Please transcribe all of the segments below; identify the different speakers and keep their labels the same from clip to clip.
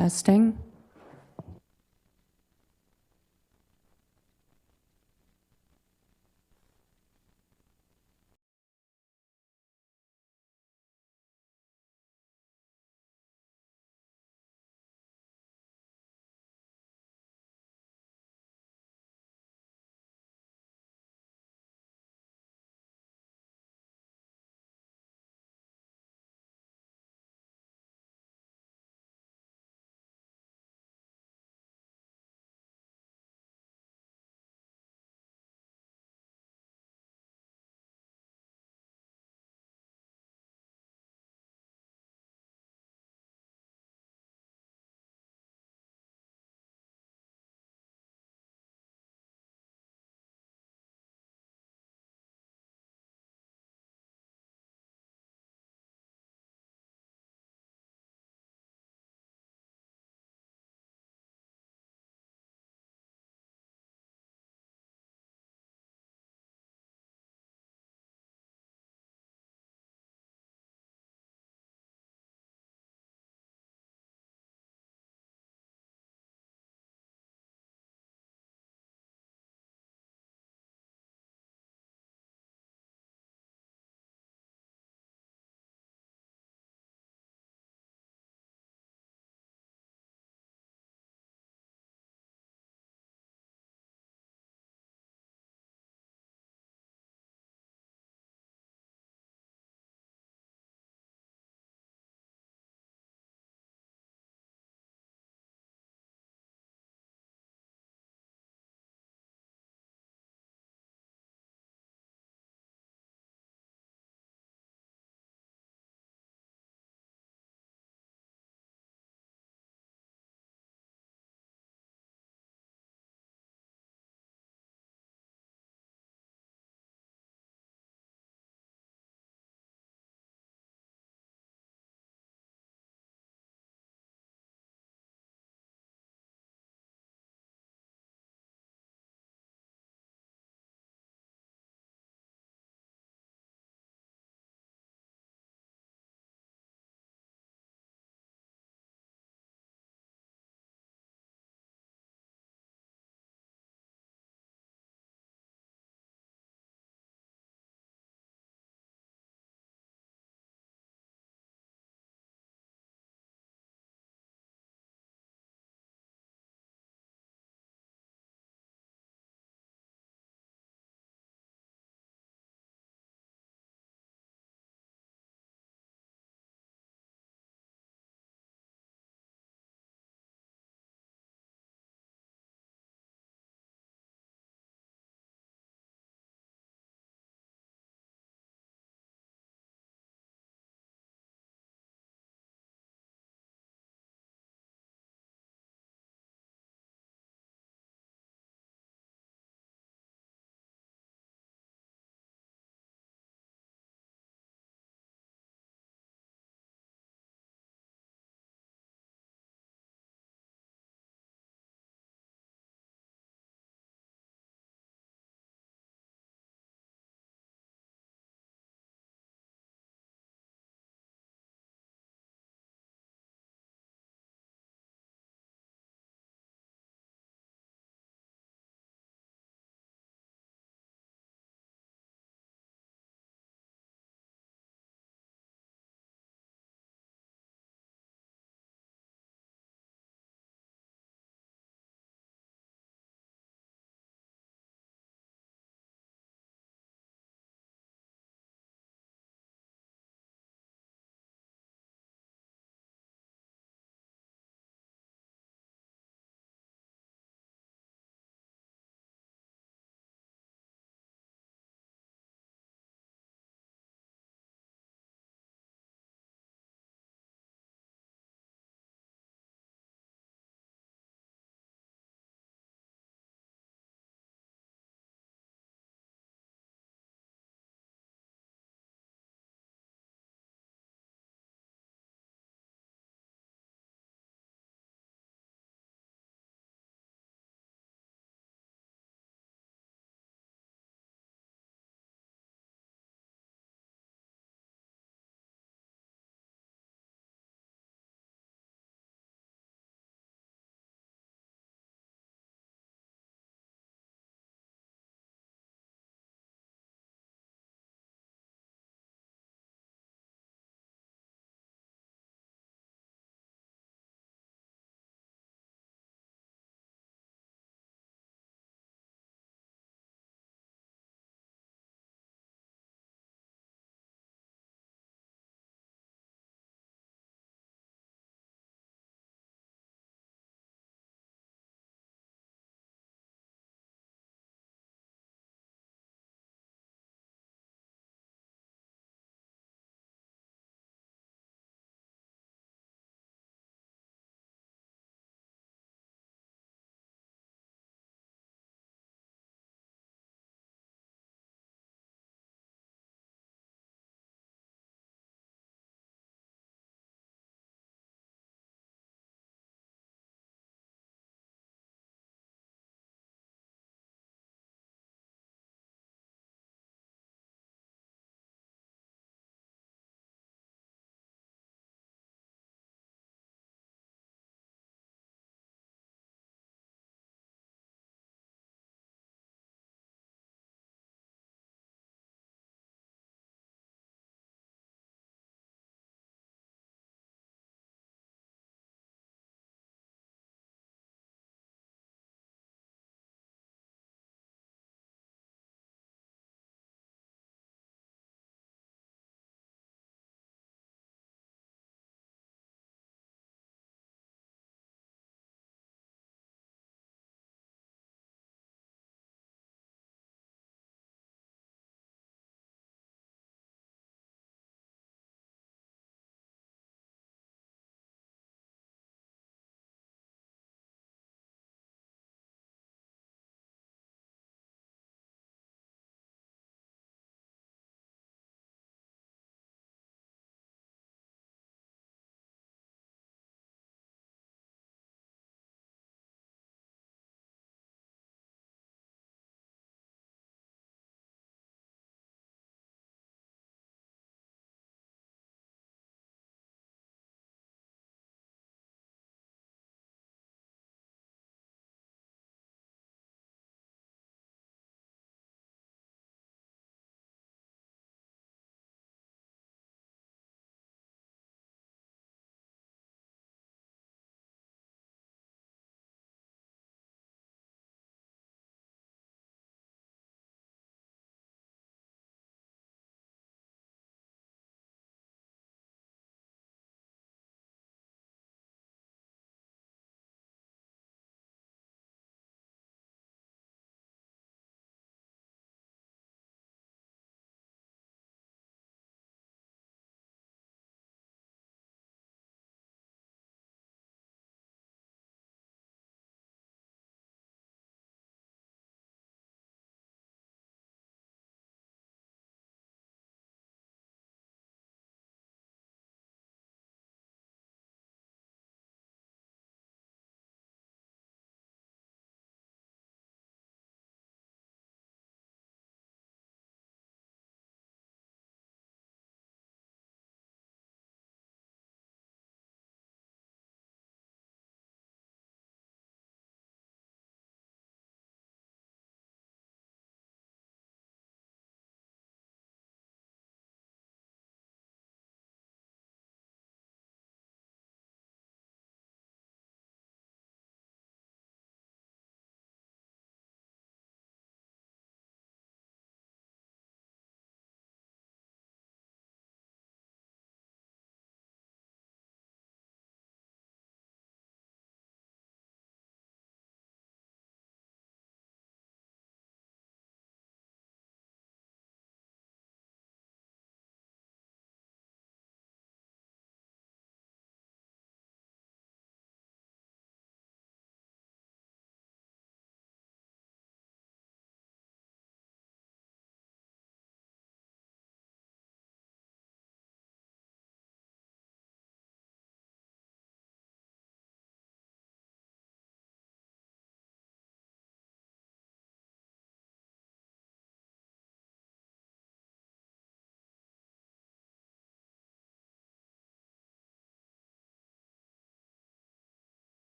Speaker 1: Testing.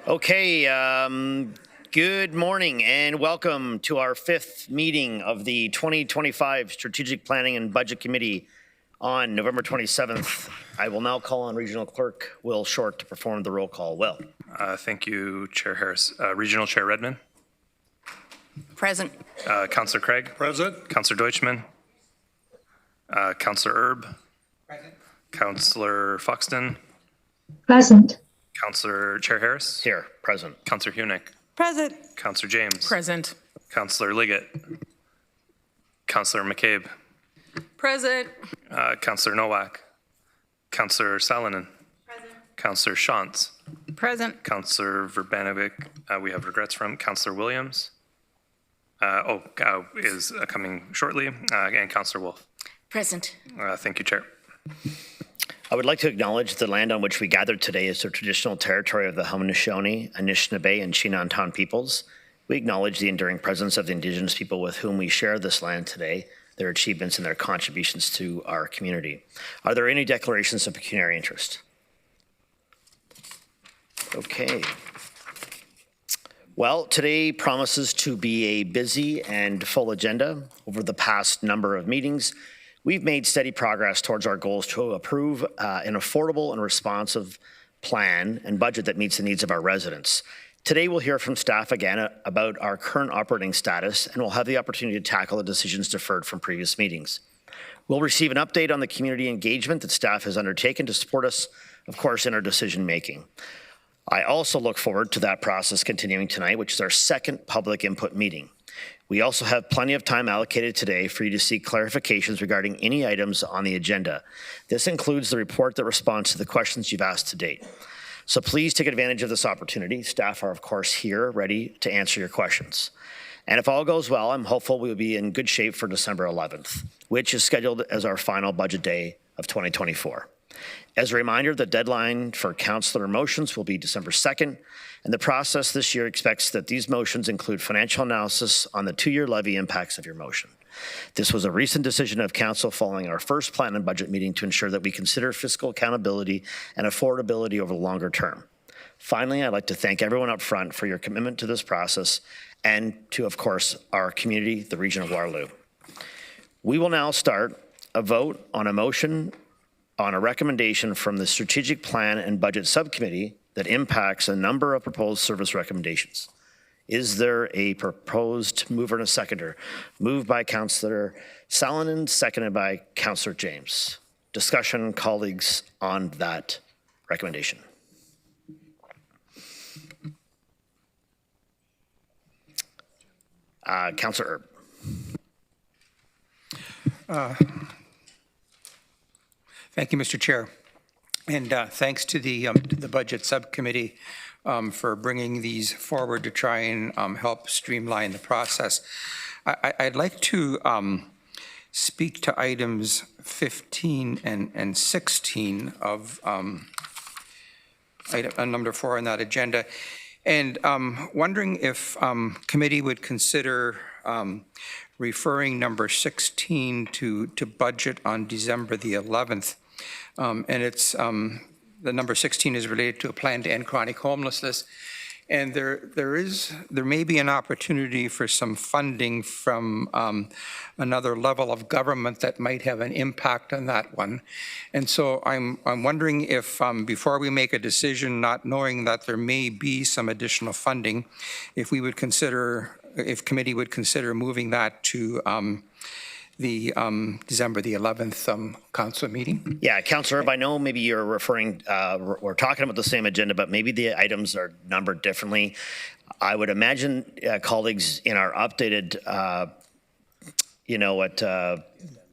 Speaker 1: Okay, good morning and welcome to our fifth meeting of the 2025 Strategic Planning and Budget Committee on November 27th. I will now call on Regional Clerk Will Short to perform the roll call. Will.
Speaker 2: Thank you, Chair Harris. Regional Chair Redmond.
Speaker 3: Present.
Speaker 2: Councillor Craig.
Speaker 4: Present.
Speaker 2: Councillor Deutschmann. Councillor Erb.
Speaker 4: Present.
Speaker 2: Councillor Foxton.
Speaker 5: Present.
Speaker 2: Councillor Chair Harris.
Speaker 1: Here, present.
Speaker 2: Councillor Hunick.
Speaker 3: Present.
Speaker 2: Councillor James.
Speaker 3: Present.
Speaker 2: Councillor Liggett. Councillor McCabe.
Speaker 3: Present.
Speaker 2: Councillor Nowak. Councillor Salonen.
Speaker 3: Present.
Speaker 2: Councillor Shantz.
Speaker 3: Present.
Speaker 2: Councillor Verbanovic, we have regrets from. Councillor Williams is coming shortly, and Councillor Wolf.
Speaker 3: Present.
Speaker 2: Thank you, Chair.
Speaker 1: I would like to acknowledge the land on which we gathered today is the traditional territory of the Haudenosaunee, Anishinaabe, and Chinantan peoples. We acknowledge the enduring presence of the Indigenous people with whom we share this land today, their achievements and their contributions to our community. Are there any declarations of pecuniary interest? Okay. Well, today promises to be a busy and full agenda. Over the past number of meetings, we've made steady progress towards our goals to approve an affordable and responsive plan and budget that meets the needs of our residents. Today, we'll hear from staff again about our current operating status, and we'll have the opportunity to tackle the decisions deferred from previous meetings. We'll receive an update on the community engagement that staff has undertaken to support us, of course, in our decision making. I also look forward to that process continuing tonight, which is our second public input meeting. We also have plenty of time allocated today for you to seek clarifications regarding any items on the agenda. This includes the report that responds to the questions you've asked to date. So please take advantage of this opportunity. Staff are, of course, here ready to answer your questions. And if all goes well, I'm hopeful we will be in good shape for December 11th, which is scheduled as our final budget day of 2024. As a reminder, the deadline for councillor motions will be December 2nd, and the process this year expects that these motions include financial analysis on the 2-year levy impacts of your motion. This was a recent decision of council following our first plan and budget meeting to ensure that we consider fiscal accountability and affordability over the longer term. Finally, I'd like to thank everyone up front for your commitment to this process and to, of course, our community, the region of Waterloo. We will now start a vote on a motion on a recommendation from the Strategic Plan and Budget Subcommittee that impacts a number of proposed service recommendations. Is there a proposed mover and a seconder? Moved by Councillor Salonen, seconded by Councillor James. Discussion, colleagues, on that recommendation. Councillor Erb.
Speaker 4: Thank you, Mr. Chair. And thanks to the Budget Subcommittee for bringing these forward to try and help streamline the process. I'd like to speak to items 15 and 16 of item number 4 on that agenda, and wondering if committee would consider referring number 16 to budget on December the 11th. And it's the number 16 is related to a plan to end chronic homelessness, and there may be an opportunity for some funding from another level of government that might have an impact on that one. And so I'm wondering if before we make a decision, not knowing that there may be some additional funding, if we would consider, if committee would consider moving that to the December the 11th council meeting.
Speaker 1: Yeah, Councillor Erb, I know maybe you're referring, we're talking about the same agenda, but maybe the items are numbered differently. I would imagine colleagues in our updated,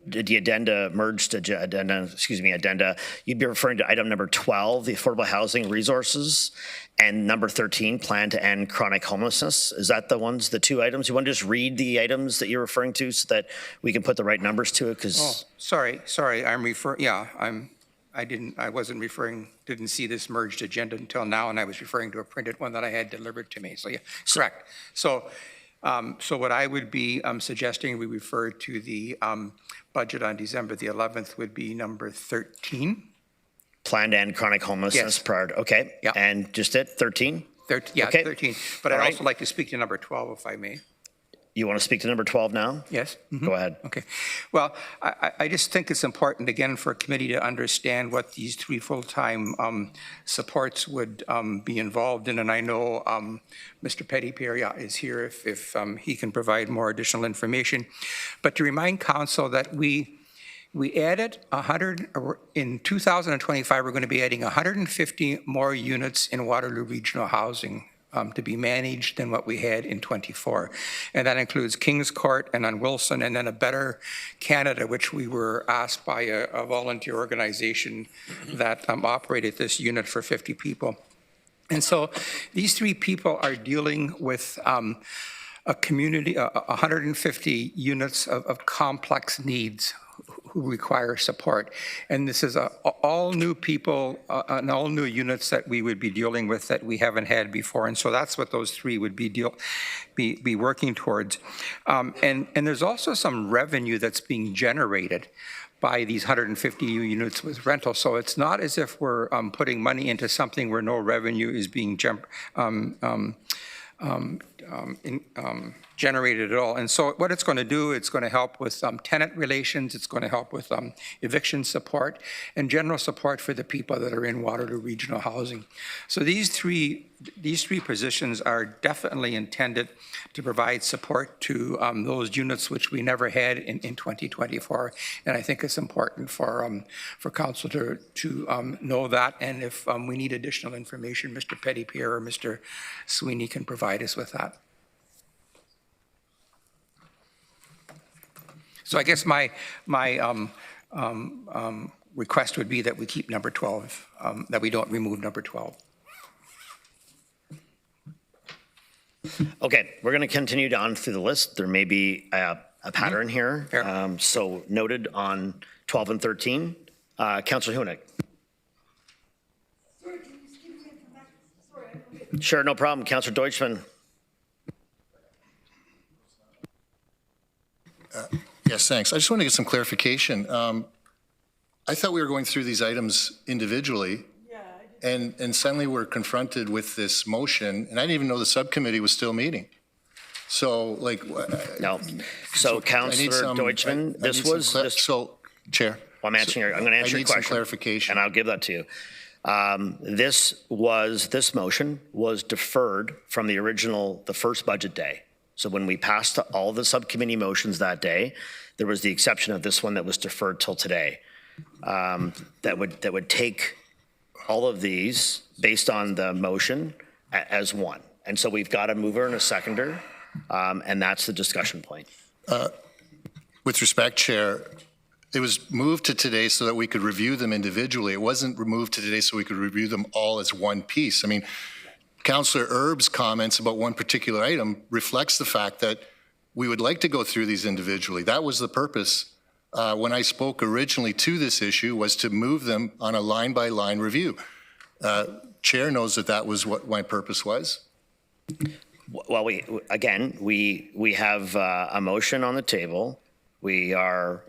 Speaker 1: the addenda, merged addenda, you'd be referring to item number 12, the affordable housing resources, and number 13, plan to end chronic homelessness. Is that the two items? You want to just read the items that you're referring to so that we can put the right numbers to it? Because
Speaker 4: sorry, I wasn't referring, didn't see this merged agenda until now, and I was referring to a printed one that I had delivered to me. So yeah, correct. So what I would be suggesting we refer to the budget on December the 11th would be number 13.
Speaker 1: Planned and chronic homelessness
Speaker 4: Yes.
Speaker 1: prior to, okay.
Speaker 4: Yeah.
Speaker 1: And just it, 13?
Speaker 4: Yeah,
Speaker 1: Okay.
Speaker 4: 13. But I'd
Speaker 1: All right.
Speaker 4: also like to speak to number 12, if I may.
Speaker 1: You want to speak to number 12 now?
Speaker 4: Yes?
Speaker 1: Go ahead.
Speaker 4: Okay. Well, I just think it's important, again, for a committee to understand what these three full-time supports would be involved in. And I know Mr. Petitpierre is here if he can provide more additional information. But to remind council that we added 100, in 2025, we're going to be adding 150 more units in Waterloo Regional Housing to be managed than what we had in 24. And that includes Kings Court and on Wilson, and then a Better Canada, which we were asked by a volunteer organization that operated this unit for 50 people. And so these three people are dealing with a community, 150 units of complex needs who require support. And this is all new people and all new units that we would be dealing with that we haven't had before. And so that's what those three would be working towards. And there's also some revenue that's being generated by these 150 units with rental. So it's not as if we're putting money into something where no revenue is being generated at all. And so what it's going to do, it's going to help with tenant relations, it's going to help with eviction support and general support for the people that are in Waterloo Regional Housing. So these three positions are definitely intended to provide support to those units which we never had in 2024. And I think it's important for council to know that. And if we need additional information, Mr. Petitpierre or Mr. Sweeney can provide us with that. So I guess my request would be that we keep number 12, that we don't remove number 12.
Speaker 1: Okay, we're going to continue down through the list. There may be a pattern here.
Speaker 4: Fair.
Speaker 1: So noted on 12 and 13. Councillor Hunick. Sure, no problem. Councillor Deutschman.
Speaker 5: Yes, thanks. I just want to get some clarification. I thought we were going through these items individually, and suddenly we're confronted with this motion, and I didn't even know the subcommittee was still meeting. So, like,
Speaker 1: No. So Councillor Deutschman,
Speaker 5: So, Chair.
Speaker 1: Well, I'm answering I'm going to answer
Speaker 5: I
Speaker 1: your
Speaker 5: need some
Speaker 1: question.
Speaker 5: clarification.
Speaker 1: And I'll give that to you. This motion was deferred from the first budget day. So when we passed all the subcommittee motions that day, there was the exception of this one that was deferred till today. That would take all of these based on the motion as one. And so we've got a mover and a seconder, and that's the discussion point.
Speaker 5: With respect, Chair, it was moved to today so that we could review them individually. It wasn't removed to today so we could review them all as one piece. I mean, Councillor Erb's comments about one particular item reflects the fact that we would like to go through these individually. That was the purpose when I spoke originally to this issue, was to move them on a line-by-line review. Chair knows that that was what my purpose was.
Speaker 1: Well, we have a motion on the table. We are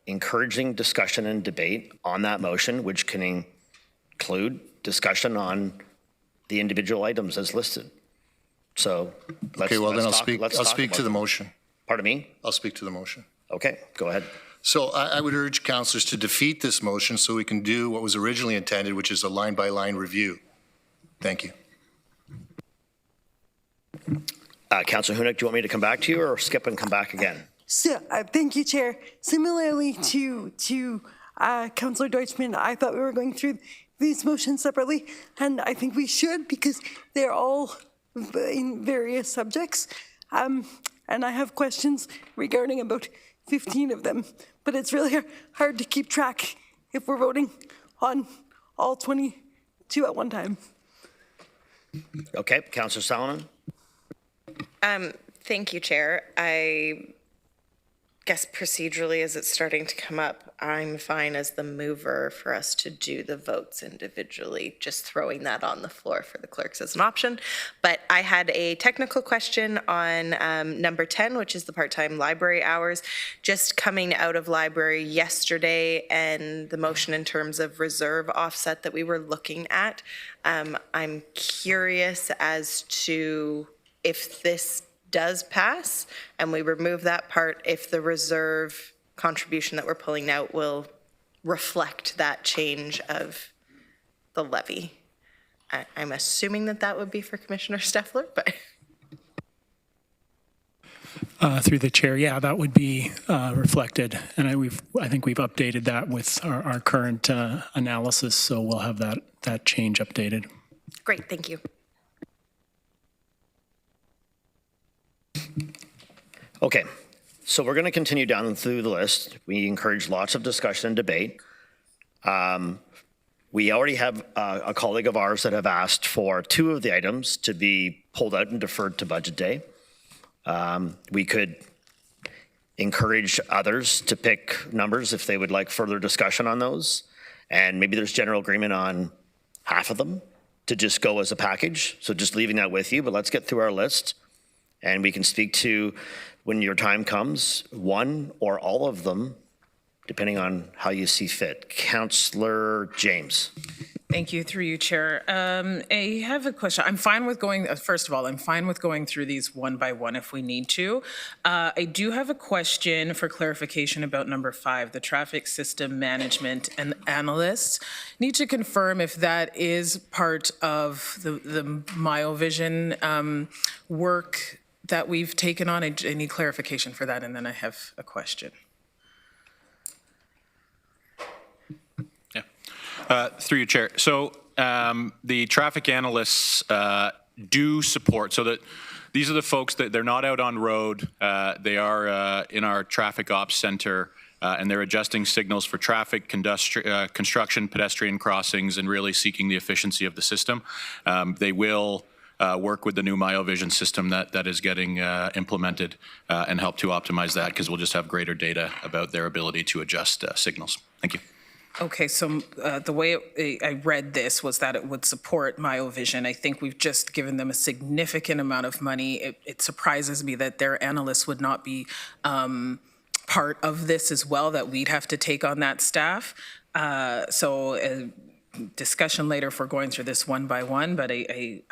Speaker 1: encouraging discussion and debate on that motion, which can include discussion on the individual items as listed. So let's
Speaker 5: Okay, well then I'll
Speaker 1: talk
Speaker 5: speak to the motion.
Speaker 1: Pardon me?
Speaker 5: I'll speak to the motion.
Speaker 1: Okay, go ahead.
Speaker 5: So I would urge councillors to defeat this motion so we can do what was originally intended, which is a line-by-line review. Thank you.
Speaker 1: Councillor Hunick, do you want me to come back to you or skip and come back again?
Speaker 6: So, thank you, Chair. Similarly to Councillor Deutschman, I thought we were going through these motions separately, and I think we should because they're all in various subjects. And I have questions regarding about 15 of them, but it's really hard to keep track if we're voting on all 22 at one time.
Speaker 1: Okay, Councillor Solomon?
Speaker 3: Thank you, Chair.
Speaker 7: guess procedurally, as it's starting to come up, I'm fine as the mover for us to do the votes individually, just throwing that on the floor for the clerks as an option. But I had a technical question on number 10, which is the part-time library hours, just coming out of library yesterday and the motion in terms of reserve offset that we were looking at. I'm curious as to if this does pass and we remove that part, if the reserve contribution that we're pulling out will reflect that change of the levy. I'm assuming that that would be for Commissioner Steffler, but.
Speaker 8: Through the chair, yeah, that would be reflected. And I think we've updated that with our current analysis, so we'll have that change updated.
Speaker 7: Great, thank you.
Speaker 1: Okay, so we're going to continue down through the list. We encourage lots of discussion and debate. We already have a colleague of ours that have asked for 2 of the items to be pulled out and deferred to budget day. We could encourage others to pick numbers if they would like further discussion on those. And maybe there's general agreement on half of them to just go as a package. So just leaving that with you, but let's get through our list. And we can speak to, when your time comes, one or all of them, depending on how you see fit. Councillor James.
Speaker 9: Thank you, through you, Chair. I have a question. I'm fine with going, first of all, I'm fine with going through these one by one if we need to. I do have a question for clarification about number 5, the traffic system management and analysts. Need to confirm if that is part of the MyoVision work that we've taken on. I need clarification for that, and then I have a question.
Speaker 10: Through you, Chair. So the traffic analysts do support, so that these are the folks that they're not out on road. They are in our traffic ops center, and they're adjusting signals for traffic, construction, pedestrian crossings, and really seeking the efficiency of the system. They will work with the new MyoVision system that is getting implemented and help to optimize that, because we'll just have greater data about their ability to adjust signals. Thank you.
Speaker 9: Okay, so the way I read this was that it would support MyoVision. I think we've just given them a significant amount of money. It surprises me that their analysts would not be part of this as well, that we'd have to take on that staff. Discussion later if we're going through this one by one, but I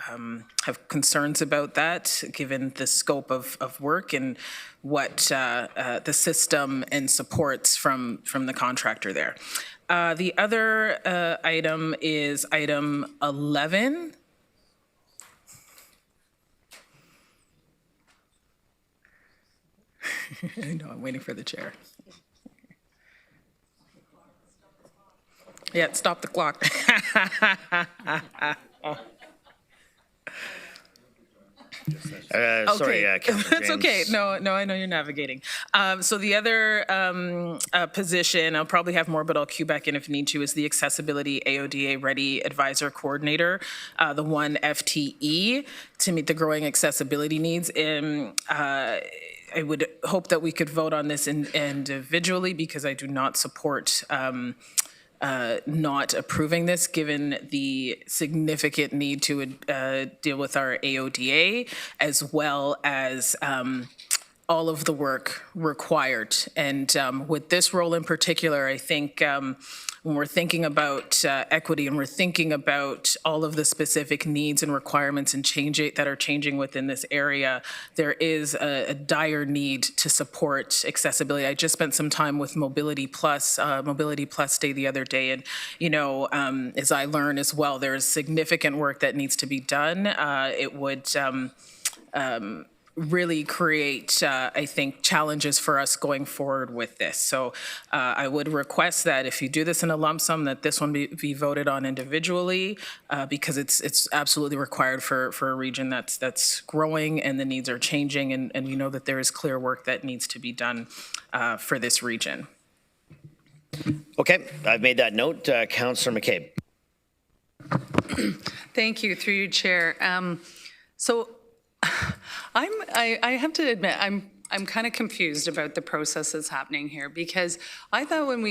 Speaker 9: have concerns about that given the scope of work and what the system and supports from the contractor there. The other item is item 11. I know, I'm waiting for the chair. Yeah, stop the clock.
Speaker 1: Sorry,
Speaker 9: Okay,
Speaker 1: Councillor
Speaker 9: that's okay.
Speaker 1: James.
Speaker 9: No, I know you're navigating. So the other position, I'll probably have more, but I'll cue back in if need to, is the Accessibility AODA Ready Advisor Coordinator, the 1 FTE, to meet the growing accessibility needs. I would hope that we could vote on this individually, because I do not support not approving this, given the significant need to deal with our AODA, as well as all of the work required. And with this role in particular, I think when we're thinking about equity and we're thinking about all of the specific needs and requirements and that are changing within this area, there is a dire need to support accessibility. I just spent some time with Mobility Plus Day the other day, and as I learn as well, there's significant work that needs to be done. It would really create, I think, challenges for us going forward with this. So I would request that if you do this in a lump sum, that this one be voted on individually, because it's absolutely required for a region that's growing and the needs are changing, and we know that there is clear work that needs to be done for this region.
Speaker 1: Okay, I've made that note. Councillor McCabe.
Speaker 3: Thank you, through you, Chair. I have to admit, I'm
Speaker 11: I'm kind of confused about the process that's happening here, because I thought when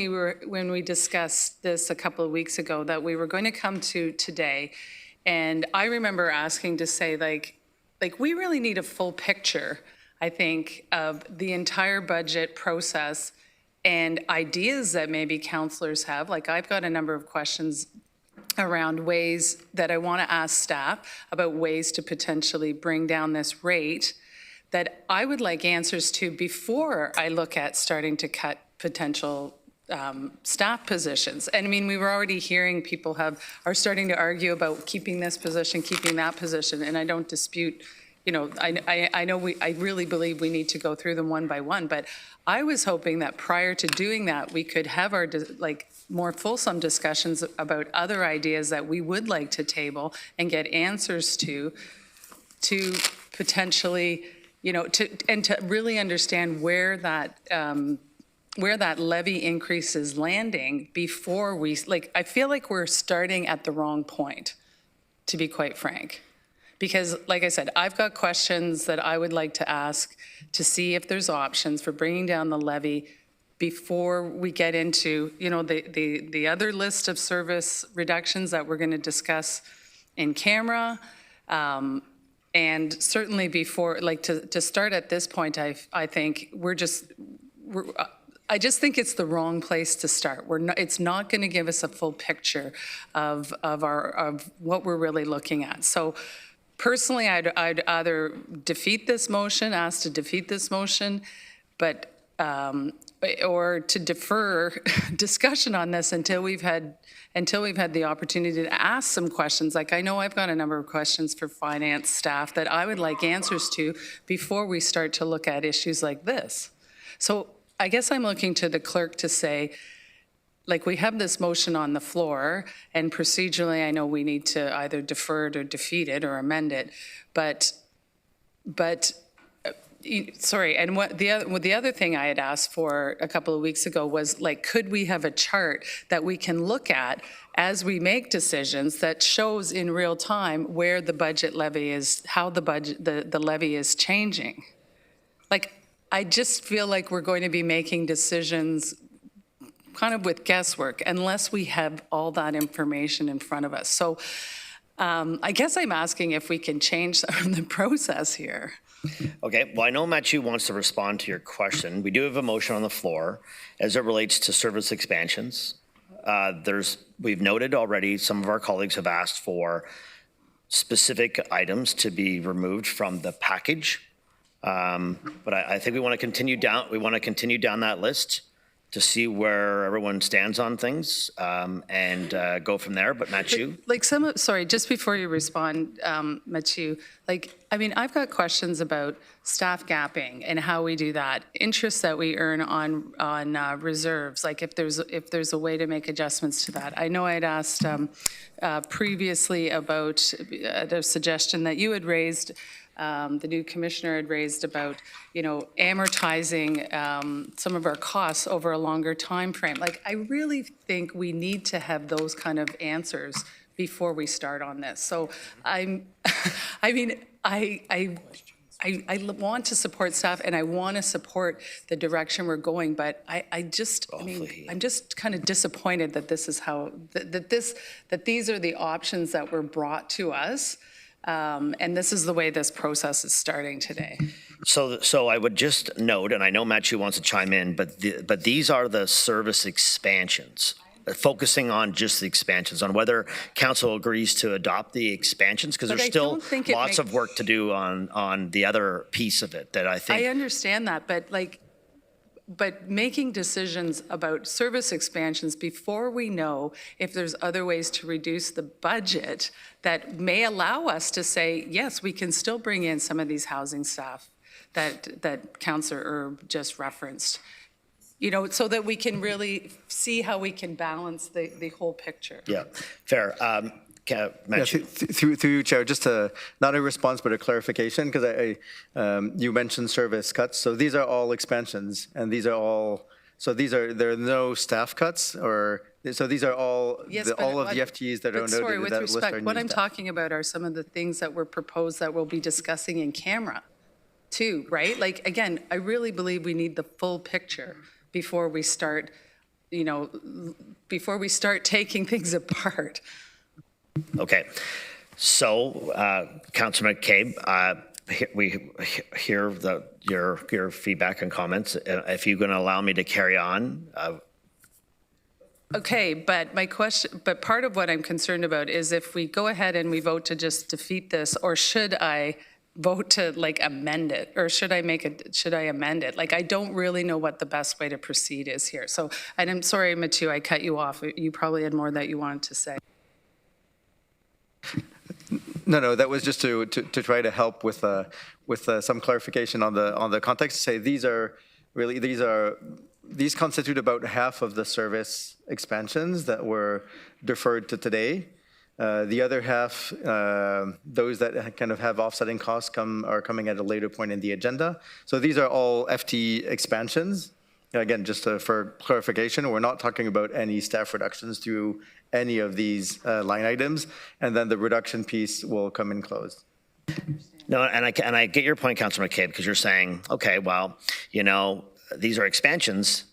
Speaker 11: we discussed this a couple of weeks ago that we were going to come to today, and I remember asking to say like we really need a full picture, I think, of the entire budget process and ideas that maybe councillors have. Like, I've got a number of questions around ways that I want to ask staff about ways to potentially bring down this rate that I would like answers to before I look at starting to cut potential staff positions. And I mean, we were already hearing people are starting to argue about keeping this position, keeping that position, and I don't dispute. I know I really believe we need to go through them one by one, but I was hoping that prior to doing that, we could have our more fulsome discussions about other ideas that we would like to table and get answers to potentially, to really understand where that levy increase is landing before I feel like we're starting at the wrong point, to be quite frank. Because, like I said, I've got questions that I would like to ask to see if there's options for bringing down the levy before we get into, the other list of service reductions that we're going to discuss in camera. And certainly before, to start at this point, I think I just think it's the wrong place to start. It's not going to give us a full picture of what we're really looking at. So, personally, I'd either ask to defeat this motion, or to defer discussion on this until we've had the opportunity to ask some questions. Like, I know I've got a number of questions for finance staff that I would like answers to before we start to look at issues like this. So I guess I'm looking to the clerk to say, we have this motion on the floor, and procedurally, I know we need to either defer it or defeat it or amend it, but sorry, and the other thing I had asked for a couple of weeks ago was, could we have a chart that we can look at as we make decisions that shows in real time where the budget levy is, how the levy is changing? I just feel like we're going to be making decisions kind of with guesswork unless we have all that information in front of us. So I guess I'm asking if we can change the process here.
Speaker 1: Okay, well, I know Mathieu wants to respond to your question. We do have a motion on the floor as it relates to service expansions. We've noted already, some of our colleagues have asked for specific items to be removed from the package. But I think we want to continue down that list to see where everyone stands on things, and go from there. But Mathieu?
Speaker 11: Sorry, just before you respond, Mathieu, I've got questions about staff gapping and how we do that, interest that we earn on reserves, if there's a way to make adjustments to that. I know I'd asked previously about the suggestion that you had raised, the new commissioner had raised about, amortizing some of our costs over a longer time frame. I really think we need to have those kind of answers before we start on this. So I want to support staff and I want to support the direction we're going, but I'm just kind of disappointed that this is how that these are the options that were brought to us. And this is the way this process is starting today.
Speaker 1: So I would just note, and I know Mathieu wants to chime in, but these are the service expansions, focusing on just the expansions, on whether council agrees to adopt the expansions, because there's still lots of work to do on the other piece of it that I think.
Speaker 11: I understand that, but making decisions about service expansions before we know if there's other ways to reduce the budget that may allow us to say, yes, we can still bring in some of these housing staff that Councillor Erb just referenced, so that we can really see how we can balance the whole picture.
Speaker 1: Yeah, fair.
Speaker 12: Through you, Chair, just not a response but a clarification, because you mentioned service cuts. So these are all expansions, and there are no staff cuts, so these are all all of the FTEs that are noted
Speaker 11: sorry,
Speaker 12: in
Speaker 11: with
Speaker 12: that list
Speaker 11: respect,
Speaker 12: are new
Speaker 11: what I'm
Speaker 12: staff.
Speaker 11: talking about are some of the things that were proposed that we'll be discussing in camera. too, right? Like, again, I really believe we need the full picture before we start, before we start taking things apart.
Speaker 1: Okay. So, Councilor McCabe, we hear your feedback and comments. If you're going to allow me to carry on.
Speaker 11: Okay, but my question, but part of what I'm concerned about is if we go ahead and we vote to just defeat this, or should I vote to like amend it, or should I amend it? Like, I don't really know what the best way to proceed is here. So, and I'm sorry, Mathieu, I cut you off. You probably had more that you wanted to say.
Speaker 12: No, that was just to try to help with some clarification on the context. Say these constitute about half of the service expansions that were deferred to today. The other half, those that kind of have offsetting costs are coming at a later point in the agenda. So these are all FTE expansions. Again, just for clarification, we're not talking about any staff reductions through any of these line items, and then the reduction piece will come in closed.
Speaker 1: No, and I get your point, Councilor McCabe, because you're saying, okay, well, these are expansions,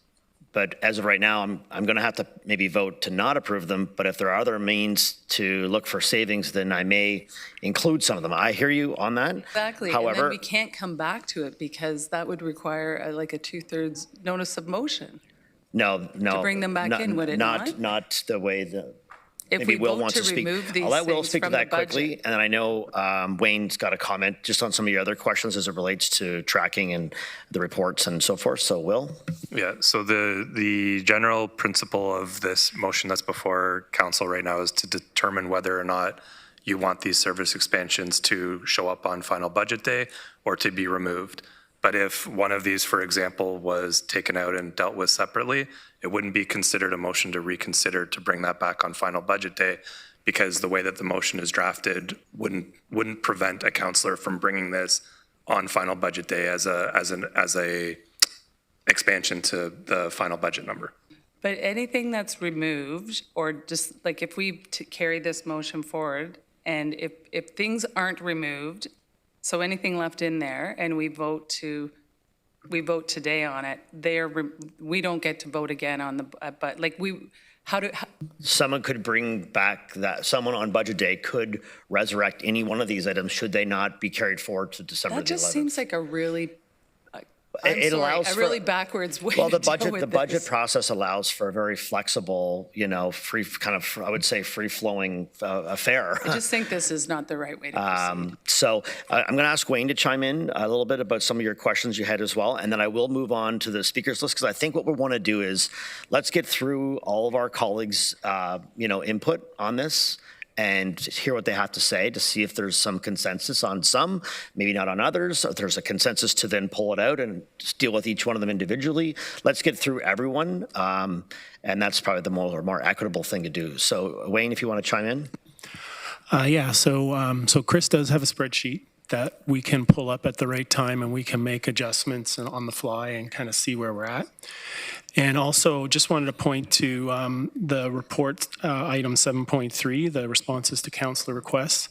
Speaker 1: but as of right now, I'm going to have to maybe vote to not approve them. But if there are other means to look for savings, then I may include some of them. I hear you on that.
Speaker 11: Exactly.
Speaker 1: However,
Speaker 11: and then we can't come back to it because that would require a 2/3 notice of motion.
Speaker 1: No.
Speaker 11: To bring them back in, would it not?
Speaker 1: Not the way that.
Speaker 11: If
Speaker 1: Maybe
Speaker 11: we
Speaker 1: Will
Speaker 11: vote
Speaker 1: wants
Speaker 11: to
Speaker 1: to speak.
Speaker 11: remove these
Speaker 1: I'll let Will
Speaker 11: things
Speaker 1: speak to
Speaker 11: from the
Speaker 1: that quickly,
Speaker 11: budget.
Speaker 1: and then I know Wayne's got a comment just on some of your other questions as it relates to tracking and the reports and so forth. So, Will?
Speaker 2: Yeah, so the general principle of this motion that's before council right now is to determine whether or not you want these service expansions to show up on final budget day or to be removed. But if one of these, for example, was taken out and dealt with separately, it wouldn't be considered a motion to reconsider to bring that back on final budget day, because the way that the motion is drafted wouldn't prevent a councillor from bringing this on final budget day as a expansion to the final budget number.
Speaker 11: But anything that's removed, or just like if we carry this motion forward, and if things aren't removed, so anything left in there, and we vote today on it, we don't get to vote again on the, but like
Speaker 1: Someone could bring back someone on budget day could resurrect any one of these items should they not be carried forward to December the 11th.
Speaker 11: That just seems like a really,
Speaker 1: It allows
Speaker 11: a really backwards way
Speaker 1: well,
Speaker 11: to deal with
Speaker 1: the budget
Speaker 11: this.
Speaker 1: process allows for a very flexible, free kind of, I would say, free-flowing affair.
Speaker 11: I just think this is not the right way to proceed.
Speaker 1: So I'm going to ask Wayne to chime in a little bit about some of your questions you had as well, and then I will move on to the speakers list, because I think what we want to do is let's get through all of our colleagues' input on this and hear what they have to say to see if there's some consensus on some, maybe not on others. If there's a consensus to then pull it out and just deal with each one of them individually. Let's get through everyone, and that's probably the more equitable thing to do. So, Wayne, if you want to chime in.
Speaker 8: So Chris does have a spreadsheet that we can pull up at the right time, and we can make adjustments on the fly and kind of see where we're at. And also just wanted to point to the report, item 7.3, the responses to councillor requests.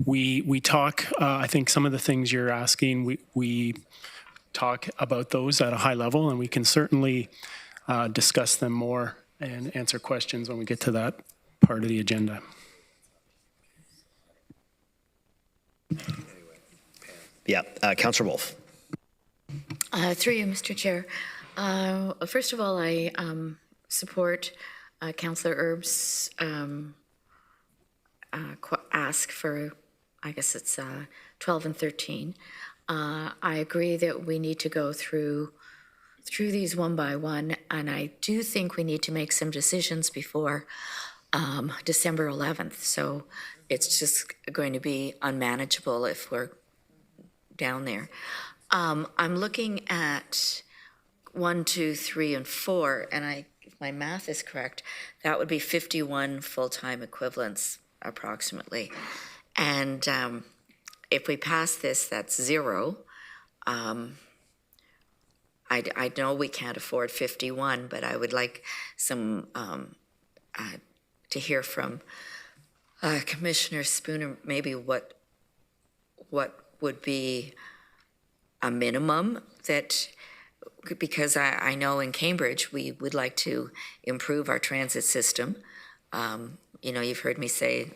Speaker 8: We talk, I think some of the things you're asking, we talk about those at a high level, and we can certainly discuss them more and answer questions when we get to that part of the agenda.
Speaker 1: Yeah, Councillor Wolf.
Speaker 13: Through you, Mr. Chair. First of all, I support Councillor Erb's ask for, I guess it's 12 and 13. I agree that we need to go through these one by one, and I do think we need to make some decisions before December 11th. So it's just going to be unmanageable if we're down there. I'm looking at 1, 2, 3, and 4, and if my math is correct, that would be 51 full-time equivalents approximately. And if we pass this, that's 0. I know we can't afford 51, but I would like some to hear from Commissioner Spooner maybe what would be a minimum that, because I know in Cambridge, we would like to improve our transit system. You know, you've heard me say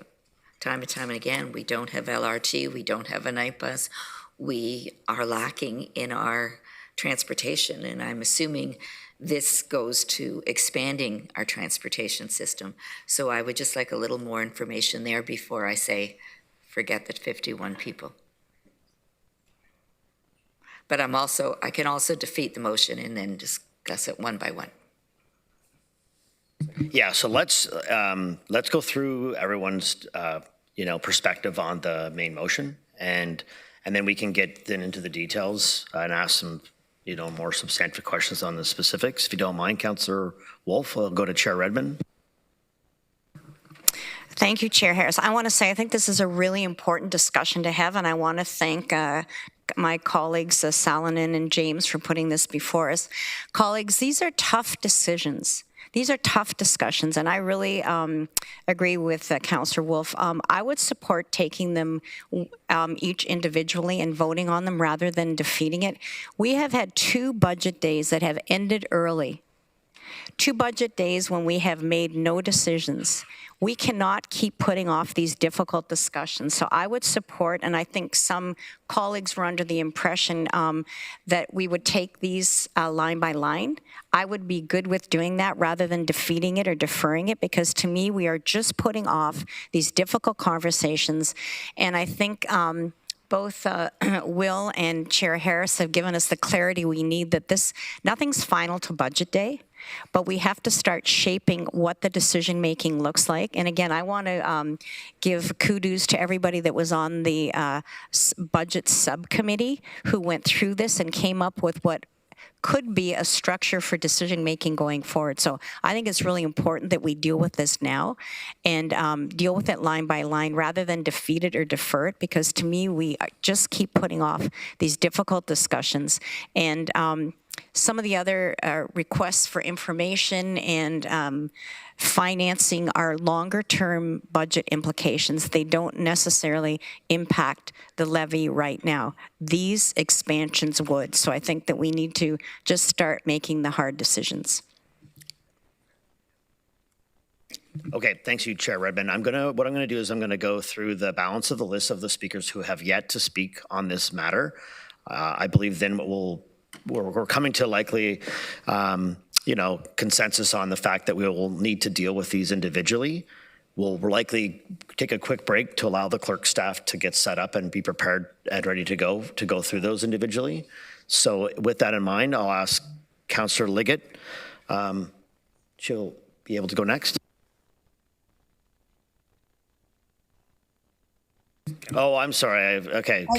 Speaker 13: time and time and again, we don't have LRT, we don't have a night bus. We are lacking in our transportation, and I'm assuming this goes to expanding our transportation system. So I would just like a little more information there before I say, forget the 51 people. But I can also defeat the motion and then discuss it one by one.
Speaker 1: Yeah, so let's go through everyone's perspective on the main motion, and then we can get then into the details and ask some more substantive questions on the specifics. If you don't mind, Councillor Wolf, I'll go to Chair Redmond.
Speaker 14: Thank you, Chair Harris. I want to say I think this is a really important discussion to have, and I want to thank my colleagues, Salonen and James, for putting this before us. Colleagues, these are tough decisions. These are tough discussions, and I really agree with Councillor Wolf. I would support taking them each individually and voting on them rather than defeating it. We have had 2 budget days that have ended early. 2 budget days when we have made no decisions. We cannot keep putting off these difficult discussions. So I would support, and I think some colleagues were under the impression that we would take these line by line. I would be good with doing that rather than defeating it or deferring it, because to me, we are just putting off these difficult conversations. And I think both Will and Chair Harris have given us the clarity we need that nothing's final to budget day. But we have to start shaping what the decision-making looks like. And again, I want to give kudos to everybody that was on the budget subcommittee who went through this and came up with what could be a structure for decision-making going forward. So I think it's really important that we deal with this now and deal with it line by line rather than defeat it or defer it, because to me, we just keep putting off these difficult discussions. And some of the other requests for information and financing are longer-term budget implications. They don't necessarily impact the levy right now. These expansions would. So I think that we need to just start making the hard decisions.
Speaker 1: Okay, thanks you, Chair Redmond. What I'm gonna do is I'm gonna go through the balance of the list of the speakers who have yet to speak on this matter. I believe then we're coming to likely, consensus on the fact that we will need to deal with these individually. We'll likely take a quick break to allow the clerk staff to get set up and be prepared and ready to go through those individually. So with that in mind, I'll ask Councillor Liggett. She'll be able to go next. Oh, I'm sorry.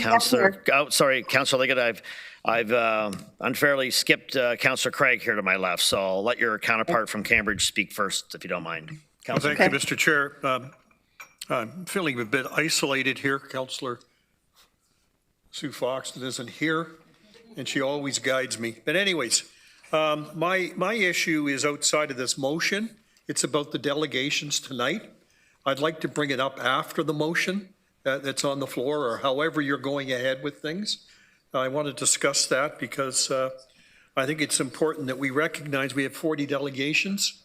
Speaker 1: Councillor Liggett. I've unfairly skipped Councillor Craig here to my left, so I'll let your counterpart from Cambridge speak first, if you don't mind.
Speaker 15: Well, thank you, Mr. Chair. I'm feeling a bit isolated here. Councillor Sue Foxton isn't here, and she always guides me. But anyways, my issue is outside of this motion. It's about the delegations tonight. I'd like to bring it up after the motion that's on the floor, or however you're going ahead with things. I want to discuss that because I think it's important that we recognize we have 40 delegations,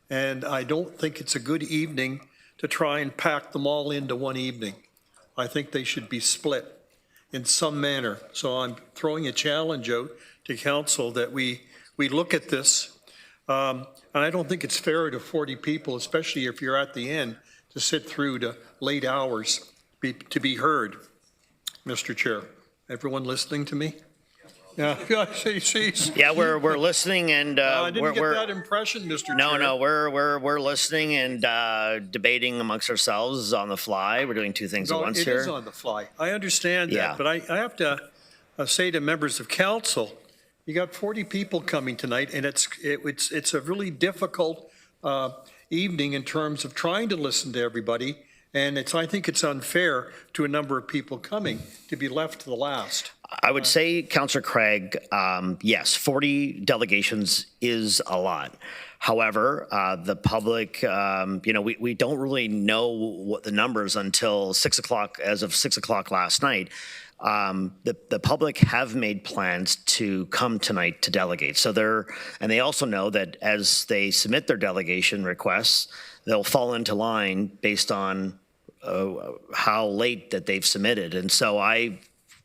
Speaker 15: and I don't think it's a good evening to try and pack them all into one evening. I think they should be split in some manner. So I'm throwing a challenge out to council that we look at this. And I don't think it's fair to 40 people, especially if you're at the end, to sit through to late hours to be heard. Mr. Chair, everyone listening to me? Yeah,
Speaker 1: yeah, we're listening, and
Speaker 15: I didn't get that impression, Mr. Chair.
Speaker 1: No, we're listening and debating amongst ourselves on the fly. We're doing two things at once here.
Speaker 15: It is on the fly. I understand that,
Speaker 1: Yeah.
Speaker 15: but I have to say to members of council, you got 40 people coming tonight, and it's a really difficult evening in terms of trying to listen to everybody. And I think it's unfair to a number of people coming to be left to the last.
Speaker 1: I would say, Councillor Craig, yes, 40 delegations is a lot. However, the public, we don't really know what the numbers until 6 o'clock, as of 6 o'clock last night. The public have made plans to come tonight to delegate. So they also know that as they submit their delegation requests, they'll fall into line based on how late that they've submitted. And so I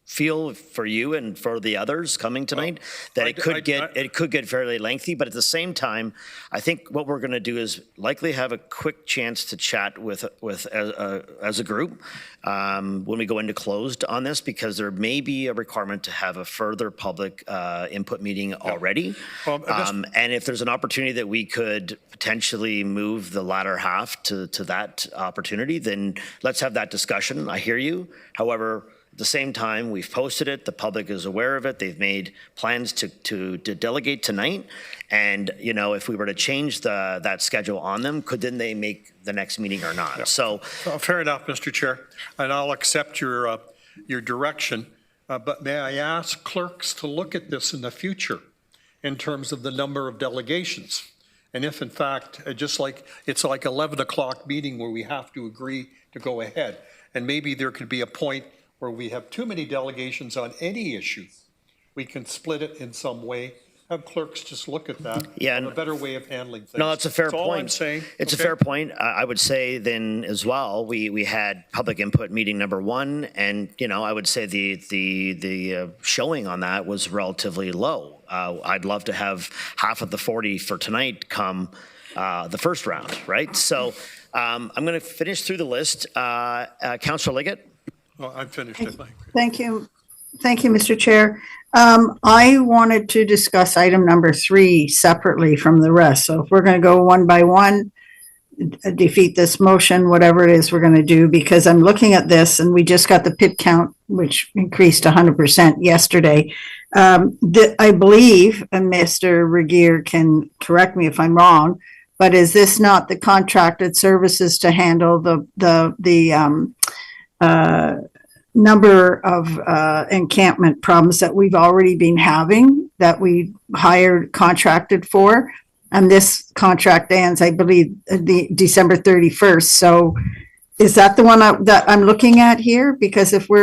Speaker 1: feel for you and for the others coming tonight that it could get fairly lengthy, but at the same time, I think what we're going to do is likely have a quick chance to chat with as a group when we go into closed on this, because there may be a requirement to have a further public input meeting already. And if there's an opportunity that we could potentially move the latter half to that opportunity, then let's have that discussion. I hear you. However, at the same time, we've posted it. The public is aware of it. They've made plans to delegate tonight. And, if we were to change that schedule on them, could then they make the next meeting or not? Yeah. So
Speaker 15: fair enough, Mr. Chair. And I'll accept your direction. But may I ask clerks to look at this in the future in terms of the number of delegations? And if, in fact, it's like 11 o'clock meeting where we have to agree to go ahead. And maybe there could be a point where we have too many delegations on any issue, we can split it in some way. Have clerks just look at that.
Speaker 1: Yeah,
Speaker 15: a better way of handling things.
Speaker 1: No, that's a fair point.
Speaker 15: All I'm saying.
Speaker 1: It's a fair point. I would say then as well, we had public input meeting number 1, and I would say the showing on that was relatively low. I'd love to have half of the 40 for tonight come the first round, right? So I'm going to finish through the list. Councillor Liggett.
Speaker 15: Well, I'm finished.
Speaker 16: Thank you. Thank you, Mr. Chair. I wanted to discuss item number 3 separately from the rest. So if we're going to go one by one, defeat this motion, whatever it is we're going to do, because I'm looking at this and we just got the pit count, which increased 100% yesterday. I believe, and Mr. Regier can correct me if I'm wrong, but is this not the contracted services to handle the number of encampment problems that we've already been having, that we contracted for? And this contract ends, I believe, December 31st. So is that the one that I'm looking at here? Because if we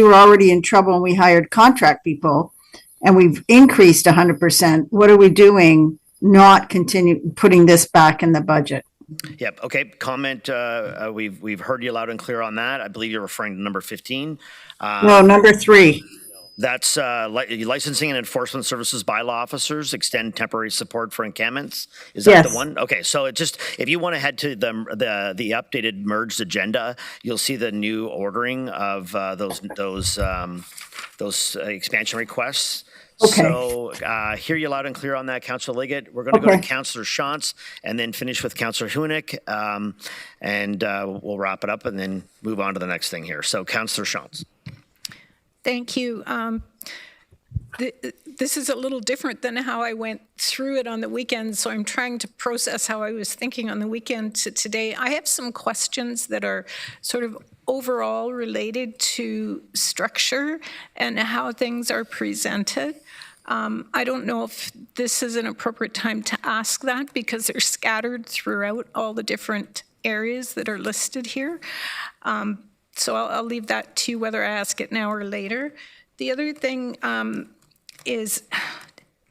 Speaker 16: were already in trouble and we hired contract people and we've increased 100%, what are we doing not continue putting this back in the budget?
Speaker 1: Yep. Okay. Comment. We've heard you loud and clear on that. I believe you're referring to number 15.
Speaker 16: No, number 3.
Speaker 1: That's licensing and enforcement services bylaw officers extend temporary support for encampments. Is that the one? Okay. So if you want to head to the updated merged agenda, you'll see the new ordering of those expansion requests.
Speaker 16: Okay.
Speaker 1: So hear you loud and clear on that, Councillor Liggett. We're going to go to Councillor Shantz and then finish with Councillor Hunick, and we'll wrap it up and then move on to the next thing here. So Councillor Shantz.
Speaker 17: Thank you. This is a little different than how I went through it on the weekend, so I'm trying to process how I was thinking on the weekend to today. I have some questions that are sort of overall related to structure and how things are presented. I don't know if this is an appropriate time to ask that because they're scattered throughout all the different areas that are listed here. So I'll leave that to you whether I ask it now or later. The other thing is,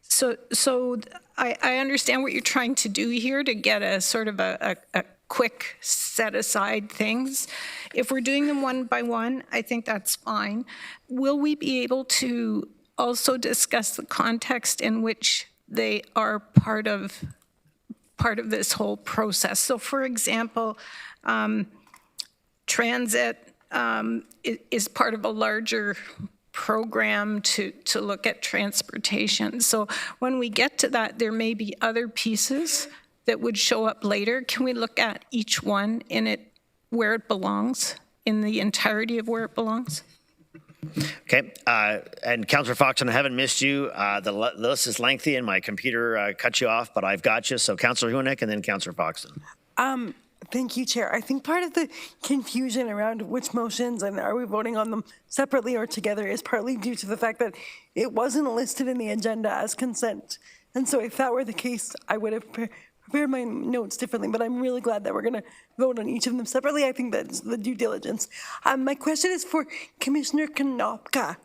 Speaker 17: so I understand what you're trying to do here to get a sort of a quick set aside things. If we're doing them one by one, I think that's fine. Will we be able to also discuss the context in which they are part of this whole process? So for example, transit is part of a larger program to look at transportation. So when we get to that, there may be other pieces that would show up later. Can we look at each one in it where it belongs, in the entirety of where it belongs?
Speaker 1: Okay, and Councillor Foxton, I haven't missed you. The list is lengthy and my computer cut you off, but I've got you. So Councillor Hunick and then Councillor Foxton.
Speaker 6: Thank you, Chair. I think part of the confusion around which motions and are we voting on them separately or together is partly due to the fact that it wasn't listed in the agenda as consent. And so if that were the case, I would have prepared my notes differently, but I'm really glad that we're gonna vote on each of them separately. I think that's the due diligence. My question is for Commissioner Konopka.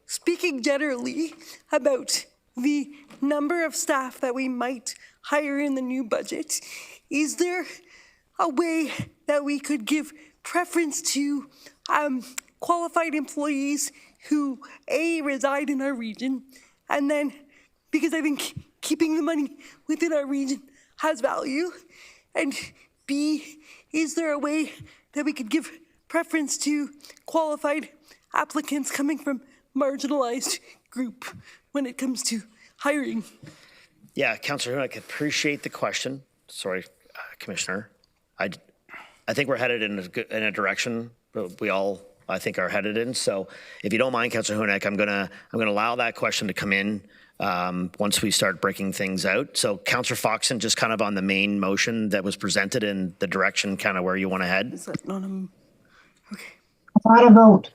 Speaker 6: Speaking generally about the number of staff that we might hire in the new budget, is there a way that we could give preference to qualified employees who A, reside in our region, and then, because I think keeping the money within our region has value, and B, is there a way that we could give preference to qualified applicants coming from marginalized group when it comes to hiring?
Speaker 1: Yeah, Councillor Hunak, I appreciate the question. Sorry, Commissioner. I think we're headed in a direction that we all, I think, are headed in. So if you don't mind, Councillor Hunak, I'm gonna allow that question to come in once we start breaking things out. So Councillor Foxon, just kind of on the main motion that was presented in the direction kind of where you want to head.
Speaker 6: Is that not okay?
Speaker 18: I thought a vote.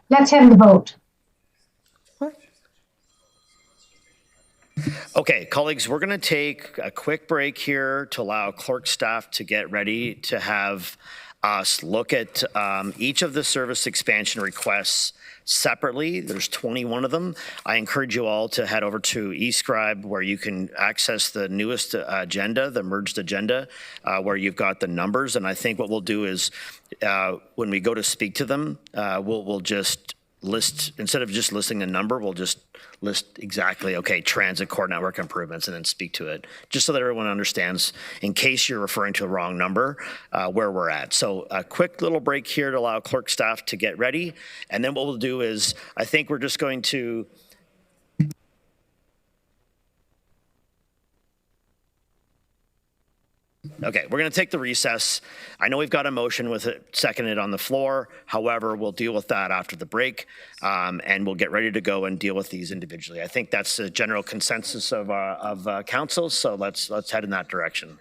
Speaker 18: Let's have the vote.
Speaker 1: Okay, colleagues, we're going to take a quick break here to allow clerk staff to get ready to have us look at each of the service expansion requests separately. There's 21 of them. I encourage you all to head over to eScribe where you can access the newest agenda, the merged agenda, where you've got the numbers. And I think what we'll do is when we go to speak to them, we'll just list, instead of just listing a number, we'll just list exactly, okay, transit core network improvements, and then speak to it, just so that everyone understands, in case you're referring to a wrong number, where we're at. So a quick little break here to allow clerk staff to get ready. And then what we'll do is, I think we're just going to Okay, we're going to take the recess. I know we've got a motion with it seconded on the floor. However, we'll deal with that after the break, and we'll get ready to go and deal with these individually. I think that's the general consensus of council, so let's head in that direction.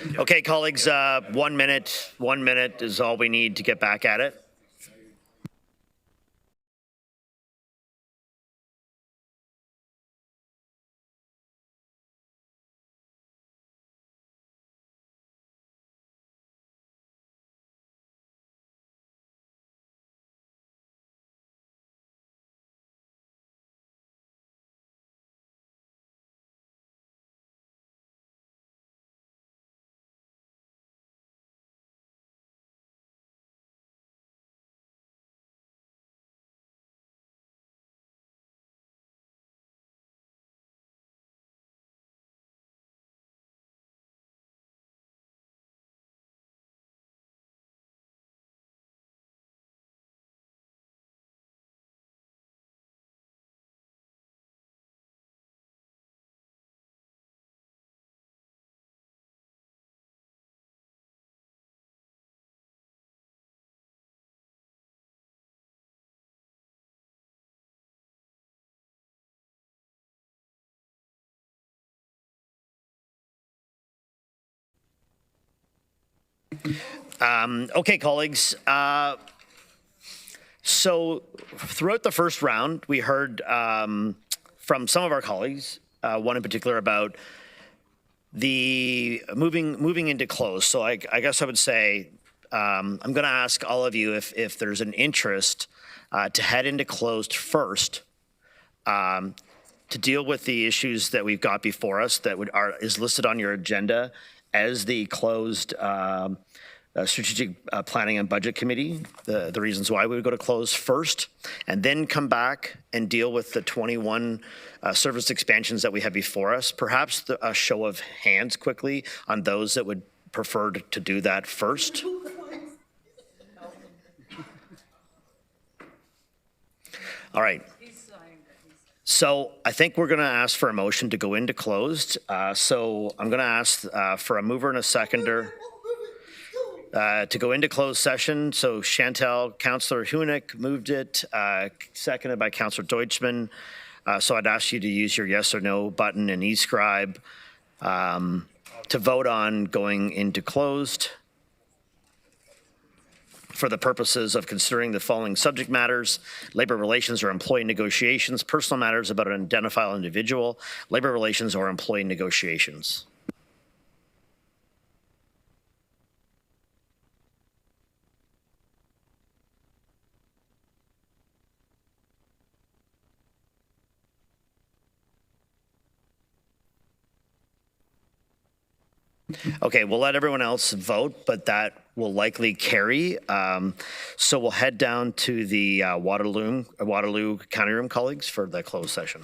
Speaker 1: Okay, colleagues, 1 minute. 1 minute is all we need to get back at it. Okay, colleagues. So throughout the first round, we heard from some of our colleagues, one in particular about the moving into close. So I guess I would say I'm going to ask all of you if there's an interest to head into closed first to deal with the issues that we've got before us that is listed on your agenda as the closed strategic planning and budget committee, the reasons why we would go to close first, and then come back and deal with the 21 service expansions that we have before us. Perhaps a show of hands quickly on those that would prefer to do that first. All right. So I think we're going to ask for a motion to go into closed. So I'm going to ask for a mover and a seconder to go into closed session. So Chantel, Councillor Hunick moved it, seconded by Councillor Deutschman. So I'd ask you to use your yes or no button in eScribe to vote on going into closed for the purposes of considering the following subject matters: labor relations or employee negotiations, personal matters about an identifiable individual, labor relations or employee negotiations. Okay, we'll let everyone else vote, but that will likely carry. So we'll head down to the Waterloo County Room, colleagues, for the closed session.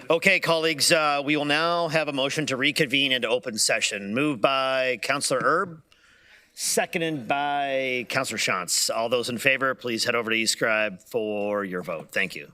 Speaker 1: Okay, colleagues, we will now have a motion to reconvene into open session. Moved by Councillor Erb, seconded by Councillor Shantz. All those in favor, please head over to eScribe for your vote. Thank you.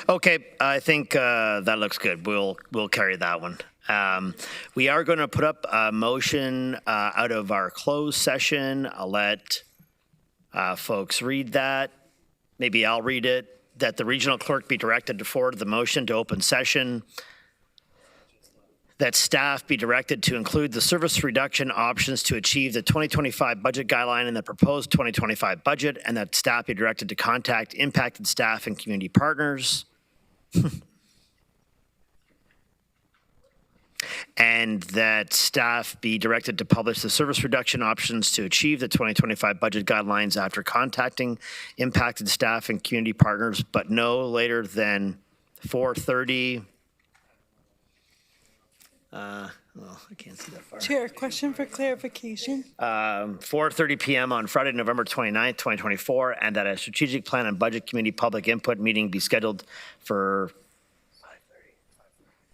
Speaker 1: Okay, I think that looks good. We'll carry that one. We are going to put up a motion out of our closed session. I'll let folks read that. Maybe I'll read it. That the regional clerk be directed to forward the motion to open session. That staff be directed to include the service reduction options to achieve the 2025 budget guideline in the proposed 2025 budget, and that staff be directed to contact impacted staff and community partners. And that staff be directed to publish the service reduction options to achieve the 2025 budget guidelines after contacting impacted staff and community partners, but no later than 4:30. I can't see that far.
Speaker 6: Chair, question for clarification.
Speaker 1: 4:30 p.m. on Friday, November 29th, 2024, and that a strategic plan and budget committee public input meeting be scheduled for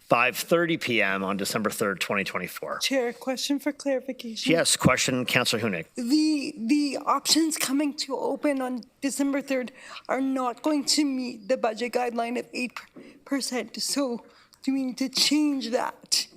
Speaker 1: 5:30 p.m. on December 3rd, 2024.
Speaker 6: Chair, question for clarification.
Speaker 1: Yes, question, Councillor Hunig.
Speaker 6: The options coming to open on December 3rd are not going to meet the budget guideline of 8%. So do we need to change that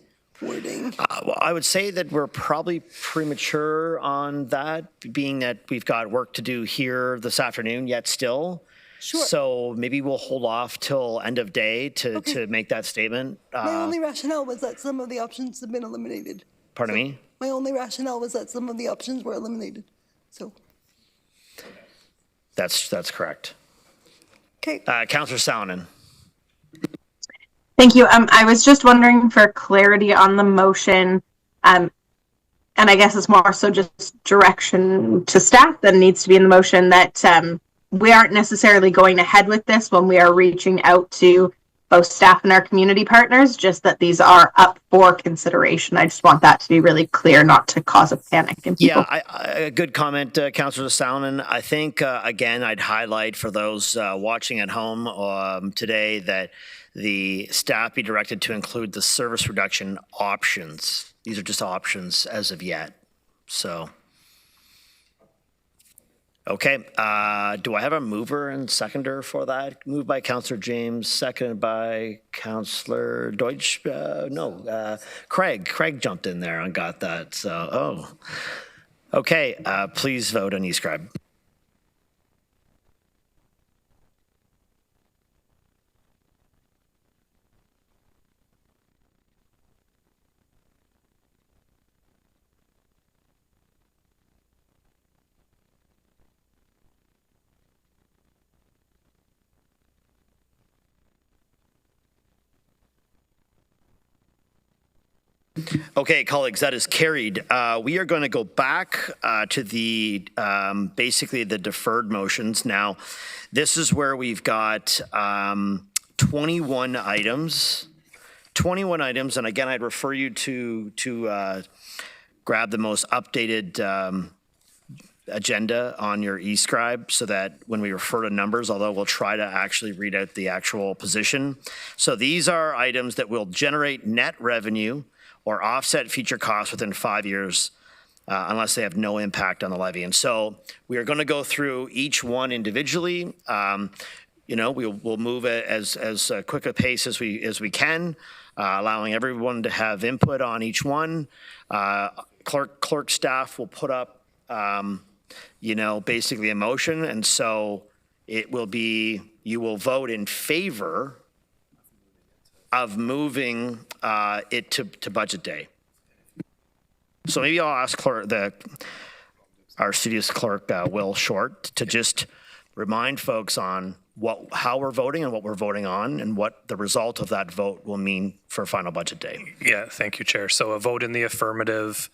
Speaker 6: wording?
Speaker 1: Well, I would say that we're probably premature on that, being that we've got work to do here this afternoon yet still.
Speaker 6: Sure.
Speaker 1: So maybe we'll hold off till end of day to make that statement.
Speaker 6: My only rationale was that some of the options have been eliminated.
Speaker 1: Pardon me?
Speaker 6: My only rationale was that some of the options were eliminated. So.
Speaker 1: That's correct.
Speaker 6: Okay.
Speaker 1: Councillor Salonen.
Speaker 19: Thank you. I was just wondering for clarity on the motion, and I guess it's more so just direction to staff that needs to be in the motion, that we aren't necessarily going ahead with this when we are reaching out to both staff and our community partners, just that these are up for consideration. I just want that to be really clear, not to cause a panic in people.
Speaker 1: Yeah, good comment, Councillor Salonen. I think, again, I'd highlight for those watching at home today that the staff be directed to include the service reduction options. These are just options as of yet. So, okay. Do I have a mover and seconder for that? Moved by Councillor James, seconded by Councillor Deutsch. Craig. Craig jumped in there and got that. So, okay. Please vote on eScribe. Okay, colleagues, that is carried. We are going to go back to the basically the deferred motions. Now, this is where we've got 21 items. 21 items, and again, I'd refer you to grab the most updated agenda on your eScribe so that when we refer to numbers, although we'll try to actually read out the actual position. So these are items that will generate net revenue or offset future costs within 5 years unless they have no impact on the levy. And so we are going to go through each one individually. We'll move it as quick a pace as we can, allowing everyone to have input on each one. Clerk staff will put up, basically a motion, and so it will be, you will vote in favor of moving it to budget day. So maybe I'll ask our studious clerk, Will Short, to just remind folks on how we're voting and what we're voting on and what the result of that vote will mean for final budget day.
Speaker 2: Yeah, thank you, Chair. So a vote in the affirmative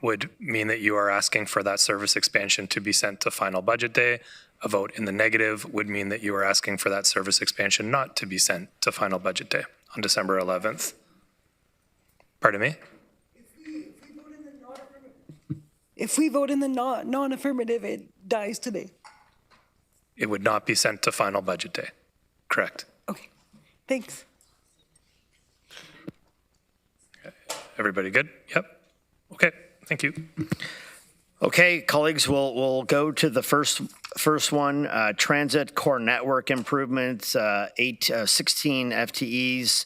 Speaker 2: would mean that you are asking for that service expansion to be sent to final budget day. A vote in the negative would mean that you are asking for that service expansion not to be sent to final budget day on December 11th. Pardon me?
Speaker 6: If we vote in the non-affirmative, it dies today.
Speaker 2: It would not be sent to final budget day. Correct.
Speaker 6: Okay, thanks.
Speaker 2: Everybody good? Yep. Okay, thank you.
Speaker 1: Okay, colleagues, we'll go to the first one, transit core network improvements, 16 FTEs,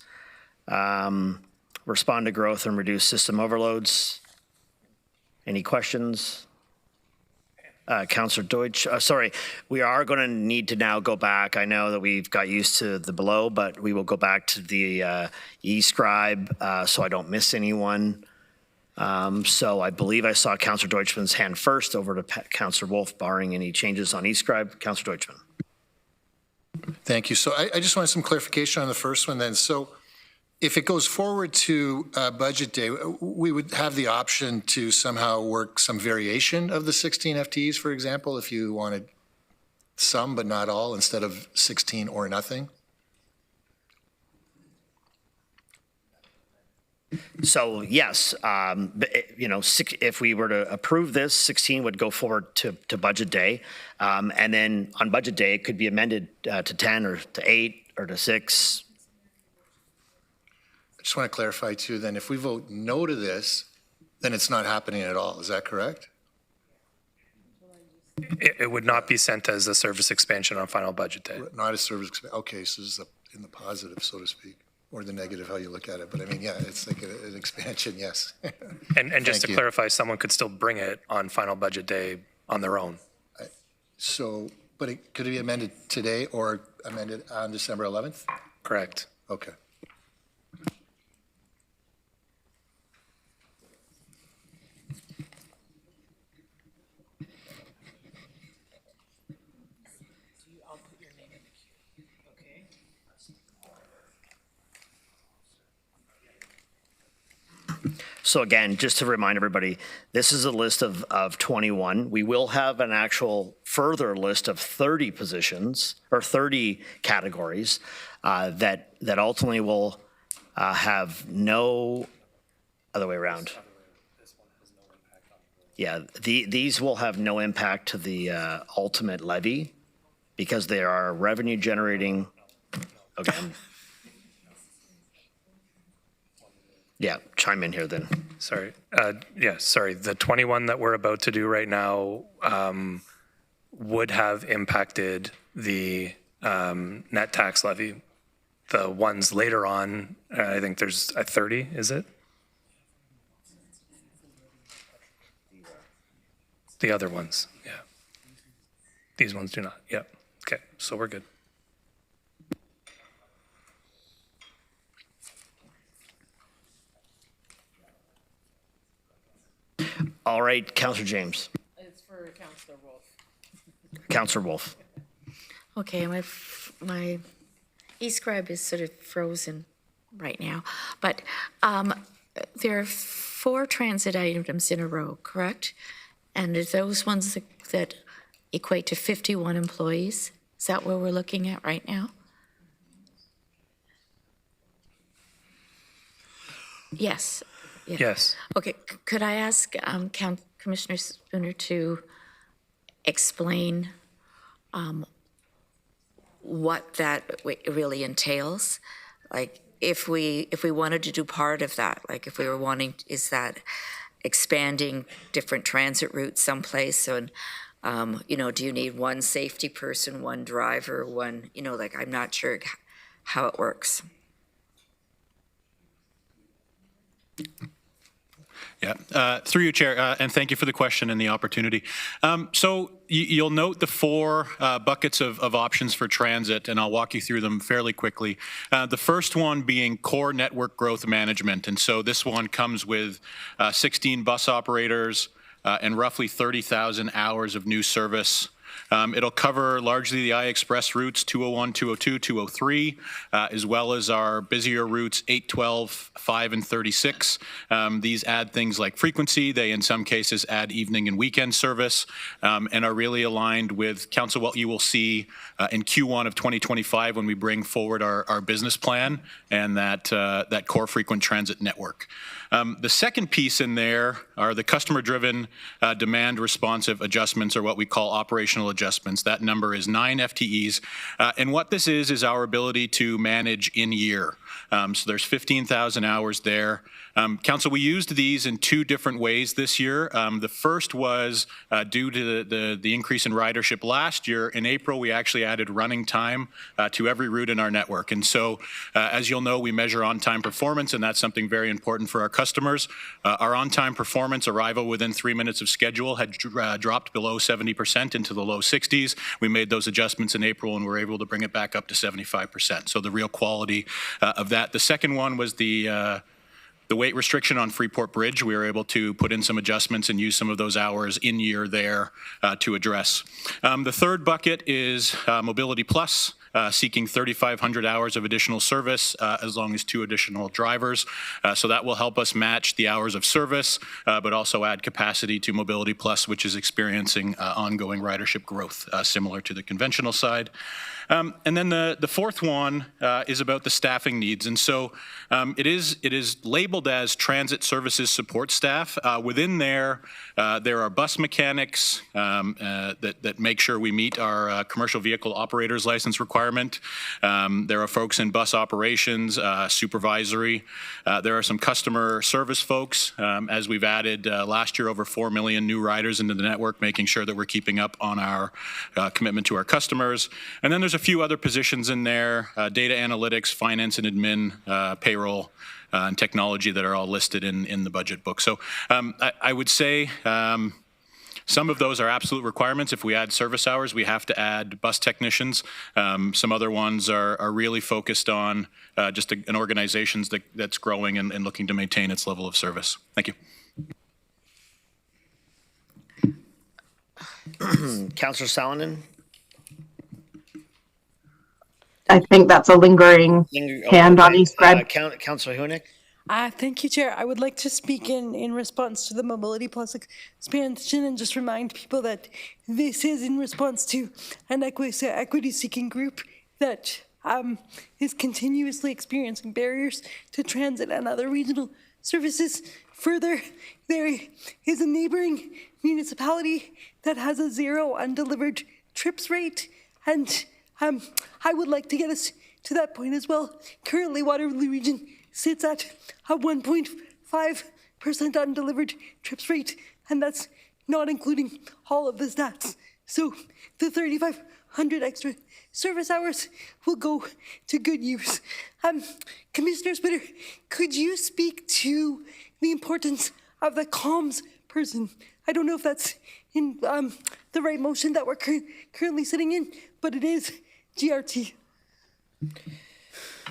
Speaker 1: respond to growth and reduce system overloads. Any questions? Councillor Deutsch, sorry, we are going to need to now go back. I know that we've got used to the below, but we will go back to the e-scribe so I don't miss anyone. So I believe I saw Councillor Deutschman's hand first, over to Councillor Wolf, barring any changes on e-scribe. Councillor Deutschman.
Speaker 5: Thank you. So I just wanted some clarification on the first one then. So if it goes forward to budget day, we would have the option to somehow work some variation of the 16 FTEs, for example, if you wanted some but not all instead of 16 or nothing?
Speaker 1: So yes, if we were to approve this, 16 would go forward to budget day. And then on budget day, it could be amended to 10 or to 8 or to 6.
Speaker 5: I just want to clarify too, then if we vote no to this, then it's not happening at all. Is that correct?
Speaker 2: It would not be sent as a service expansion on final budget day.
Speaker 5: Not a service, okay, so this is in the positive, so to speak, or the negative, how you look at it. But I mean, yeah, it's like an expansion, yes.
Speaker 2: And just to clarify, someone could still bring it on final budget day on their own.
Speaker 5: So, but could it be amended today or amended on December 11th?
Speaker 2: Correct.
Speaker 5: Okay.
Speaker 1: So again, just to remind everybody, this is a list of 21. We will have an actual further list of 30 positions or 30 categories that ultimately will have no other way around. Yeah, these will have no impact to the ultimate levy because they are revenue generating. Okay. Yeah, chime in here then.
Speaker 2: Sorry. Sorry. The 21 that we're about to do right now would have impacted the net tax levy. The ones later on, I think there's a 30, is it? The other ones, yeah. These ones do not, yeah. Okay, so we're good.
Speaker 1: All right, Councillor James.
Speaker 9: It's for Councillor Wolf.
Speaker 1: Councillor Wolf.
Speaker 13: Okay, my e-scribe is sort of frozen right now, but there are 4 transit items in a row, correct? And are those ones that equate to 51 employees? Is that what we're looking at right now? Yes. Yeah.
Speaker 2: Yes.
Speaker 13: Okay, could I ask Commissioner Spooner to explain what that really entails? Like, if we wanted to do part of that, like if we were wanting, is that expanding different transit routes someplace? And, do you need one safety person, one driver, one, I'm not sure how it works.
Speaker 10: Yeah, through you, Chair, and thank you for the question and the opportunity. So you'll note the four buckets of options for transit, and I'll walk you through them fairly quickly. The first one being core network growth management, and so this one comes with 16 bus operators and roughly 30,000 hours of new service. It'll cover largely the I-Express routes 201, 202, 203, as well as our busier routes 8, 12, 5, and 36. These add things like frequency. They, in some cases, add evening and weekend service and are really aligned with Council what you will see in Q1 of 2025 when we bring forward our business plan and that core frequent transit network. The second piece in there are the customer-driven demand responsive adjustments, or what we call operational adjustments. That number is 9 FTEs. And what this is our ability to manage in year. So there's 15,000 hours there. Council, we used these in two different ways this year. The first was due to the increase in ridership last year. In April, we actually added running time to every route in our network. And so, as you'll know, we measure on-time performance, and that's something very important for our customers. Our on-time performance, arrival within 3 minutes of schedule, had dropped below 70% into the low 60s. We made those adjustments in April, and we're able to bring it back up to 75%. So the real quality of that. The second one was the weight restriction on Freeport Bridge. We were able to put in some adjustments and use some of those hours in year there to address. The third bucket is Mobility Plus. Seeking 3,500 hours of additional service as long as 2 additional drivers. So that will help us match the hours of service, but also add capacity to Mobility Plus, which is experiencing ongoing ridership growth, similar to the conventional side. And then the fourth one is about the staffing needs. And so it is labeled as transit services support staff. Within there are bus mechanics that make sure we meet our commercial vehicle operators license requirement. There are folks in bus operations, supervisory. There are some customer service folks, as we've added last year over 4 million new riders into the network, making sure that we're keeping up on our commitment to our customers. And then there's a few other positions in there, data analytics, finance and admin, payroll, and technology that are all listed in the budget book. So I would say some of those are absolute requirements. If we add service hours, we have to add bus technicians. Some other ones are really focused on just an organization that's growing and looking to maintain its level of service. Thank you.
Speaker 1: Councillor Salonen?
Speaker 19: I think that's a lingering hand on East Red.
Speaker 1: Councillor Hunick?
Speaker 6: Thank you, Chair. I would like to speak in response to the Mobility Plus expansion and just remind people that this is in response to an equity-seeking group that is continuously experiencing barriers to transit and other regional services. Further, there is a neighboring municipality that has a 0 undelivered trips rate, and I would like to get us to that point as well. Currently, Waterloo Region sits at a 1.5% undelivered trips rate, and that's not including all of the stats. So the 3,500 extra service hours will go to good use. Commissioner Spitter, could you speak to the importance of the comms person? I don't know if that's in the right motion that we're currently sitting in, but it is GRT.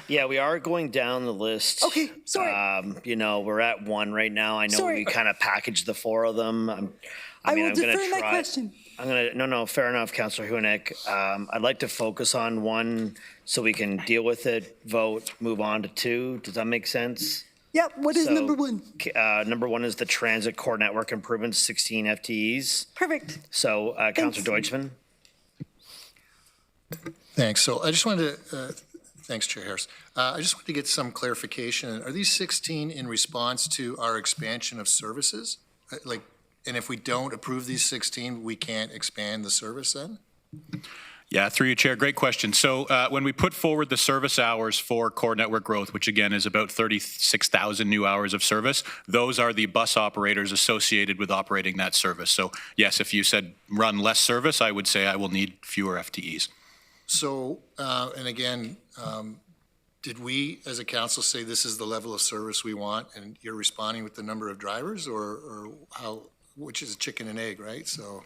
Speaker 1: Yeah, we are going down the list.
Speaker 6: Okay, sorry.
Speaker 1: You know, we're at 1 right now. I know we kind of packaged the 4 of them.
Speaker 6: I will defer my question.
Speaker 1: No, fair enough, Councillor Hunick. I'd like to focus on 1 so we can deal with it, vote, move on to 2. Does that make sense?
Speaker 6: Yep, what is number 1?
Speaker 1: Number 1 is the transit core network improvements, 16 FTEs.
Speaker 6: Perfect.
Speaker 1: So, Councillor Deutschman.
Speaker 5: Thanks. So I just wanted to, thanks, Chair Harris. I just wanted to get some clarification. Are these 16 in response to our expansion of services? And if we don't approve these 16, we can't expand the service then?
Speaker 10: Yeah, through you, Chair. Great question. So when we put forward the service hours for core network growth, which again is about 36,000 new hours of service, those are the bus operators associated with operating that service. So yes, if you said run less service, I would say I will need fewer FTEs.
Speaker 5: So, and again, did we, as a council, say this is the level of service we want, and you're responding with the number of drivers, or how, which is chicken and egg, right? So.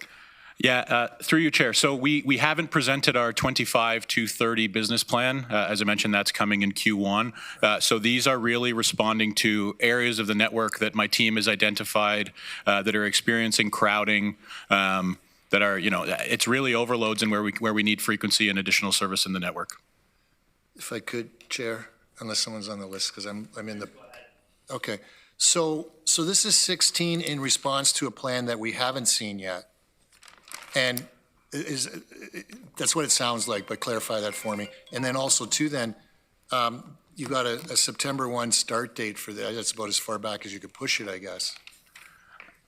Speaker 10: Yeah, through you, Chair. So we haven't presented our 25 to 30 business plan. As I mentioned, that's coming in Q1. So these are really responding to areas of the network that my team has identified that are experiencing crowding, that are, it's really overloads and where we need frequency and additional service in the network.
Speaker 5: If I could, Chair, unless someone's on the list, because I'm in the. Okay, so this is 16 in response to a plan that we haven't seen yet. And that's what it sounds like, but clarify that for me. And then also too, then you got a September 1 start date for that. That's about as far back as you could push it, I guess.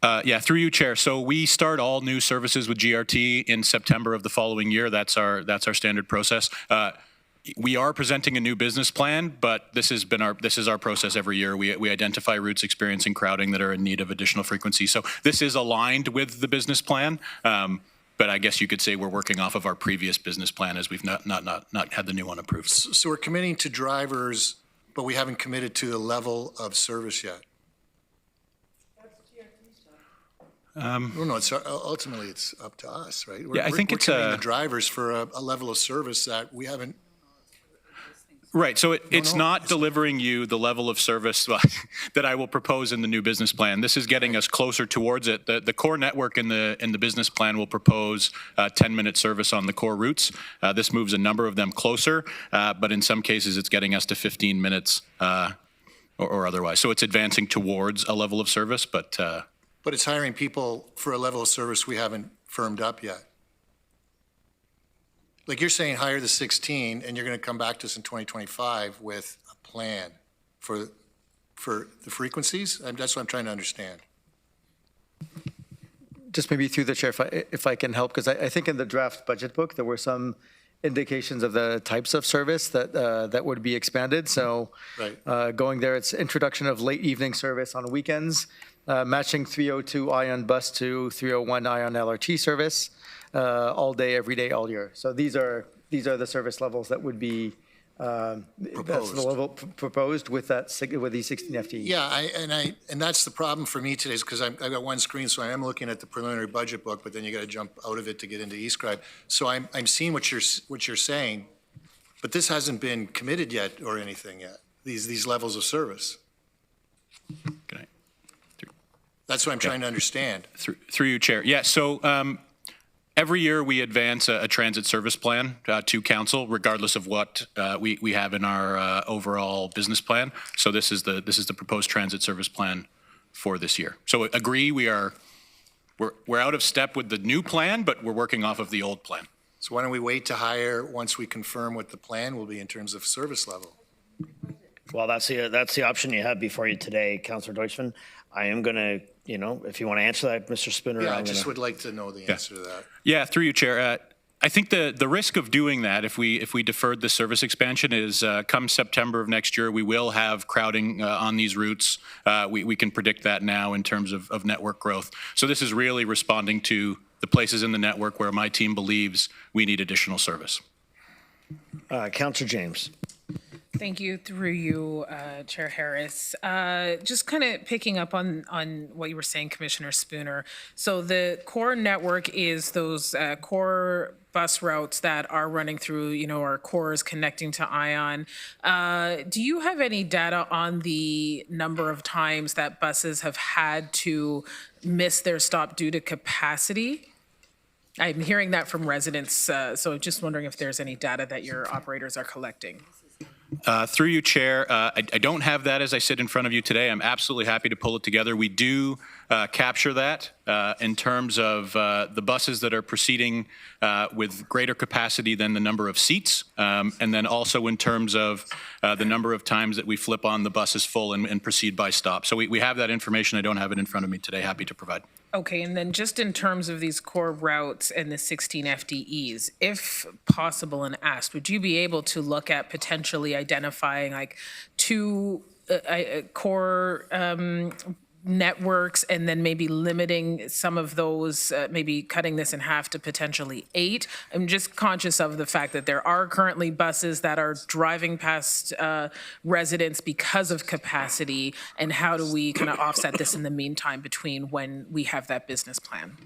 Speaker 10: Yeah, through you, Chair. So we start all new services with GRT in September of the following year. That's our standard process. We are presenting a new business plan, but this is our process every year. We identify routes experiencing crowding that are in need of additional frequency. So this is aligned with the business plan, but I guess you could say we're working off of our previous business plan as we've not had the new one approved.
Speaker 5: So we're committing to drivers, but we haven't committed to the level of service yet. No, it's ultimately it's up to us, right?
Speaker 10: I think
Speaker 5: we're
Speaker 10: it's
Speaker 5: committing the drivers for a level of service that we haven't.
Speaker 10: Right, so it's not delivering you the level of service that I will propose in the new business plan. This is getting us closer towards it. The core network in the business plan will propose 10-minute service on the core routes. This moves a number of them closer, but in some cases it's getting us to 15 minutes or otherwise. So it's advancing towards a level of service, but
Speaker 5: it's hiring people for a level of service we haven't firmed up yet. Like you're saying, hire the 16, and you're going to come back to us in 2025 with a plan for the frequencies? That's what I'm trying to understand.
Speaker 12: Just maybe through the chair, if I can help, because I think in the draft budget book, there were some indications of the types of service that would be expanded. So going there, it's introduction of late evening service on weekends, matching 302 Ion bus to 301 Ion LRT service, all day, every day, all year. So these are the service levels that would be that's the level proposed with these 16 FTE.
Speaker 5: Yeah, and that's the problem for me today, is because I've got one screen, so I am looking at the preliminary budget book, but then you got to jump out of it to get into eScribe. So I'm seeing what you're saying, but this hasn't been committed yet or anything yet. These levels of service.
Speaker 10: Okay.
Speaker 5: That's what I'm trying to understand.
Speaker 10: Through you, Chair. Yeah, so every year we advance a transit service plan to council, regardless of what we have in our overall business plan. So this is the proposed transit service plan for this year. So agree, we're out of step with the new plan, but we're working off of the old plan.
Speaker 5: So why don't we wait to hire once we confirm what the plan will be in terms of service level?
Speaker 1: Well, that's the option you have before you today, Councillor Deutschman. I am going to, if you want to answer that, Mr. Spooner.
Speaker 5: Yeah, I just would like to know the answer to that.
Speaker 10: Yeah, through you, Chair. I think the risk of doing that, if we deferred the service expansion, is come September of next year, we will have crowding on these routes. We can predict that now in terms of network growth. So this is really responding to the places in the network where my team believes we need additional service.
Speaker 1: Councillor James.
Speaker 9: Thank you, through you, Chair Harris. Just kind of picking up on what you were saying, Commissioner Spooner. So the core network is those core bus routes that are running through, our cores connecting to Ion. Do you have any data on the number of times that buses have had to miss their stop due to capacity? I'm hearing that from residents, so just wondering if there's any data that your operators are collecting.
Speaker 10: Through you, Chair, I don't have that as I sit in front of you today. I'm absolutely happy to pull it together. We do capture that in terms of the buses that are proceeding with greater capacity than the number of seats, and then also in terms of the number of times that we flip on the buses full and proceed by stop. So we have that information. I don't have it in front of me today. Happy to provide.
Speaker 9: Okay, and then just in terms of these core routes and the 16 FTEs, if possible and asked, would you be able to look at potentially identifying like two core networks and then maybe limiting some of those, maybe cutting this in half to potentially 8. I'm just conscious of the fact that there are currently buses that are driving past residents because of capacity, and how do we kind of offset this in the meantime between when we have that business plan?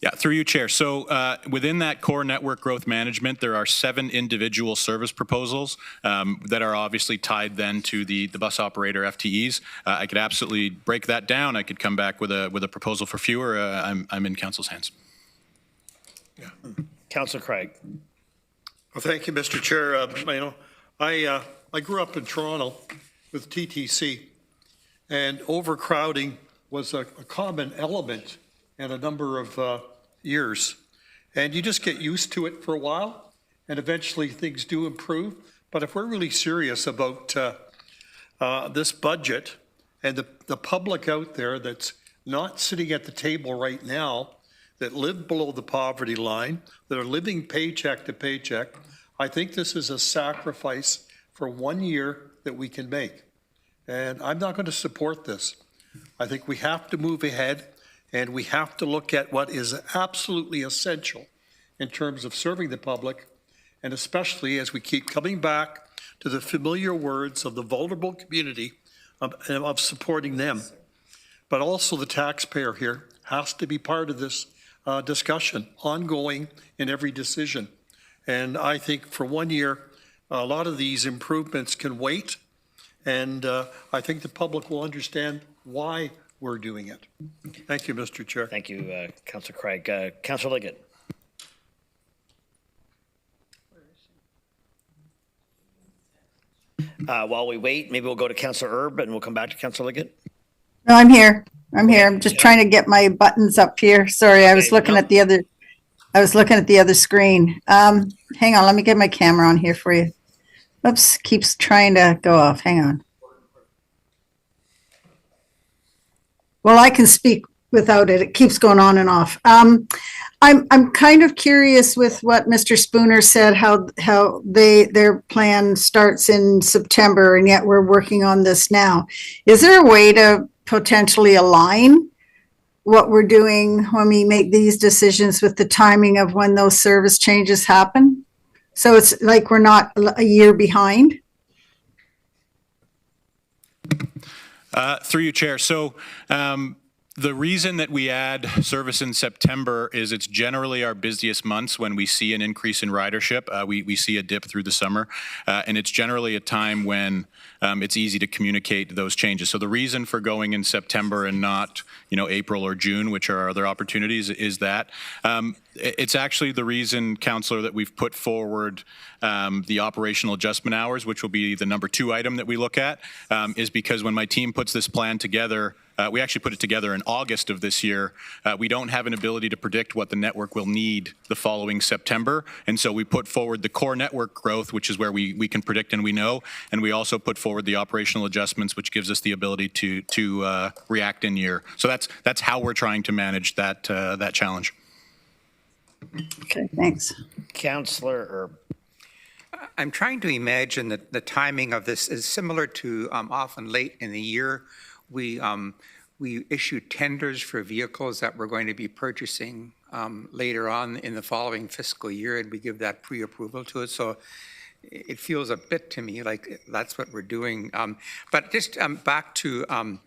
Speaker 10: Yeah, through you, Chair. So within that core network growth management, there are 7 individual service proposals that are obviously tied then to the bus operator FTEs. I could absolutely break that down. I could come back with a proposal for fewer. I'm in council's hands.
Speaker 15: Yeah.
Speaker 1: Councillor Craig.
Speaker 15: Well, thank you, Mr. Chair. I grew up in Toronto with TTC, and overcrowding was a common element in a number of years. And you just get used to it for a while, and eventually things do improve. But if we're really serious about this budget and the public out there that's not sitting at the table right now, that live below the poverty line, that are living paycheck to paycheck, I think this is a sacrifice for 1 year that we can make. And I'm not going to support this. I think we have to move ahead, and we have to look at what is absolutely essential in terms of serving the public, and especially as we keep coming back to the familiar words of the vulnerable community of supporting them. But also the taxpayer here has to be part of this discussion, ongoing in every decision. And I think for 1 year, a lot of these improvements can wait, and I think the public will understand why we're doing it. Thank you, Mr. Chair.
Speaker 1: Thank you, Councillor Craig. Councillor Liggett. While we wait, maybe we'll go to Councillor Erb and we'll come back to Councillor Liggett.
Speaker 16: No, I'm here. I'm just trying to get my buttons up here. Sorry, I was looking at the other screen. Hang on, let me get my camera on here for you. Oops, keeps trying to go off. Hang on. Well, I can speak without it. It keeps going on and off. I'm kind of curious with what Mr. Spooner said, how their plan starts in September, and yet we're working on this now. Is there a way to potentially align what we're doing when we make these decisions with the timing of when those service changes happen? So it's like we're not a year behind?
Speaker 10: Through you, Chair. So the reason that we add service in September is it's generally our busiest months when we see an increase in ridership. We see a dip through the summer, and it's generally a time when it's easy to communicate those changes. So the reason for going in September and not, April or June, which are our other opportunities, is that. It's actually the reason, Councillor, that we've put forward the operational adjustment hours, which will be the number 2 item that we look at, is because when my team puts this plan together, we actually put it together in August of this year. We don't have an ability to predict what the network will need the following September. And so we put forward the core network growth, which is where we can predict and we know. And we also put forward the operational adjustments, which gives us the ability to react in year. So that's how we're trying to manage that challenge.
Speaker 16: Okay, thanks.
Speaker 1: Councillor Erb.
Speaker 4: I'm trying to imagine that the timing of this is similar to often late in the year. We issue tenders for vehicles that we're going to be purchasing later on in the following fiscal year, and we give that pre-approval to it. So it feels a bit to me like that's what we're doing. But just back to,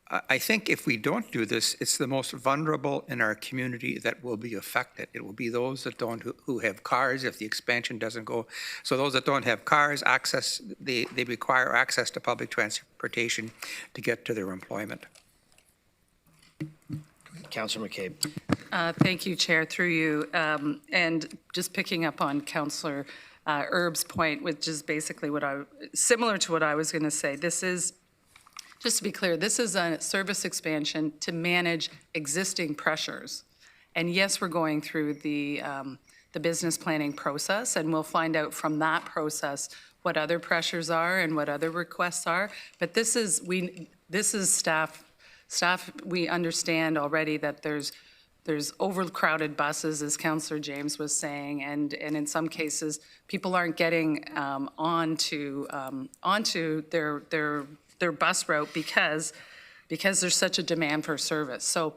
Speaker 4: I think if we don't do this, it's the most vulnerable in our community that will be affected. It will be those that who have cars if the expansion doesn't go. So those that don't have cars, they require access to public transportation to get to their employment.
Speaker 1: Councillor McCabe.
Speaker 11: Thank you, Chair, through you. And just picking up on Councillor Erb's point, which is basically similar to what I was going to say. This is, just to be clear, this is a service expansion to manage existing pressures. And yes, we're going through the business planning process, and we'll find out from that process what other pressures are and what other requests are. But this is staff. We understand already that there's overcrowded buses, as Councillor James was saying, and in some cases, people aren't getting onto their bus route because because there's such a demand for service. So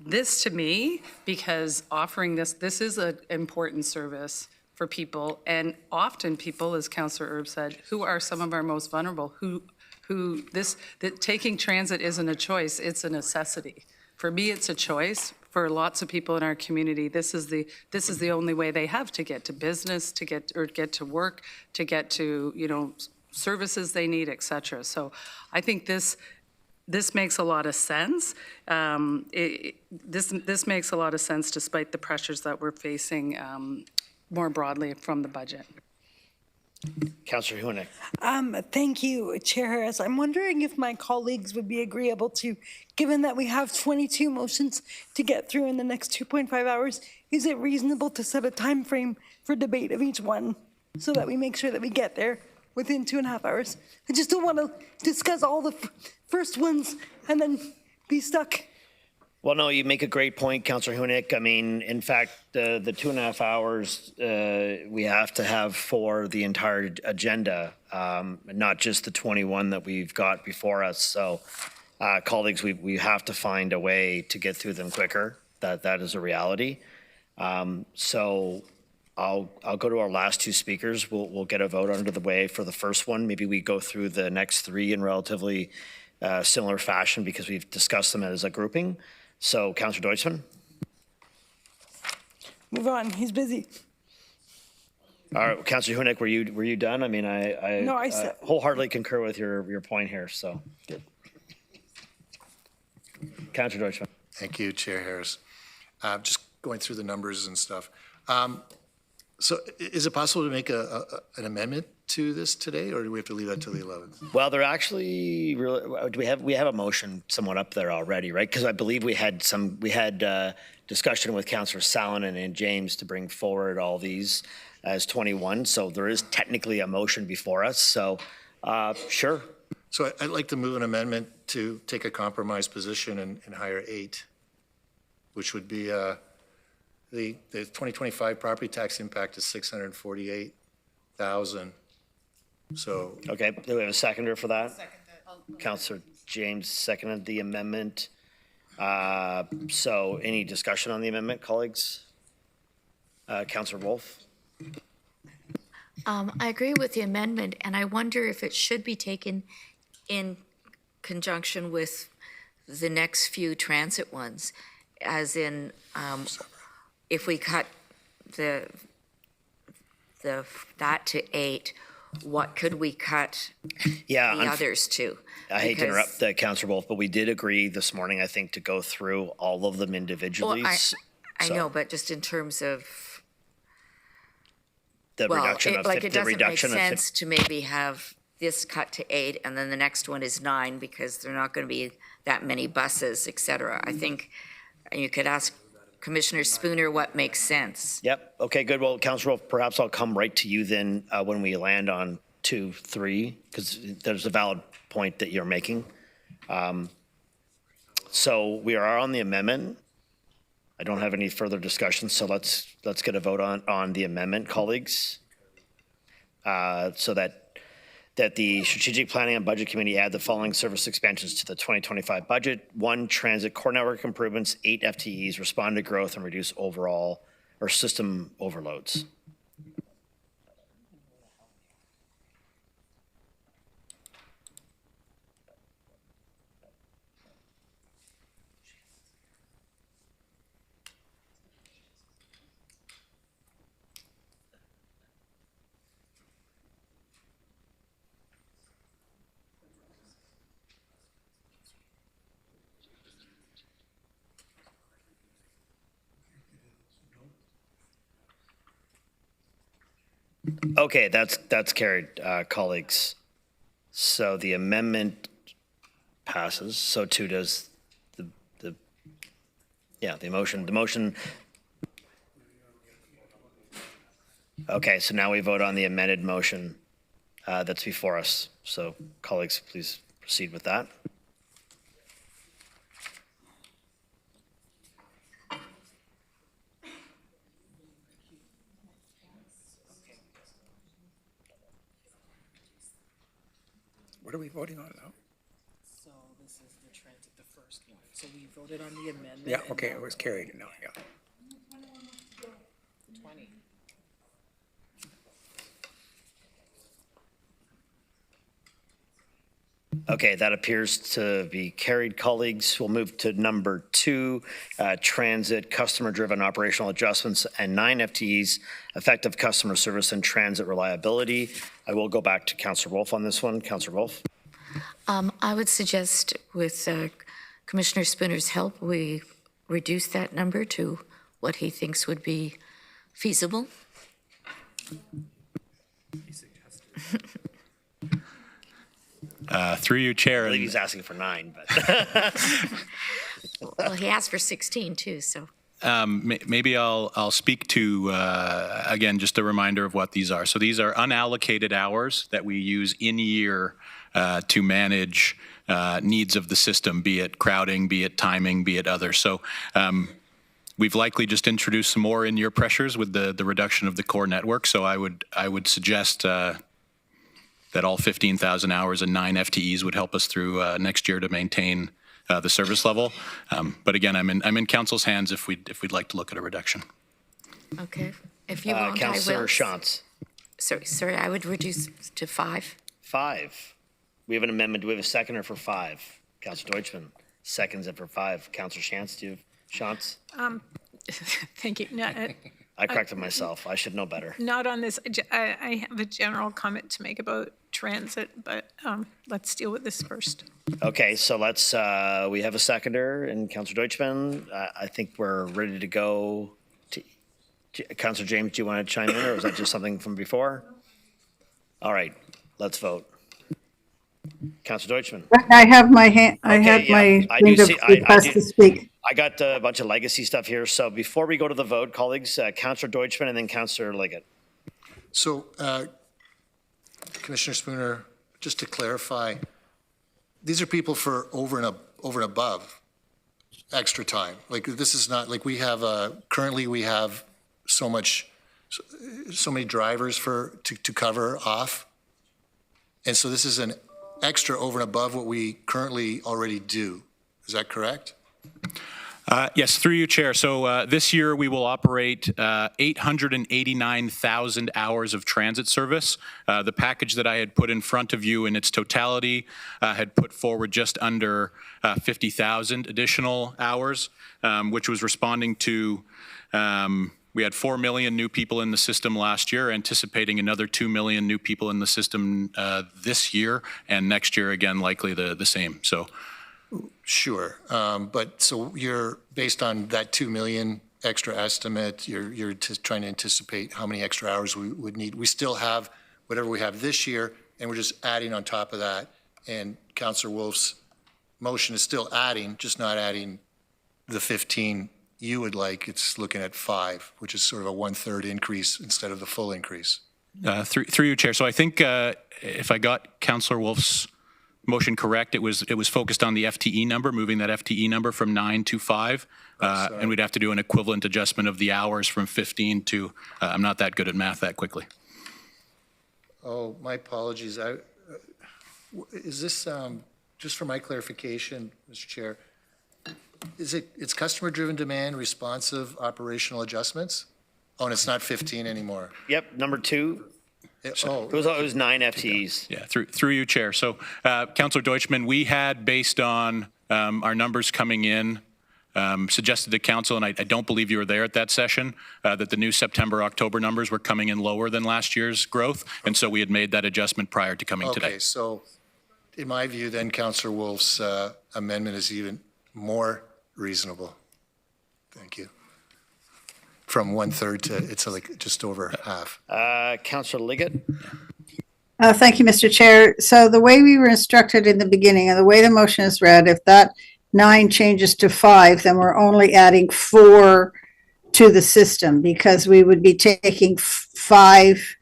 Speaker 11: this to me, because offering this is an important service for people, and often people, as Councillor Erb said, who are some of our most vulnerable, that taking transit isn't a choice, it's a necessity. For me, it's a choice. For lots of people in our community, this is the only way they have to get to business, to get to work, to get to, services they need, et cetera. So I think this makes a lot of sense. This makes a lot of sense despite the pressures that we're facing more broadly from the budget.
Speaker 1: Councillor Huenick.
Speaker 6: Thank you, Chair Harris. I'm wondering if my colleagues would be agreeable to, given that we have 22 motions to get through in the next 2.5 hours, is it reasonable to set a time frame for debate of each one so that we make sure that we get there within 2.5 hours? I just don't want to discuss all the first ones and then be stuck.
Speaker 1: Well, no, you make a great point, Councillor Huenick. I mean, in fact, the 2.5 hours we have to have for the entire agenda, not just the 21 that we've got before us. So, colleagues, we have to find a way to get through them quicker. That is a reality. So, I'll go to our last two speakers. We'll get a vote under the way for the first one. Maybe we go through the next three in relatively similar fashion because we've discussed them as a grouping. So, Councillor Deutschmann.
Speaker 6: Move on. He's busy.
Speaker 1: All right, Councillor Huenick, were you done? I mean, I wholeheartedly concur with your point here. So, good. Councillor Deutschmann.
Speaker 5: Thank you, Chair Harris. Just going through the numbers and stuff. So, is it possible to make an amendment to this today, or do we have to leave that till the 11th?
Speaker 1: Well, they're actually we have a motion somewhat up there already, right? Because I believe we had discussion with Councillor Salonen and James to bring forward all these as 21. So there is technically a motion before us. So sure.
Speaker 5: So I'd like to move an amendment to take a compromise position and hire 8, which would be the 2025 property tax impact is $648,000. So.
Speaker 1: Okay, do we have a seconder for that? Councillor James seconded the amendment. So any discussion on the amendment, colleagues? Councillor Wolf?
Speaker 13: I agree with the amendment, and I wonder if it should be taken in conjunction with the next few transit ones, as in if we cut that to 8, what could we cut the others to?
Speaker 1: I hate to interrupt Councillor Wolf, but we did agree this morning, I think, to go through all of them individually.
Speaker 13: Well, I know, but just in terms of
Speaker 1: the reduction of
Speaker 13: it doesn't make sense to maybe have this cut to 8 and then the next one is 9 because there are not going to be that many buses, et cetera. I think you could ask Commissioner Spooner what makes sense.
Speaker 1: Yep. Okay, good. Well, Councillor Wolf, perhaps I'll come right to you then when we land on 2, 3, because there's a valid point that you're making. So we are on the amendment. I don't have any further discussion, so let's get a vote on the amendment, colleagues. So that the Strategic Planning and Budget Committee add the following service expansions to the 2025 budget: 1, transit core network improvements; 8 FTEs, respond to growth and reduce overall or system overloads. Okay, that's carried, colleagues. So the amendment passes. So too does the motion. The motion. Okay, so now we vote on the amended motion that's before us. So colleagues, please proceed with that.
Speaker 4: What are we voting on now?
Speaker 9: So this So we voted on the amendment.
Speaker 4: Yeah, okay, it was carried. No, yeah.
Speaker 9: 20.
Speaker 1: Okay, that appears to be carried, colleagues. We'll move to number 2, transit, customer-driven operational adjustments, and 9 FTEs, effective customer service and transit reliability. I will go back to Councillor Wolf on this one. Councillor Wolf?
Speaker 13: I would suggest with Commissioner Spooner's help, we reduce that number to what he thinks would be feasible.
Speaker 10: Through you, Chair.
Speaker 1: I believe he's asking for 9, but.
Speaker 13: Well, he asked for 16 too, so.
Speaker 10: Maybe I'll speak to, again, just a reminder of what these are. So these are unallocated hours that we use in year to manage needs of the system, be it crowding, be it timing, be it others. So we've likely just introduced some more in-year pressures with the reduction of the core network. So I would suggest that all 15,000 hours and 9 FTEs would help us through next year to maintain the service level. But again, I'm in council's hands if we'd like to look at a reduction.
Speaker 13: Okay. If you want,
Speaker 1: Councillor
Speaker 13: I will.
Speaker 1: Shantz.
Speaker 13: Sorry, I would reduce to 5.
Speaker 1: 5. We have an amendment. Do we have a seconder for 5? Councillor Deutschman seconds it for 5. Councillor Shantz, do you have Shantz?
Speaker 17: Thank you. No,
Speaker 1: I corrected myself. I should know better.
Speaker 17: not on this. I have a general comment to make about transit, but let's deal with this first.
Speaker 1: Okay, so let's, we have a seconder and Councillor Deutschman. I think we're ready to go. Councillor James, do you want to chime in, or was that just something from before? All right, let's vote. Councillor Deutschman.
Speaker 16: I have my hand, I
Speaker 1: Okay,
Speaker 16: had
Speaker 1: yeah,
Speaker 16: my
Speaker 1: I do
Speaker 16: finger
Speaker 1: see-
Speaker 16: request to speak.
Speaker 1: I got a bunch of legacy stuff here. So before we go to the vote, colleagues, Councillor Deutschman and then Councillor Liggett.
Speaker 5: So, Commissioner Spooner, just to clarify, these are people for over and above extra time. Like, this is not, like, we have, currently we have so many drivers to cover off. And so this is an extra over and above what we currently already do. Is that correct?
Speaker 10: Yes, through you, Chair. So this year we will operate 889,000 hours of transit service. The package that I had put in front of you in its totality had put forward just under 50,000 additional hours, which was responding to we had 4 million new people in the system last year, anticipating another 2 million new people in the system this year, and next year again likely the same. So.
Speaker 5: Sure, but so you're, based on that 2 million extra estimate, you're trying to anticipate how many extra hours we would need. We still have whatever we have this year, and we're just adding on top of that. And Councillor Wolf's motion is still adding, just not adding the 15 you would like. It's looking at 5, which is sort of a 1/3 increase instead of the full increase.
Speaker 10: Through you, Chair. So I think if I got Councillor Wolf's motion correct, it was focused on the FTE number, moving that FTE number from 9 to 5, and we'd have to do an equivalent adjustment of the hours from 15 to. I'm not that good at math that quickly.
Speaker 5: Oh, my apologies. Is this just for my clarification, Mr. Chair? It's customer-driven demand, responsive operational adjustments? Oh, and it's not 15 anymore.
Speaker 1: Yep, number 2. It was 9 FTEs.
Speaker 10: Yeah, through you, Chair. So, Councillor Deutschman, we had, based on our numbers coming in, suggested to Council, and I don't believe you were there at that session, that the new September-October numbers were coming in lower than last year's growth, and so we had made that adjustment prior to coming today.
Speaker 5: Okay, so in my view, then Councillor Wolf's amendment is even more reasonable. Thank you. From 1/3 to, it's like just over half.
Speaker 1: Councillor Liggett.
Speaker 16: Thank you, Mr. Chair. So the way we were instructed in the beginning and the way the motion is read, if that 9 changes to 5, then we're only adding 4 to the system because we would be taking 5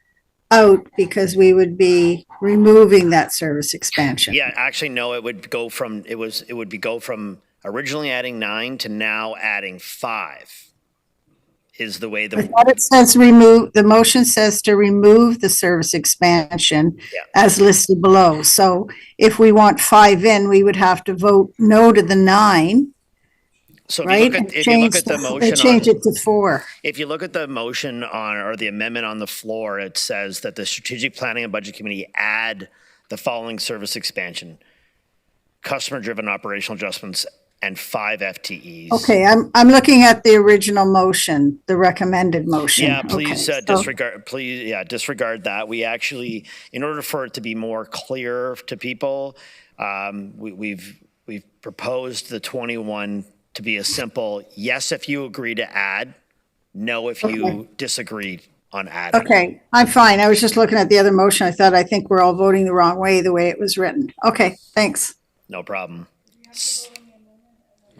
Speaker 16: out because we would be removing that service expansion.
Speaker 1: Yeah, actually, no, it would go from, go from originally adding 9 to now adding 5. is the way
Speaker 16: I
Speaker 1: the,
Speaker 16: thought it says remove, the motion says to remove the service expansion
Speaker 1: Yeah.
Speaker 16: as listed below. So if we want 5 in, we would have to vote no to the 9,
Speaker 1: so
Speaker 16: right?
Speaker 1: if you look at the motion on,
Speaker 16: Change it to 4.
Speaker 1: if you look at the motion on, or the amendment on the floor, it says that the Strategic Planning and Budget Committee add the following service expansion: customer-driven operational adjustments and 5 FTEs.
Speaker 16: Okay, I'm looking at the original motion, the recommended motion.
Speaker 1: Yeah, please
Speaker 16: Okay, so-
Speaker 1: disregard that. We actually, in order for it to be more clear to people, we've proposed the 21 to be a simple yes if you agree to add, no if you disagree on adding.
Speaker 16: Okay, I'm fine. I was just looking at the other motion. I think we're all voting the wrong way, the way it was written. Okay, thanks.
Speaker 1: No problem.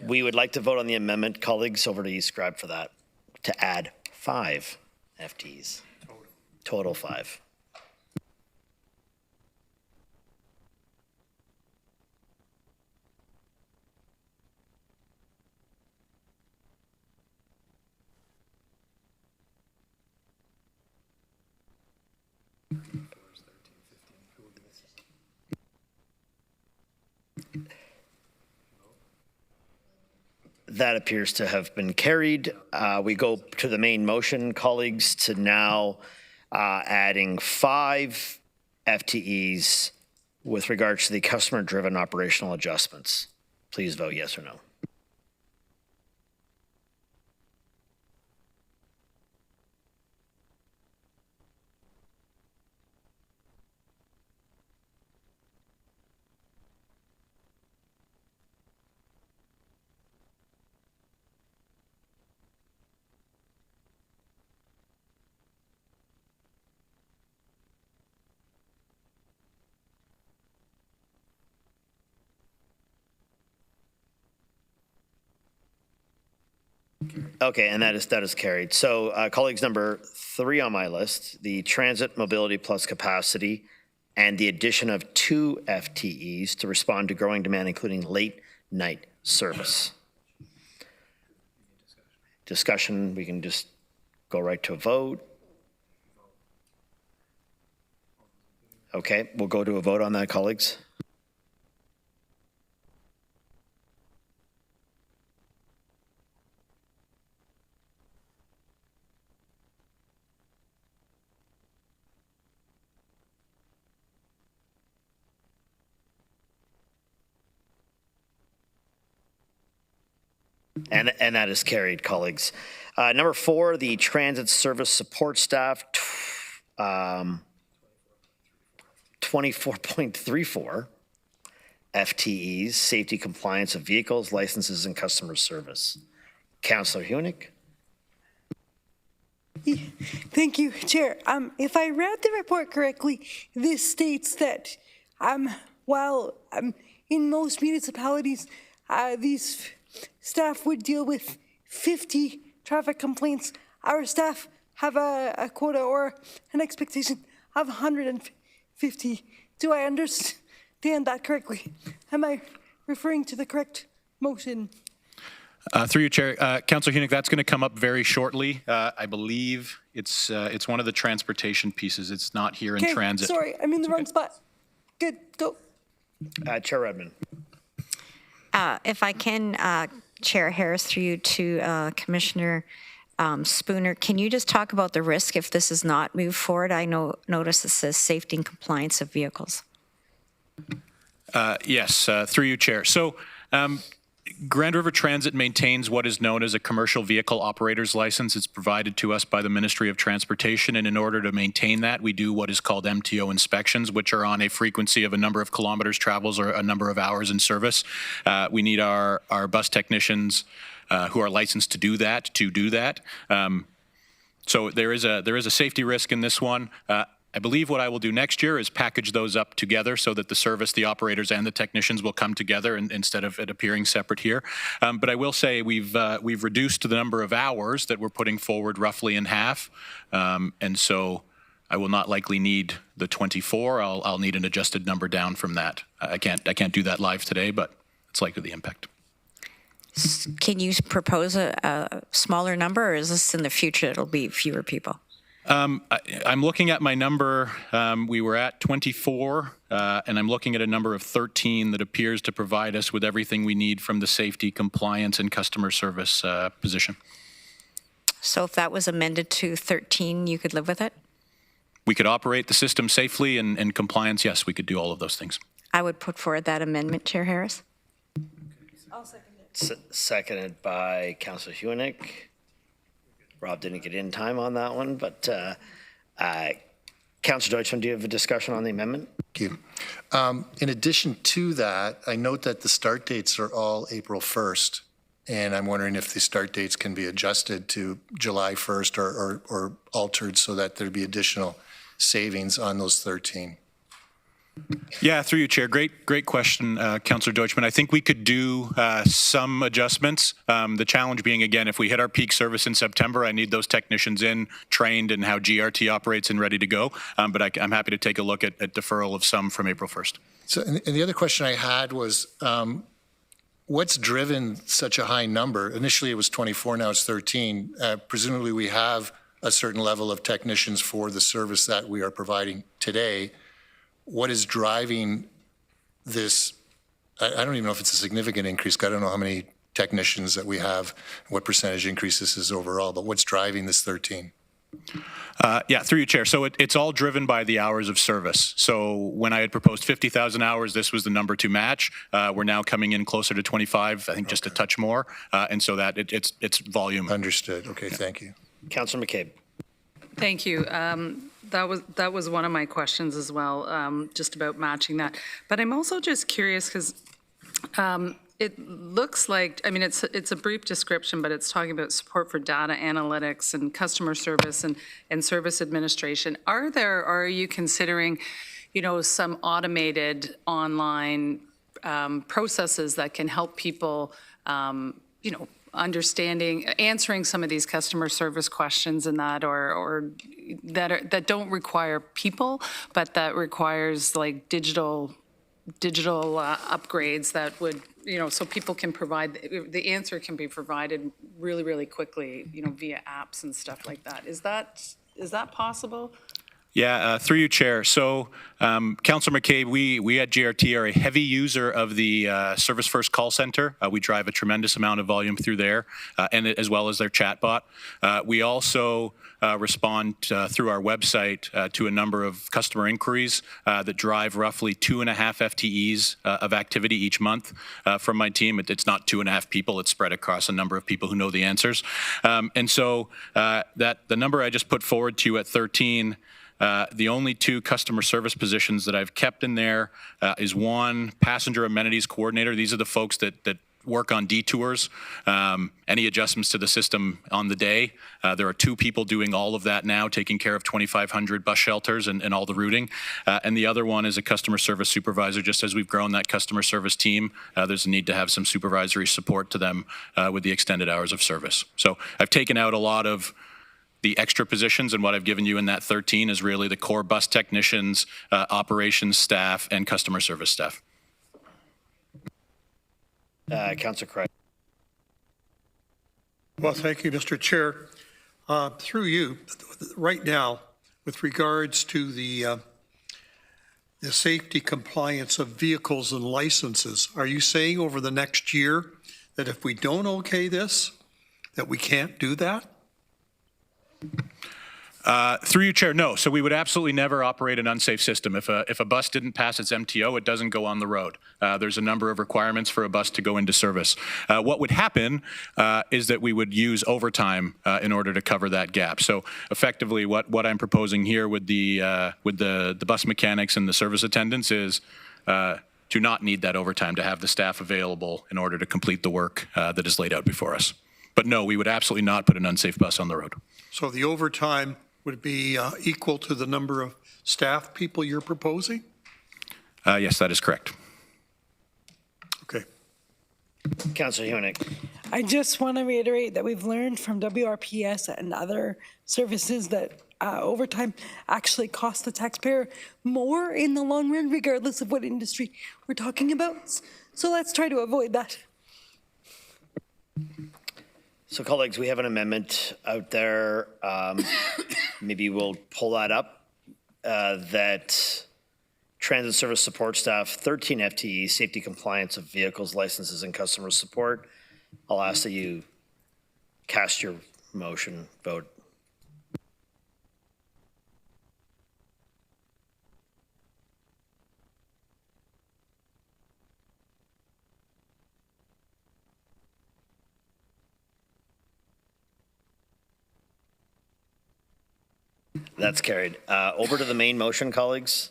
Speaker 1: We would like to vote on the amendment. Colleagues, over to you, Scribe, for that, to add 5 FTEs. Total 5. That appears to have been carried. We go to the main motion, colleagues, to now adding 5 FTEs with regards to the customer-driven operational adjustments. Please vote yes or no. Okay, and that is carried. So colleagues, number 3 on my list, the transit mobility plus capacity and the addition of 2 FTEs to respond to growing demand, including late night service. Discussion, we can just go right to a vote. Okay, we'll go to a vote on that, colleagues. And that is carried, colleagues. Number 4, the transit service support staff, 24.34 FTEs, safety compliance of vehicles, licenses, and customer service. Councillor Hunick.
Speaker 6: Thank you, Chair. If I read the report correctly, this states that while in most municipalities, these staff would deal with 50 traffic complaints, our staff have a quota or an expectation of 150. Do I understand that correctly? Am I referring to the correct motion?
Speaker 10: Through you, Chair. Councillor Hunick, that's going to come up very shortly. I believe it's one of the transportation pieces. It's not here in transit.
Speaker 6: Sorry, I'm in the wrong spot. Good, go.
Speaker 1: Chair Redmond.
Speaker 14: If I can, Chair Harris, through you to Commissioner Spooner, can you just talk about the risk if this is not moved forward? I notice it says safety and compliance of vehicles.
Speaker 10: Yes, through you, Chair. So Grand River Transit maintains what is known as a commercial vehicle operator's license. It's provided to us by the Ministry of Transportation, and in order to maintain that, we do what is called MTO inspections, which are on a frequency of a number of kilometers travels or a number of hours in service. We need our bus technicians who are licensed to do that. So there is a safety risk in this one. I believe what I will do next year is package those up together so that the service, the operators, and the technicians will come together instead of it appearing separate here. But I will say we've reduced the number of hours that we're putting forward roughly in half, and so I will not likely need the 24. I'll need an adjusted number down from that. I can't do that live today, but it's likely the impact.
Speaker 14: Can you propose a smaller number, or is this in the future it'll be fewer people?
Speaker 10: I'm looking at my number. We were at 24, and I'm looking at a number of 13 that appears to provide us with everything we need from the safety, compliance, and customer service position.
Speaker 14: So if that was amended to 13, you could live with it?
Speaker 10: We could operate the system safely and compliance, yes, we could do all of those things.
Speaker 14: I would put forward that amendment, Chair Harris.
Speaker 6: I'll second it.
Speaker 1: Seconded by Councillor Hewinik. Rob didn't get in time on that one, but Councillor Deutschmann, do you have a discussion on the amendment?
Speaker 5: Thank you. In addition to that, I note that the start dates are all April 1st, and I'm wondering if the start dates can be adjusted to July 1st or altered so that there'd be additional savings on those 13.
Speaker 10: Yeah, through you, Chair. Great question, Councillor Deutschmann. I think we could do some adjustments. The challenge being, again, if we hit our peak service in September, I need those technicians in, trained in how GRT operates and ready to go. But I'm happy to take a look at deferral of some from April 1st.
Speaker 5: So, and the other question I had was, what's driven such a high number? Initially, it was 24, now it's 13. Presumably, we have a certain level of technicians for the service that we are providing today. What is driving this? I don't even know if it's a significant increase. I don't know how many technicians that we have, what percentage increase this is overall, but what's driving this 13?
Speaker 10: Yeah, through you, Chair. So it's all driven by the hours of service. So when I had proposed 50,000 hours, this was the number to match. We're now coming in closer to 25, I think just a touch more. And so that it's volume.
Speaker 5: Understood. Okay, yeah. Thank you.
Speaker 1: Councillor McCabe.
Speaker 11: Thank you. That was one of my questions as well, just about matching that. But I'm also just curious because it looks like, I mean, it's a brief description, but it's talking about support for data analytics and customer service and service administration. Are you considering, some automated online processes that can help people, answering some of these customer service questions and that, or that don't require people, but that requires like digital upgrades that would, so people can provide, the answer can be provided really, really quickly, via apps and stuff like that. Is that possible?
Speaker 10: Yeah, through you, Chair. So, Councillor McCabe, we at GRT are a heavy user of the Service First call center. We drive a tremendous amount of volume through there, and as well as their chatbot. We also respond through our website to a number of customer inquiries that drive roughly 2.5 FTEs of activity each month from my team. It's not 2.5 people, it's spread across a number of people who know the answers. And so the number I just put forward to you at 13, the only 2 customer service positions that I've kept in there is 1 passenger amenities coordinator. These are the folks that work on detours, any adjustments to the system on the day. There are 2 people doing all of that now, taking care of 2,500 bus shelters and all the routing. And the other one is a customer service supervisor. Just as we've grown that customer service team, there's a need to have some supervisory support to them with the extended hours of service. So I've taken out a lot of the extra positions, and what I've given you in that 13 is really the core bus technicians, operations staff, and customer service staff.
Speaker 1: Councillor Craig.
Speaker 15: Well, thank you, Mr. Chair. Through you, right now, with regards to the safety compliance of vehicles and licenses, are you saying over the next year that if we don't okay this, that we can't do that?
Speaker 10: Through you, Chair, no. So we would absolutely never operate an unsafe system. If a bus didn't pass its MTO, it doesn't go on the road. There's a number of requirements for a bus to go into service. What would happen is that we would use overtime in order to cover that gap. So effectively, what I'm proposing here with the bus mechanics and the service attendants is to not need that overtime, to have the staff available in order to complete the work that is laid out before us. But no, we would absolutely not put an unsafe bus on the road.
Speaker 15: So the overtime would be equal to the number of staff people you're proposing?
Speaker 10: Yes, that is correct.
Speaker 15: Okay.
Speaker 1: Councillor Hewinik.
Speaker 6: I just want to reiterate that we've learned from WRPS and other services that overtime actually costs the taxpayer more in the long run, regardless of what industry we're talking about. So let's try to avoid that.
Speaker 1: So colleagues, we have an amendment out there. Maybe we'll pull that up. That transit service support staff, 13 FTE, safety compliance of vehicles, licenses, and customer support. I'll ask that you cast your motion vote. That's carried. Over to the main motion, colleagues.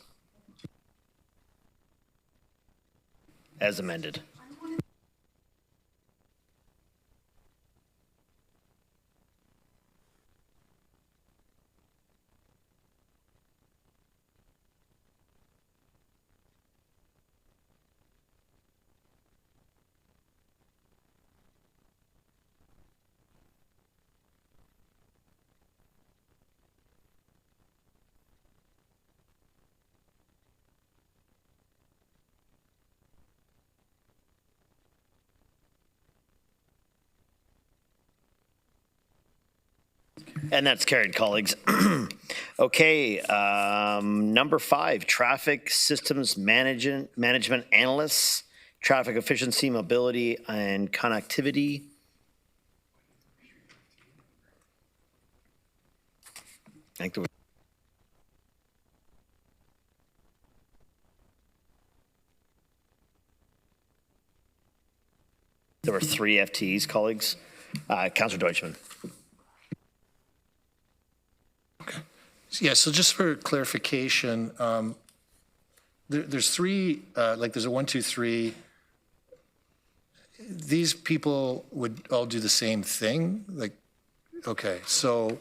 Speaker 1: As amended. And that's carried, colleagues. Okay, number 5, traffic systems management analysts, traffic efficiency, mobility, and connectivity. I think there were 3 FTEs, colleagues. Councillor Deutschmann.
Speaker 5: Yeah, so just for clarification, there's 3, like there's a 1, 2, 3. These people would all do the same thing? Like, okay, so,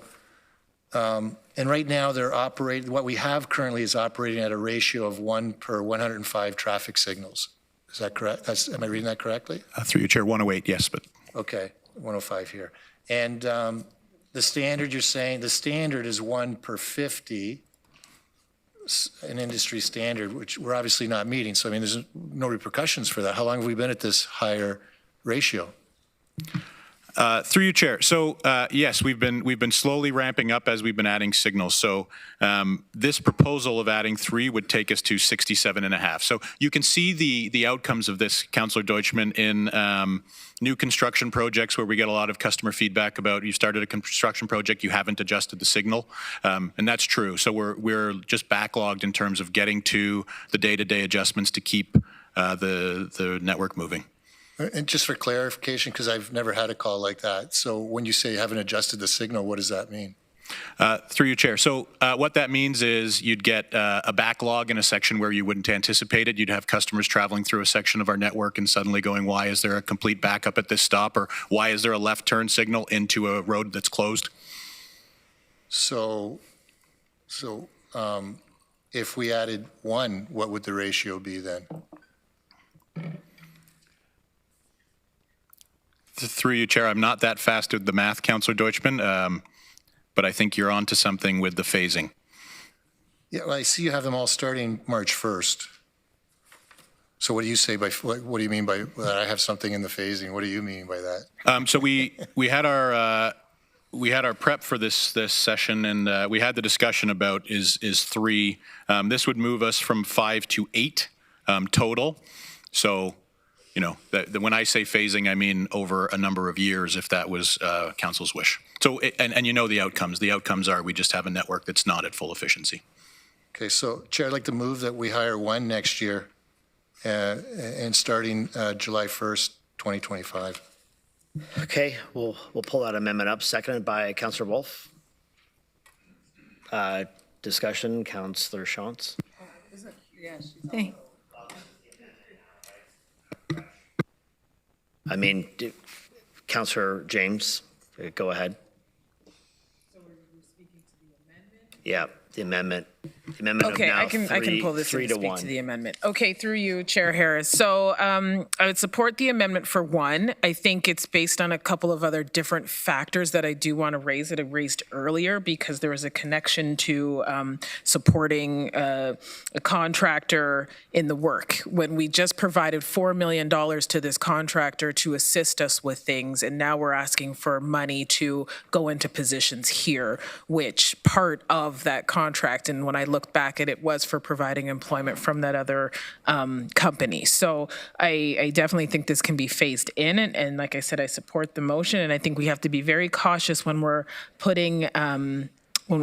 Speaker 5: and right now they're operating, what we have currently is operating at a ratio of 1 per 105 traffic signals. Is that correct? Am I reading that correctly?
Speaker 10: Through your chair, 108, yes, but.
Speaker 5: Okay, 105 here. And the standard, you're saying, the standard is 1 per 50, an industry standard, which we're obviously not meeting. So, I mean, there's no repercussions for that. How long have we been at this higher ratio?
Speaker 10: Through you, Chair. So yes, we've been slowly ramping up as we've been adding signals. So this proposal of adding 3 would take us to 67.5. So you can see the outcomes of this, Councillor Deutschmann, in new construction projects where we get a lot of customer feedback about you started a construction project, you haven't adjusted the signal, and that's true. So we're just backlogged in terms of getting to the day-to-day adjustments to keep the network moving.
Speaker 5: And just for clarification, because I've never had a call like that. So when you say you haven't adjusted the signal, what does that mean?
Speaker 10: Through you, Chair. So what that means is you'd get a backlog in a section where you wouldn't anticipate it. You'd have customers traveling through a section of our network and suddenly going, why is there a complete backup at this stop? Or why is there a left turn signal into a road that's closed?
Speaker 5: So if we added 1, what would the ratio be then?
Speaker 10: Through you, Chair, I'm not that fast with the math, Councillor Deutschmann, but I think you're on to something with the phasing.
Speaker 5: Yeah, well, I see you have them all starting March 1st. So what do you say by, what do you mean by that I have something in the phasing? What do you mean by that?
Speaker 10: So we had our prep for this session, and we had the discussion about is 3. This would move us from 5 to 8 total. So, you know, when I say phasing, I mean over a number of years, if that was council's wish. So, and you know the outcomes. The outcomes are we just have a network that's not at full efficiency.
Speaker 5: Okay, so Chair, I'd like to move that we hire 1 next year and starting July 1st, 2025.
Speaker 1: Okay, we'll pull that amendment up. Seconded by Councillor Wolf. Discussion, Councillor Shantz.
Speaker 17: Hey.
Speaker 1: I mean, Councillor James, go ahead. So we're speaking to the amendment? Yeah, the amendment. The amendment
Speaker 9: Okay,
Speaker 1: of now
Speaker 9: I can pull this
Speaker 1: three
Speaker 9: and
Speaker 1: to
Speaker 9: speak
Speaker 1: one.
Speaker 9: to the amendment. Okay, through you, Chair Harris. So I would support the amendment for one. I think it's based on a couple of other different factors that I do want to raise that I raised earlier because there was a connection to supporting a contractor in the work. When we just provided $4 million to this contractor to assist us with things, and now we're asking for money to go into positions here, which part of that contract, and when I look back at it, was for providing employment from that other company. So I definitely think this can be phased in. And like I said, I support the motion. And I think we have to be very cautious when we're putting when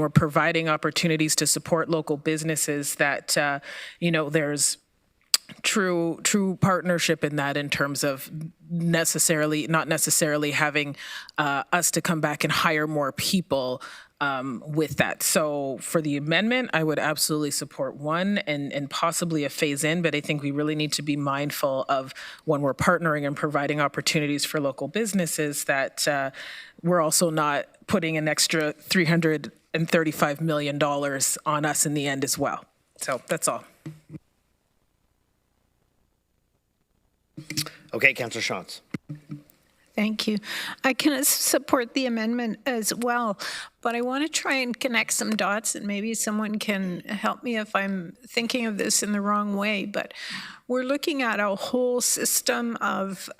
Speaker 9: we're providing opportunities to support local businesses that, there's true partnership in that in terms of not necessarily having us to come back and hire more people with that. So for the amendment, I would absolutely support one and possibly a phase in, but I think we really need to be mindful of when we're partnering and providing opportunities for local businesses that we're also not putting an extra $335 million on us in the end as well. So that's all.
Speaker 1: Okay, Councillor Shantz.
Speaker 17: Thank you. I can support the amendment as well, but I want to try and connect some dots, and maybe someone can help me if I'm thinking of this in the wrong way. But we're looking at a whole system of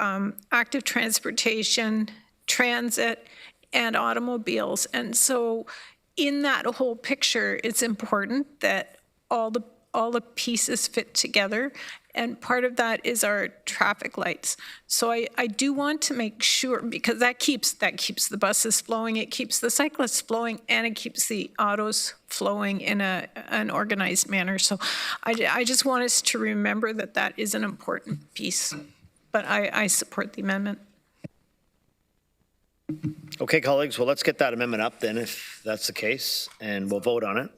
Speaker 17: active transportation, transit, and automobiles. And so in that whole picture, it's important that all the pieces fit together. And part of that is our traffic lights. So I do want to make sure, because that keeps the buses flowing, it keeps the cyclists flowing, and it keeps the autos flowing in an organized manner. So I just want us to remember that is an important piece. But I support the amendment.
Speaker 1: Okay, colleagues, well, let's get that amendment up then, if that's the case, and we'll vote on it.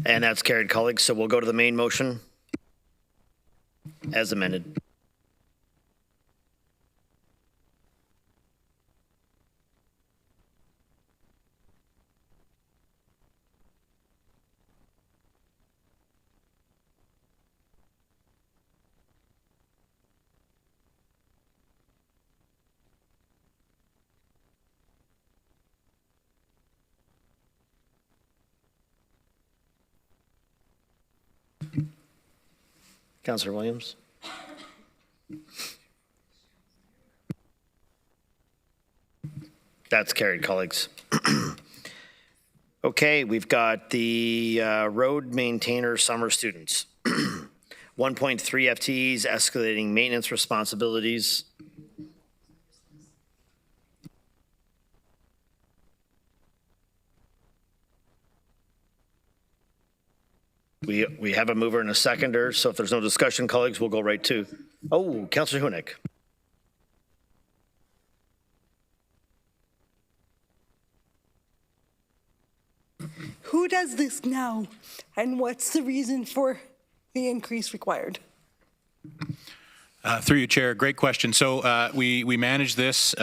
Speaker 1: And that's carried, colleagues. So we'll go to the main motion as amended. Councillor Williams. That's carried, colleagues. Okay, we've got the road maintainer summer students. 1.3 FTEs, escalating maintenance responsibilities. We have a mover and a seconder, so if there's no discussion, colleagues, we'll go right to, Councillor Hunick.
Speaker 6: Who does this now? And what's the reason for the increase required?
Speaker 10: Through you, Chair. Great question. So we manage this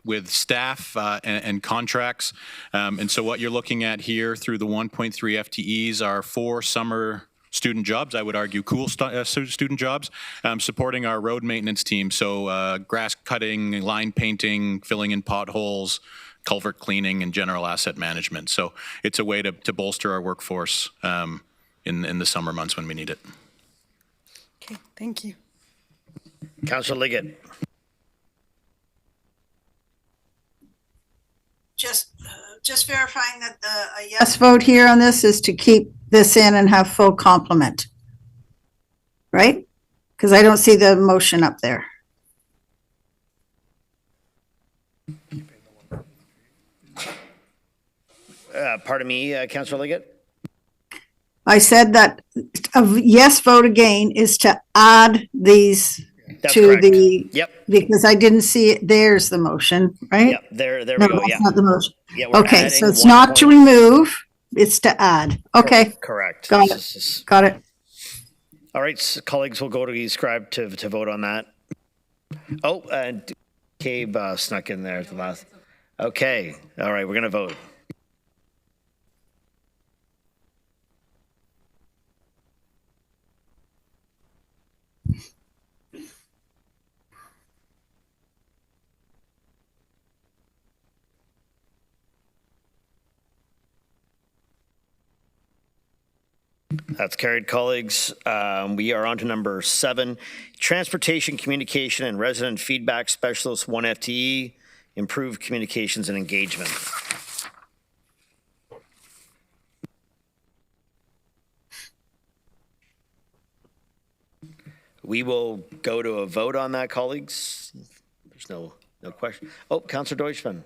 Speaker 10: with staff and contracts. And so what you're looking at here through the 1.3 FTEs are 4 summer student jobs, I would argue cool student jobs, supporting our road maintenance team. So grass cutting, line painting, filling in potholes, culvert cleaning, and general asset management. So it's a way to bolster our workforce in the summer months when we need it.
Speaker 6: Okay, thank you.
Speaker 1: Councillor Liggett.
Speaker 16: Just verifying that a yes vote here on this is to keep this in and have full complement, right? Because I don't see the motion up there.
Speaker 1: Pardon me, Councillor Liggett?
Speaker 16: I said that a yes vote again is to add these
Speaker 1: That's
Speaker 16: to
Speaker 1: correct.
Speaker 16: the,
Speaker 1: Yep.
Speaker 16: because I didn't see it, there's the motion, right?
Speaker 1: Yep, there we
Speaker 16: No,
Speaker 1: go,
Speaker 16: that's
Speaker 1: yeah.
Speaker 16: not the motion.
Speaker 1: Yeah, we're
Speaker 16: Okay, so
Speaker 1: adding
Speaker 16: it's not to
Speaker 1: 1
Speaker 16: remove, it's to add. Okay,
Speaker 1: Correct.
Speaker 16: got
Speaker 1: This
Speaker 16: it,
Speaker 1: is-
Speaker 16: got it.
Speaker 1: All right, so colleagues, we'll go to the scribe to vote on that. Oh, and Cabe snuck in there at the last. Okay, all right, we're going to vote. That's carried, colleagues. We are on to number 7, Transportation Communication and Resident Feedback Specialist 1 FTE, Improve Communications and Engagement. We will go to a vote on that, colleagues. There's no question. Oh, Councillor Deutschmann.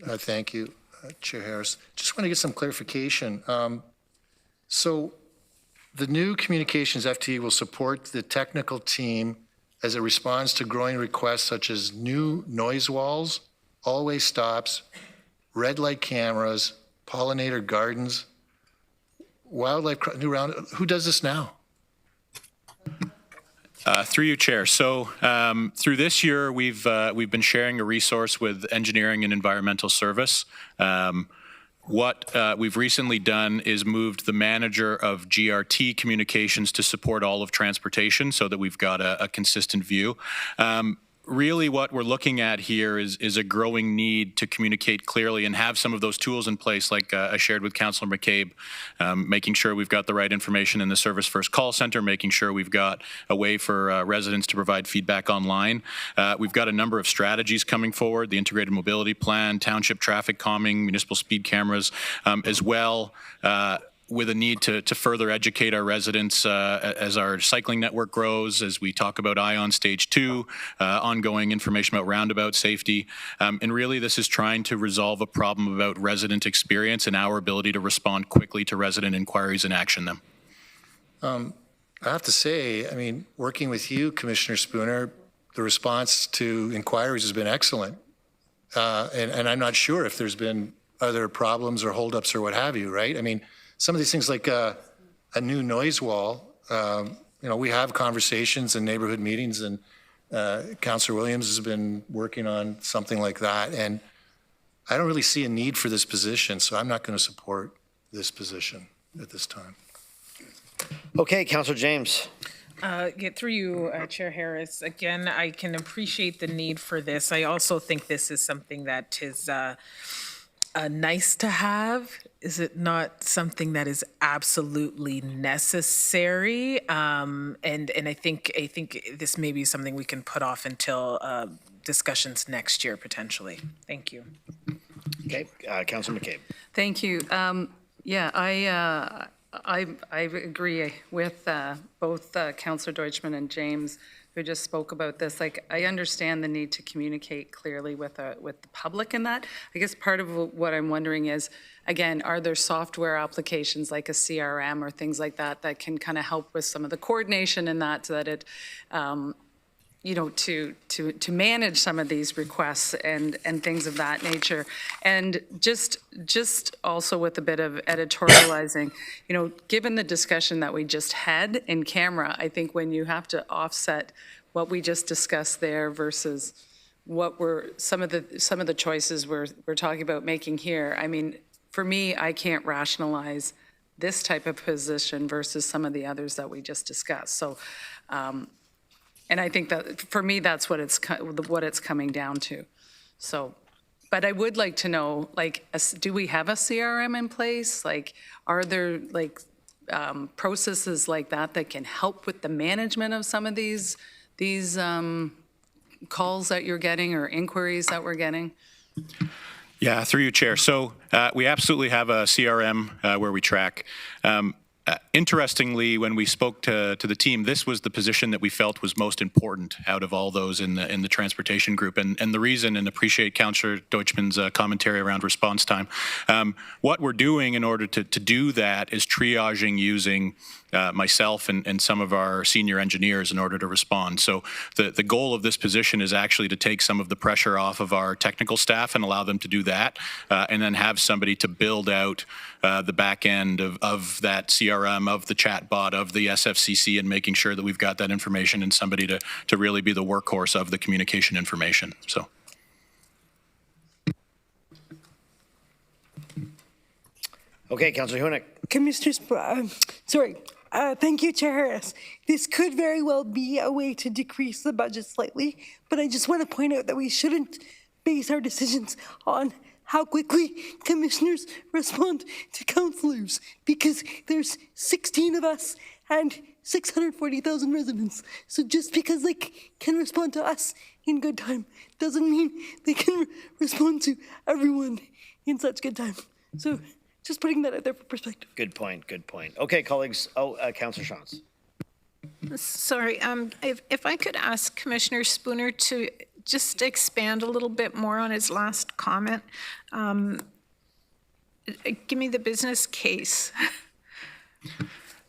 Speaker 5: Thank you, Chair Harris. Just want to get some clarification. So the new communications FTE will support the technical team as it responds to growing requests such as new noise walls, all-way stops, red light cameras, pollinator gardens, wildlife, new round. Who does this now?
Speaker 10: Through you, Chair. So through this year, we've been sharing a resource with Engineering and Environmental Service. What we've recently done is moved the manager of GRT communications to support all of transportation so that we've got a consistent view. Really what we're looking at here is a growing need to communicate clearly and have some of those tools in place like I shared with Councillor McCabe, making sure we've got the right information in the Service First call center, making sure we've got a way for residents to provide feedback online. We've got a number of strategies coming forward, the Integrated Mobility Plan, Township Traffic Calming, Municipal Speed Cameras, as well with a need to further educate our residents as our cycling network grows, as we talk about ION Stage 2, ongoing information about roundabout safety. And really this is trying to resolve a problem about resident experience and our ability to respond quickly to resident inquiries and action them.
Speaker 5: I have to say, I mean, working with you, Commissioner Spooner, the response to inquiries has been excellent. And I'm not sure if there's been other problems or holdups or what have you, right? I mean, some of these things like a new noise wall, we have conversations and neighborhood meetings, and Councillor Williams has been working on something like that. And I don't really see a need for this position, so I'm not going to support this position at this time.
Speaker 1: Okay, Councillor James.
Speaker 9: Get through you, Chair Harris. Again, I can appreciate the need for this. I also think this is something that is nice to have. Is it not something that is absolutely necessary? And I think this may be something we can put off until discussions next year potentially. Thank you.
Speaker 1: Okay, Councillor McCabe.
Speaker 11: Thank you. Yeah, I agree with both Councillor Deutschmann and James, who just spoke about this. Like, I understand the need to communicate clearly with the public in that. I guess part of what I'm wondering is, again, are there software applications like a CRM or things like that that can kind of help with some of the coordination in that, so that it, to manage some of these requests and things of that nature. And just also with a bit of editorializing, given the discussion that we just had in camera, I think when you have to offset what we just discussed there versus what were some of the choices we're talking about making here, I mean, for me, I can't rationalize this type of position versus some of the others that we just discussed. So, and I think that for me, that's what it's coming down to. So, but I would like to know, like, do we have a CRM in place? Like, are there processes like that can help with the management of some of these calls that you're getting or inquiries that we're getting?
Speaker 10: Yeah, through you, Chair. So we absolutely have a CRM where we track. Interestingly, when we spoke to the team, this was the position that we felt was most important out of all those in the transportation group. And the reason, and appreciate Councillor Deutschman's commentary around response time, what we're doing in order to do that is triaging using myself and some of our senior engineers in order to respond. So the goal of this position is actually to take some of the pressure off of our technical staff and allow them to do that, and then have somebody to build out the back end of that CRM, of the chat bot, of the SFCC, and making sure that we've got that information and somebody to really be the workhorse of the communication information. So.
Speaker 1: Okay, Councillor Hunick.
Speaker 6: Commissioners, thank you, Chair Harris. This could very well be a way to decrease the budget slightly, but I just want to point out that we shouldn't base our decisions on how quickly commissioners respond to councillors, because there's 16 of us and 640,000 residents. So just because they can respond to us in good time doesn't mean they can respond to everyone in such good time. So just putting that out there for perspective.
Speaker 1: Good point, good point. Okay, colleagues. Councillor Shantz.
Speaker 17: Sorry, if I could ask Commissioner Spooner to just expand a little bit more on his last comment. Give me the business case.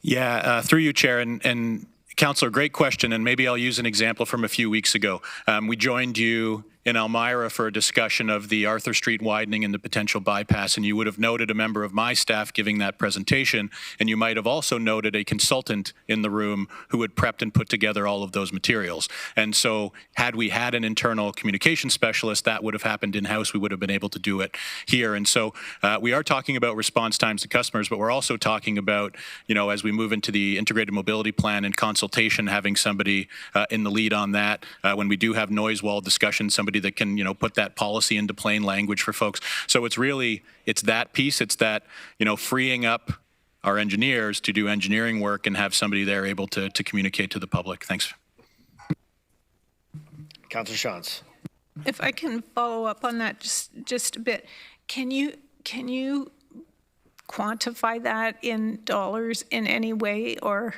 Speaker 10: Yeah, through you, Chair, and Councillor, great question, and maybe I'll use an example from a few weeks ago. We joined you in Elmira for a discussion of the Arthur Street widening and the potential bypass, and you would have noted a member of my staff giving that presentation, and you might have also noted a consultant in the room who had prepped and put together all of those materials. And so had we had an internal communication specialist, that would have happened in-house. We would have been able to do it here. And so we are talking about response times to customers, but we're also talking about, as we move into the integrated mobility plan and consultation, having somebody in the lead on that. When we do have noise wall discussions, somebody that can, put that policy into plain language for folks. So it's that piece. It's that, freeing up our engineers to do engineering work and have somebody there able to communicate to the public. Thanks.
Speaker 1: Councillor Shantz.
Speaker 17: If I can follow up on that just a bit, can you quantify that in dollars in any way, or?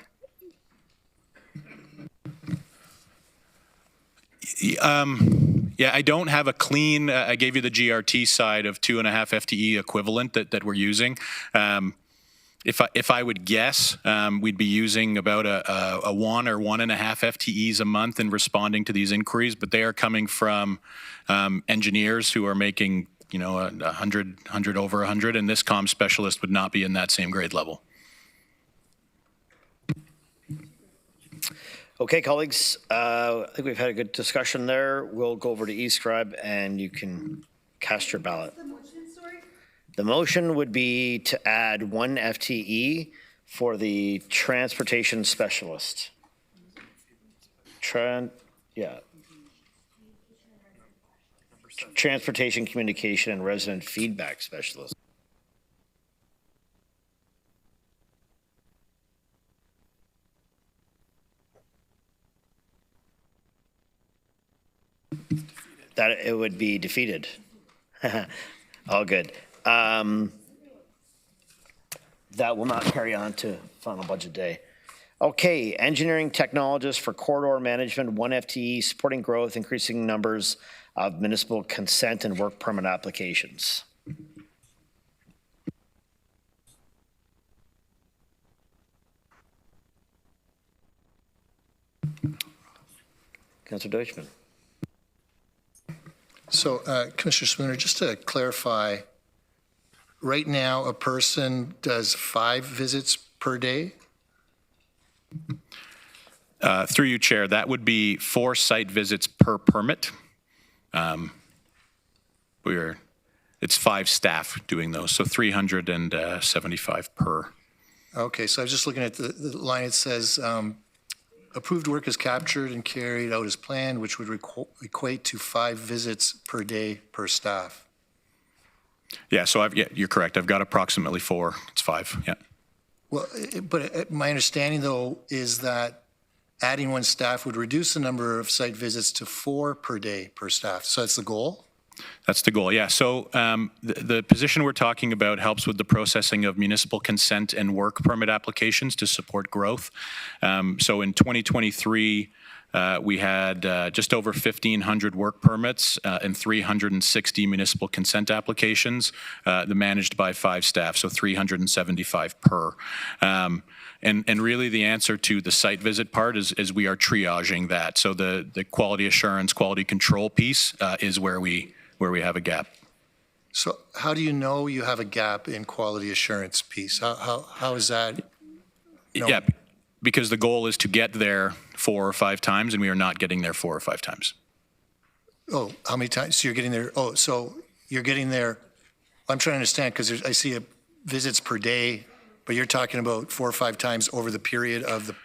Speaker 17: Yeah, I don't have a clean, I gave you the GRT side of 2.5 FTE equivalent that we're using. If I would guess, we'd be using about a 1 or 1.5 FTEs a month in responding to these inquiries, but they are coming from engineers who are making, 100 over 100, and this comm specialist would not be in that same grade level.
Speaker 1: Okay, colleagues, I think we've had a good discussion there. We'll go over to eScribe and you can cast your ballot. The motion would be to add 1 FTE for the transportation specialist. Transportation communication and resident feedback specialist. That it would be defeated. All good. That will not carry on to final budget day. Okay, engineering technologist for corridor management, 1 FTE, supporting growth, increasing numbers of municipal consent and work permit applications. Councillor Deutschman.
Speaker 5: So, Commissioner Spooner, just to clarify, right now a person does 5 visits per day?
Speaker 10: Through you, Chair, that would be 4 site visits per permit. It's 5 staff doing those, so 375 per.
Speaker 5: Okay, so I was just looking at the line. It says approved work is captured and carried out as planned, which would equate to 5 visits per day per staff.
Speaker 10: Yeah, so you're correct. I've got approximately 4. It's 5. Yeah.
Speaker 5: Well, but my understanding though is that adding 1 staff would reduce the number of site visits to 4 per day per staff. So that's the goal?
Speaker 10: That's the goal, yeah. So the position we're talking about helps with the processing of municipal consent and work permit applications to support growth. So in 2023, we had just over 1,500 work permits and 360 municipal consent applications managed by 5 staff, so 375 per. And really the answer to the site visit part is we are triaging that. So the quality assurance, quality control piece is where we have a gap.
Speaker 5: So how do you know you have a gap in quality assurance piece? How is that?
Speaker 10: Yeah, because the goal is to get there 4 or 5 times, and we are not getting there 4 or 5 times.
Speaker 5: Oh, how many times? So you're getting there. Oh, so you're getting there. I'm trying to understand because I see visits per day, but you're talking about 4 or 5 times over the period of the.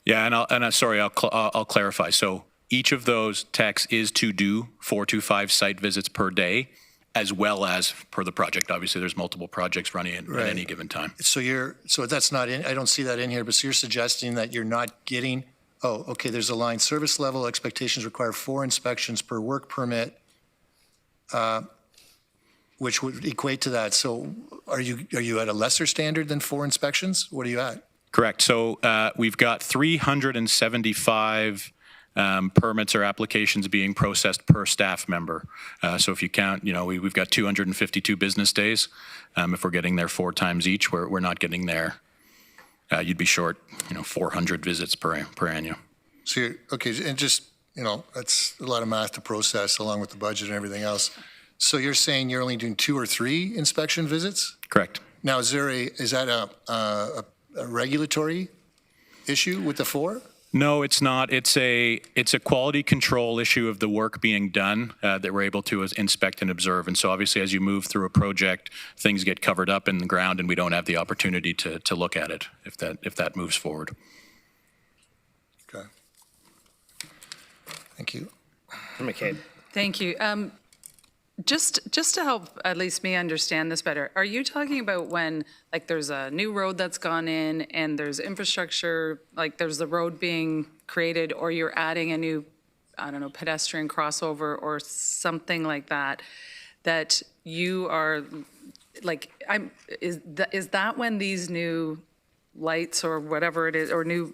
Speaker 10: Yeah, I'll clarify. So each of those techs is to do 4 to 5 site visits per day, as well as per the project. Obviously, there's multiple projects running at any given time.
Speaker 5: So that's not in. I don't see that in here. But so you're suggesting that you're not getting. Oh, okay. There's a line. Service level expectations require 4 inspections per work permit, which would equate to that. So are you at a lesser standard than 4 inspections? What are you at?
Speaker 10: Correct. So we've got 375 permits or applications being processed per staff member. So if you count, we've got 252 business days. If we're getting there 4 times each, we're not getting there. You'd be short, 400 visits per annual.
Speaker 5: So you're, okay, and just, that's a lot of math to process along with the budget and everything else. So you're saying you're only doing 2 or 3 inspection visits?
Speaker 10: Correct.
Speaker 5: Now, is that a regulatory issue with the 4?
Speaker 10: No, it's not. It's a quality control issue of the work being done that we're able to inspect and observe. And so obviously as you move through a project, things get covered up in the ground and we don't have the opportunity to look at it if that moves forward.
Speaker 5: Okay. Thank you.
Speaker 1: McCabe.
Speaker 11: Thank you. Just to help at least me understand this better, are you talking about when there's a new road that's gone in and there's infrastructure, there's the road being created, or you're adding a new, pedestrian crossover or something like that, that you are is that when these new lights or whatever it is, or new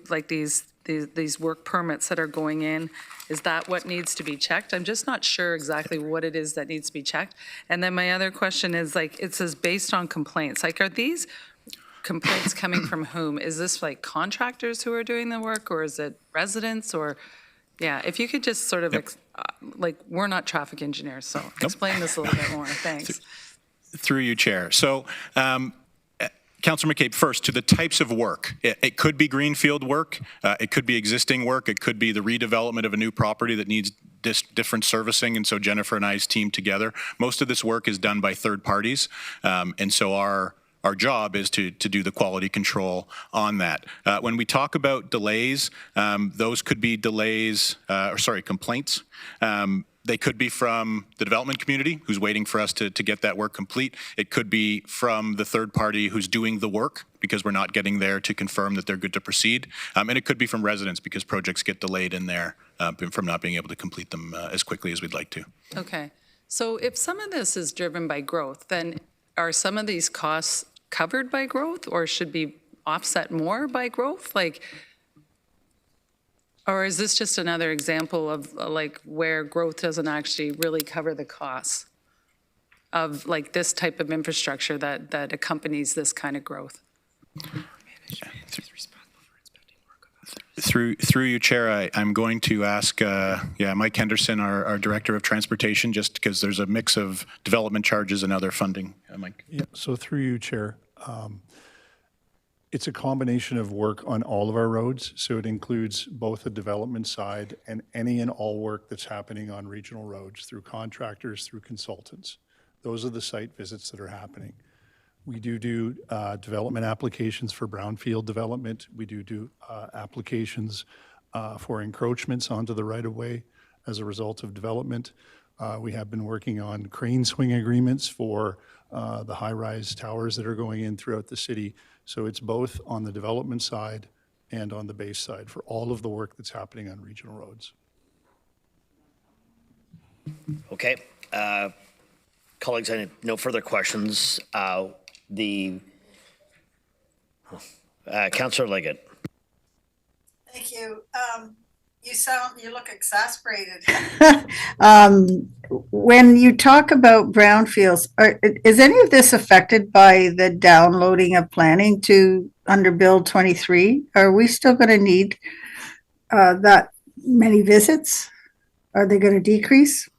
Speaker 11: these work permits that are going in, is that what needs to be checked? I'm just not sure exactly what it is that needs to be checked. And then my other question is, it says based on complaints. Are these complaints coming from whom? Is this contractors who are doing the work, or is it residents? Or, yeah, if you could just sort of, we're not traffic engineers, so explain this a little bit more. Thanks.
Speaker 10: Through you, Chair. So, Councillor McCabe, first, to the types of work. It could be greenfield work. It could be existing work. It could be the redevelopment of a new property that needs different servicing. And so Jennifer and I's team together. Most of this work is done by third parties. And so our job is to do the quality control on that. When we talk about delays, those could be complaints. They could be from the development community who's waiting for us to get that work complete. It could be from the third party who's doing the work because we're not getting there to confirm that they're good to proceed. And it could be from residents because projects get delayed in there from not being able to complete them as quickly as we'd like to.
Speaker 11: Okay. So if some of this is driven by growth, then are some of these costs covered by growth, or should be offset more by growth? Or is this just another example of where growth doesn't actually really cover the costs of this type of infrastructure that accompanies this kind of growth?
Speaker 10: Through you, Chair, I'm going to ask Mike Henderson, our Director of Transportation, just because there's a mix of development charges and other funding. Mike.
Speaker 20: Yeah, so through you, Chair. It's a combination of work on all of our roads, so it includes both the development side and any and all work that's happening on regional roads through contractors, through consultants. Those are the site visits that are happening. We do development applications for brownfield development. We do applications for encroachments onto the right-of-way as a result of development. We have been working on crane swing agreements for the high-rise towers that are going in throughout the city. So it's both on the development side and on the base side for all of the work that's happening on regional roads.
Speaker 1: Okay. Colleagues, I have no further questions. Councillor Liggett.
Speaker 16: Thank you. You look exasperated. When you talk about brownfields, is any of this affected by the downloading of planning to under Bill 23? Are we still going to need that many visits? Are they going to decrease?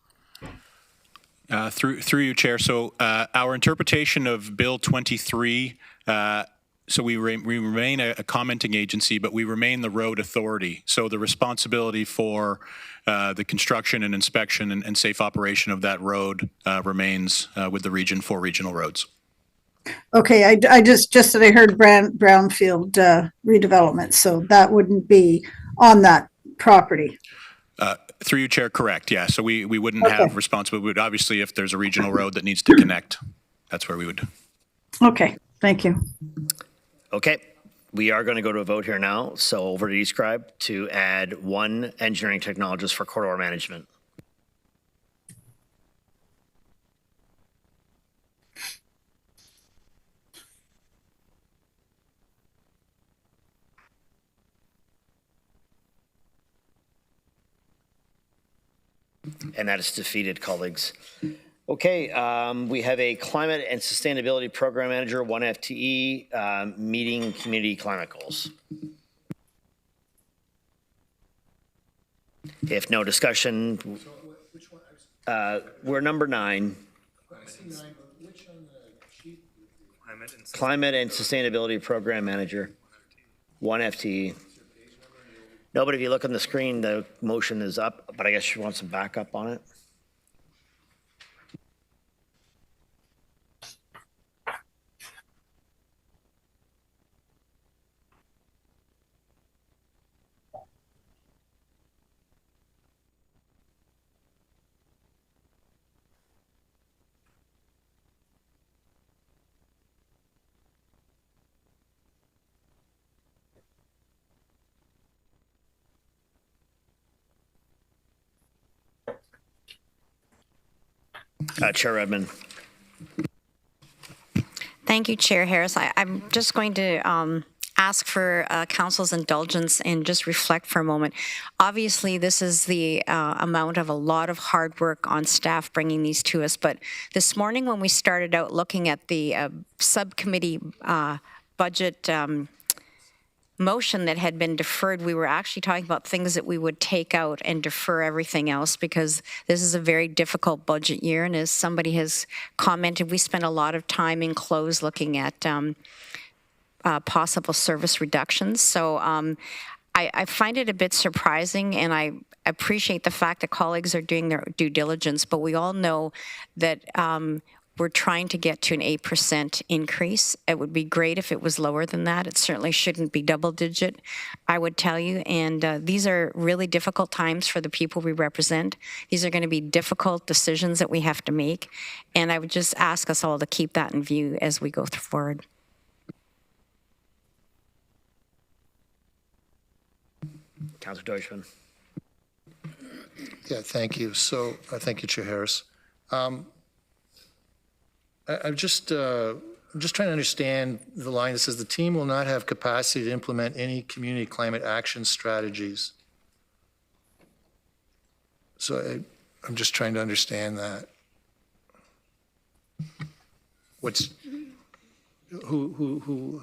Speaker 10: Through you, Chair. So our interpretation of Bill 23, so we remain a commenting agency, but we remain the road authority. So the responsibility for the construction and inspection and safe operation of that road remains with the region for regional roads.
Speaker 16: Okay, I just that I heard brownfield redevelopment, so that wouldn't be on that property.
Speaker 10: Through you, Chair, correct, yeah. So we wouldn't have responsibility. We would obviously, if there's a regional road that needs to connect, that's where we would.
Speaker 16: Okay, thank you.
Speaker 1: Okay, we are going to go to a vote here now. So over to Describe to add one engineering technologist for corridor management. And that is defeated, colleagues. Okay, we have a climate and sustainability program manager, 1 FTE, meeting community climate goals. If no discussion, we're number 9. Climate and sustainability program manager, 1 FTE. No, but if you look on the screen, the motion is up, but I guess you want some backup on it. Chair Redmond.
Speaker 14: Thank you, Chair Harris. I'm just going to ask for council's indulgence and just reflect for a moment. Obviously, this is the amount of a lot of hard work on staff bringing these to us. But this morning when we started out looking at the subcommittee budget motion that had been deferred, we were actually talking about things that we would take out and defer everything else because this is a very difficult budget year. And as somebody has commented, we spent a lot of time in close looking at possible service reductions. So I find it a bit surprising, and I appreciate the fact that colleagues are doing their due diligence, but we all know that we're trying to get to an 8% increase. It would be great if it was lower than that. It certainly shouldn't be double digit, I would tell you. And these are really difficult times for the people we represent. These are going to be difficult decisions that we have to make. And I would just ask us all to keep that in view as we go forward.
Speaker 1: Councillor Deutschmann.
Speaker 5: Yeah, thank you. So, thank you, Chair Harris. I'm just trying to understand the line that says the team will not have capacity to implement any community climate action strategies. So I'm just trying to understand that. Who?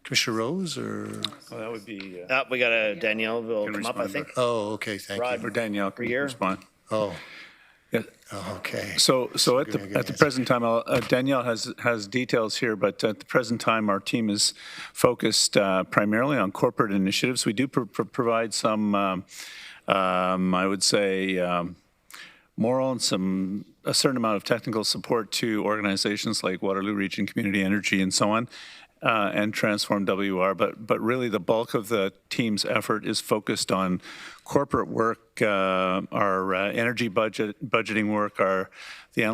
Speaker 5: Commissioner Rose or?
Speaker 10: Well, that would be.
Speaker 1: We got a Danielle will come up, I think.
Speaker 5: Oh, okay, thank
Speaker 1: Rod,
Speaker 5: you.
Speaker 10: Or Danielle can respond.
Speaker 5: Oh.
Speaker 10: Yeah.
Speaker 5: Oh, okay.
Speaker 19: So at the present time, Danielle has details here, but at the present time, our team is focused primarily on corporate initiatives. We do provide some, I would say, moral and a certain amount of technical support to organizations like Waterloo Region Community Energy and so on, and Transform WR. But really, the bulk of the team's effort is focused on corporate work, our energy budgeting work, the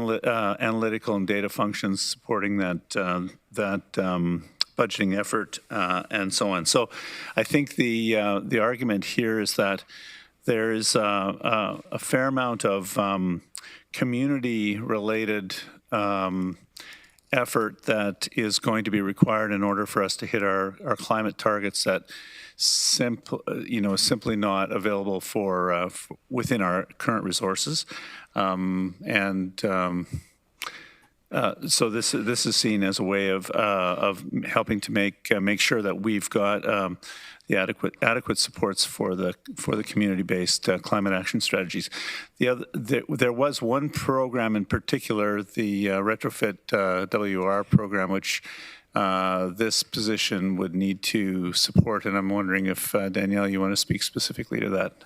Speaker 19: analytical and data functions supporting that budgeting effort, and so on. So I think the argument here is that there's a fair amount of community-related effort that is going to be required in order for us to hit our climate targets that simply not available for within our current resources. So this is seen as a way of helping to make sure that we've got the adequate supports for the community-based climate action strategies. There was one program in particular, the retrofit WR program, which this position would need to support, and I'm wondering if Danielle, you want to speak specifically to that.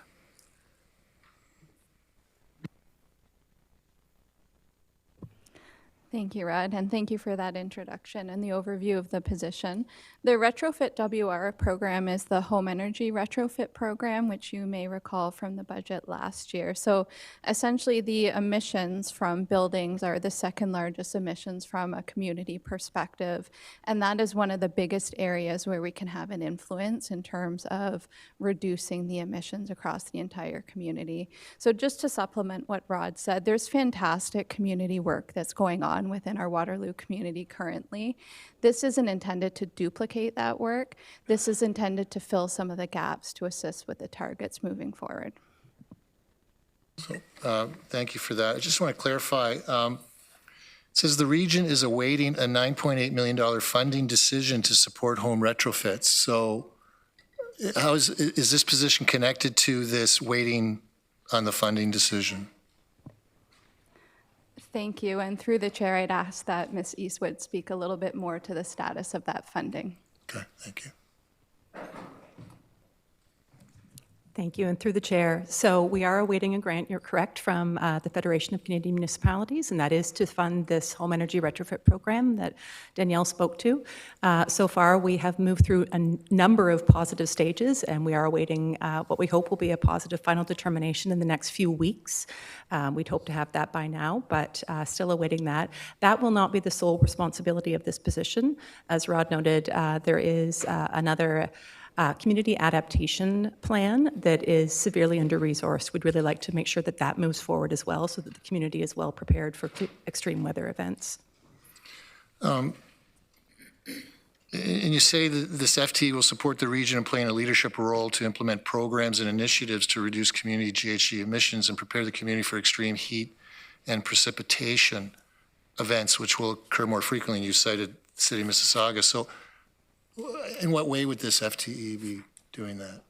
Speaker 21: Thank you, Rod, and thank you for that introduction and the overview of the position. The Retrofit WR program is the home energy retrofit program, which you may recall from the budget last year. So essentially the emissions from buildings are the second largest emissions from a community perspective, and that is one of the biggest areas where we can have an influence in terms of reducing the emissions across the entire community. So just to supplement what Rod said, there's fantastic community work that's going on within our Waterloo community currently. This isn't intended to duplicate that work. This is intended to fill some of the gaps to assist with the targets moving forward.
Speaker 5: So, thank you for that. I just want to clarify. It says the region is awaiting a $9.8 million funding decision to support home retrofits. So how is this position connected to this waiting on the funding decision?
Speaker 21: Thank you. And through the chair, I'd ask that Ms. Eastwood speak a little bit more to the status of that funding.
Speaker 5: Okay, thank you.
Speaker 22: Thank you, and through the chair. So we are awaiting a grant, you're correct, from the Federation of Canadian Municipalities, and that is to fund this home energy retrofit program that Danielle spoke to. So far, we have moved through a number of positive stages, and we are awaiting what we hope will be a positive final determination in the next few weeks. We'd hope to have that by now, but still awaiting that. That will not be the sole responsibility of this position. As Rod noted, there is another community adaptation plan that is severely under-resourced. We'd really like to make sure that that moves forward as well so that the community is well prepared for extreme weather events.
Speaker 5: And you say that this FT will support the region in playing a leadership role to implement programs and initiatives to reduce community GHG emissions and prepare the community for extreme heat and precipitation events, which will occur more frequently. And you cited the city of Mississauga. So in what way would this FTE be doing that?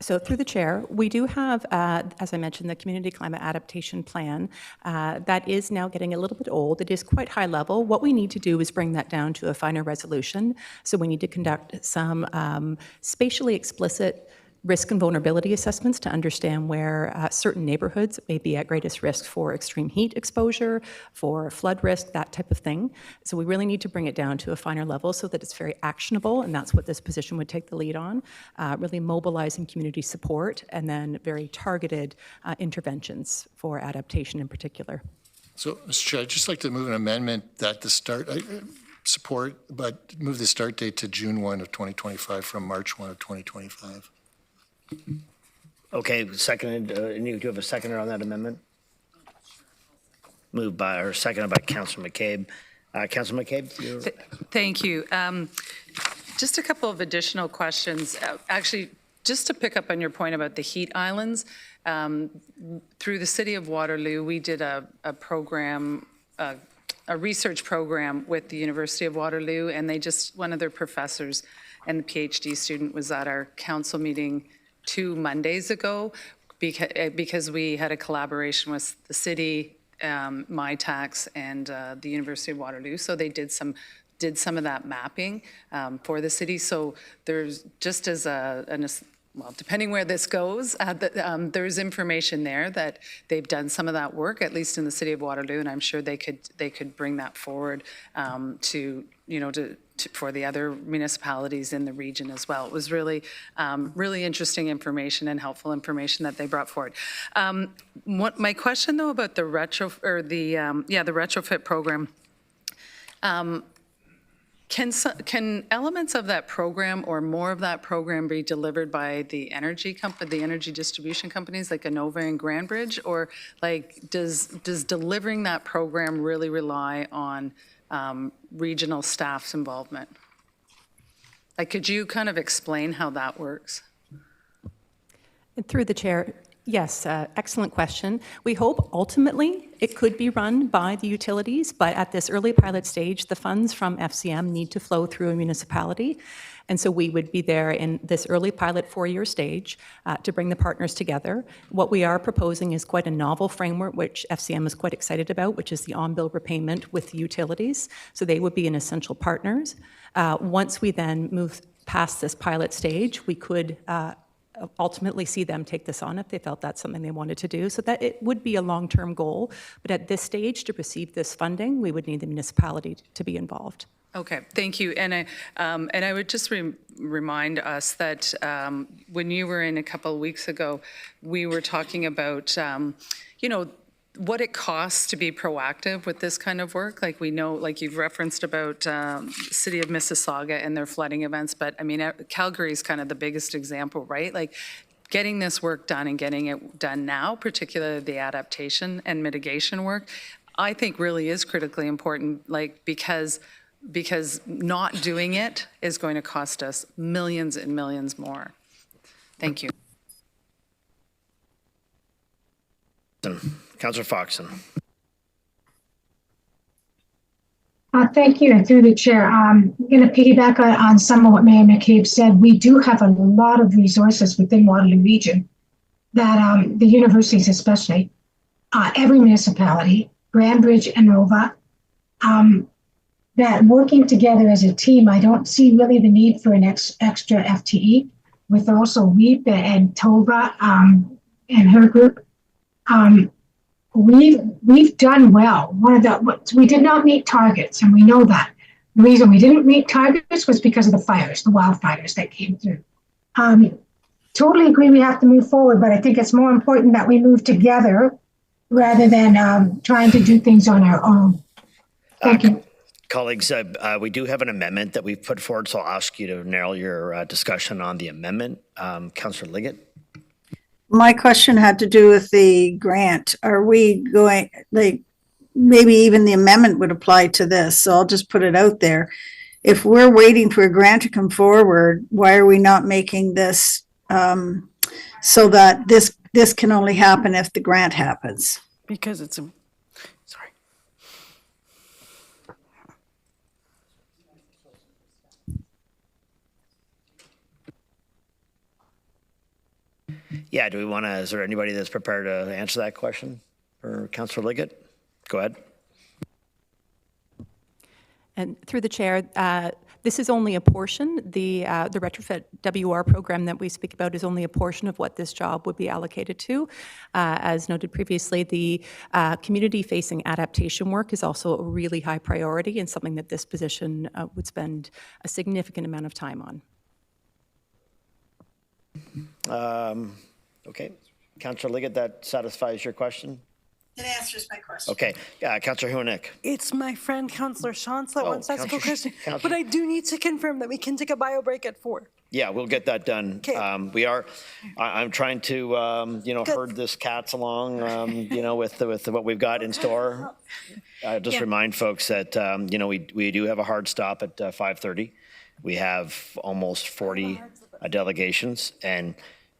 Speaker 22: So through the chair, we do have, as I mentioned, the Community Climate Adaptation Plan. That is now getting a little bit old. It is quite high level. What we need to do is bring that down to a finer resolution. So we need to conduct some spatially explicit risk and vulnerability assessments to understand where certain neighborhoods may be at greatest risk for extreme heat exposure, for flood risk, that type of thing. So we really need to bring it down to a finer level so that it's very actionable, and that's what this position would take the lead on, really mobilizing community support and then very targeted interventions for adaptation in particular.
Speaker 5: So, Mr. Chair, I'd just like to move an amendment that the start, support, but move the start date to June 1 of 2025 from March 1 of 2025.
Speaker 1: Okay, seconded. And you do have a seconder on that amendment? Moved by, or seconded by Councilor McCabe. Councilor McCabe?
Speaker 11: Thank you. Just a couple of additional questions. Actually, just to pick up on your point about the heat islands, through the City of Waterloo, we did a program, a research program with the University of Waterloo, and they just, one of their professors and the PhD student was at our council meeting 2 Mondays ago, because we had a collaboration with the city, My Tax, and the University of Waterloo. So they did some of that mapping for the city. So there's just as well, depending where this goes, there's information there that they've done some of that work, at least in the City of Waterloo, and I'm sure they could bring that forward for the other municipalities in the region as well. It was really, really interesting information and helpful information that they brought forward. My question though about the the retrofit program. Can elements of that program or more of that program be delivered by the energy distribution companies like Innova and Grandbridge? Or like, does delivering that program really rely on regional staff's involvement? Like, could you kind of explain how that works?
Speaker 22: Through the chair, yes, excellent question. We hope ultimately it could be run by the utilities, but at this early pilot stage, the funds from FCM need to flow through a municipality. And so we would be there in this early pilot 4-year stage to bring the partners together. What we are proposing is quite a novel framework, which FCM is quite excited about, which is the on-bill repayment with the utilities. So they would be an essential partners. Once we then move past this pilot stage, we could ultimately see them take this on if they felt that's something they wanted to do. So that it would be a long-term goal. But at this stage, to receive this funding, we would need the municipality to be involved.
Speaker 11: Okay, thank you. And I would just remind us that when you were in a couple of weeks ago, we were talking about, what it costs to be proactive with this kind of work. Like we know, like you've referenced about City of Mississauga and their flooding events, but I mean, Calgary is kind of the biggest example, right? Like getting this work done and getting it done now, particularly the adaptation and mitigation work, I think really is critically important, like because not doing it is going to cost us millions and millions more. Thank you.
Speaker 1: Councillor Foxon.
Speaker 18: Thank you, and through the chair, I'm going to piggyback on some of what Mayor McCabe said. We do have a lot of resources within Waterloo region that the universities especially, every municipality, Grandbridge, Innova, that working together as a team, I don't see really the need for an extra FTE with also WEEP and Tova and her group. We've done well. We did not meet targets, and we know that. The reason we didn't meet targets was because of the fires, the wildfires that came through. Totally agree we have to move forward, but I think it's more important that we move together rather than trying to do things on our own. Thank you.
Speaker 1: Colleagues, we do have an amendment that we've put forward, so I'll ask you to narrow your discussion on the amendment. Councillor Liggett.
Speaker 16: My question had to do with the grant. Are we going, like, maybe even the amendment would apply to this, so I'll just put it out there. If we're waiting for a grant to come forward, why are we not making this so that this can only happen if the grant happens?
Speaker 6: Because it's a, sorry.
Speaker 1: Yeah, do we want to, is there anybody that's prepared to answer that question for Councillor Liggett? Go ahead.
Speaker 22: And through the chair, this is only a portion. The retrofit WR program that we speak about is only a portion of what this job would be allocated to. As noted previously, the community-facing adaptation work is also a really high priority and something that this position would spend a significant amount of time on.
Speaker 1: Okay. Councillor Liggett, that satisfies your question?
Speaker 16: It answers my question.
Speaker 1: Okay. Councillor Huonick.
Speaker 6: It's my friend Councillor Shantz that wants to ask a question,
Speaker 1: Councillor-
Speaker 6: but I do need to confirm that we can take a bio break at 4.
Speaker 1: Yeah, we'll get that done.
Speaker 6: Okay.
Speaker 1: I'm trying to, herd this cats along, with what we've got in store. Just remind folks that, we do have a hard stop at 5:30. We have almost 40 delegations, and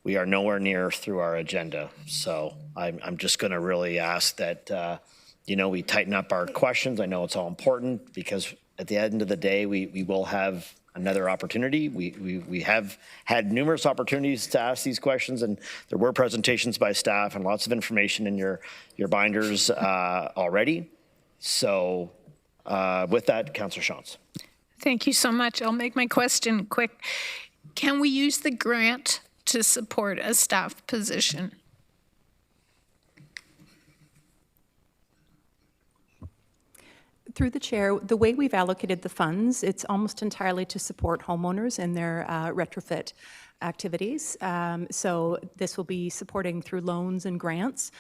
Speaker 1: we are nowhere near through our agenda. So I'm just going to really ask that, we tighten up our questions. I know it's all important because at the end of the day, we will have another opportunity. We have had numerous opportunities to ask these questions, and there were presentations by staff and lots of information in your binders already. So with that, Councillor Shantz.
Speaker 17: Thank you so much. I'll make my question quick. Can we use the grant to support a staff position?
Speaker 22: Through the chair, the way we've allocated the funds, it's almost entirely to support homeowners in their retrofit activities. So this will be supporting through loans and grants.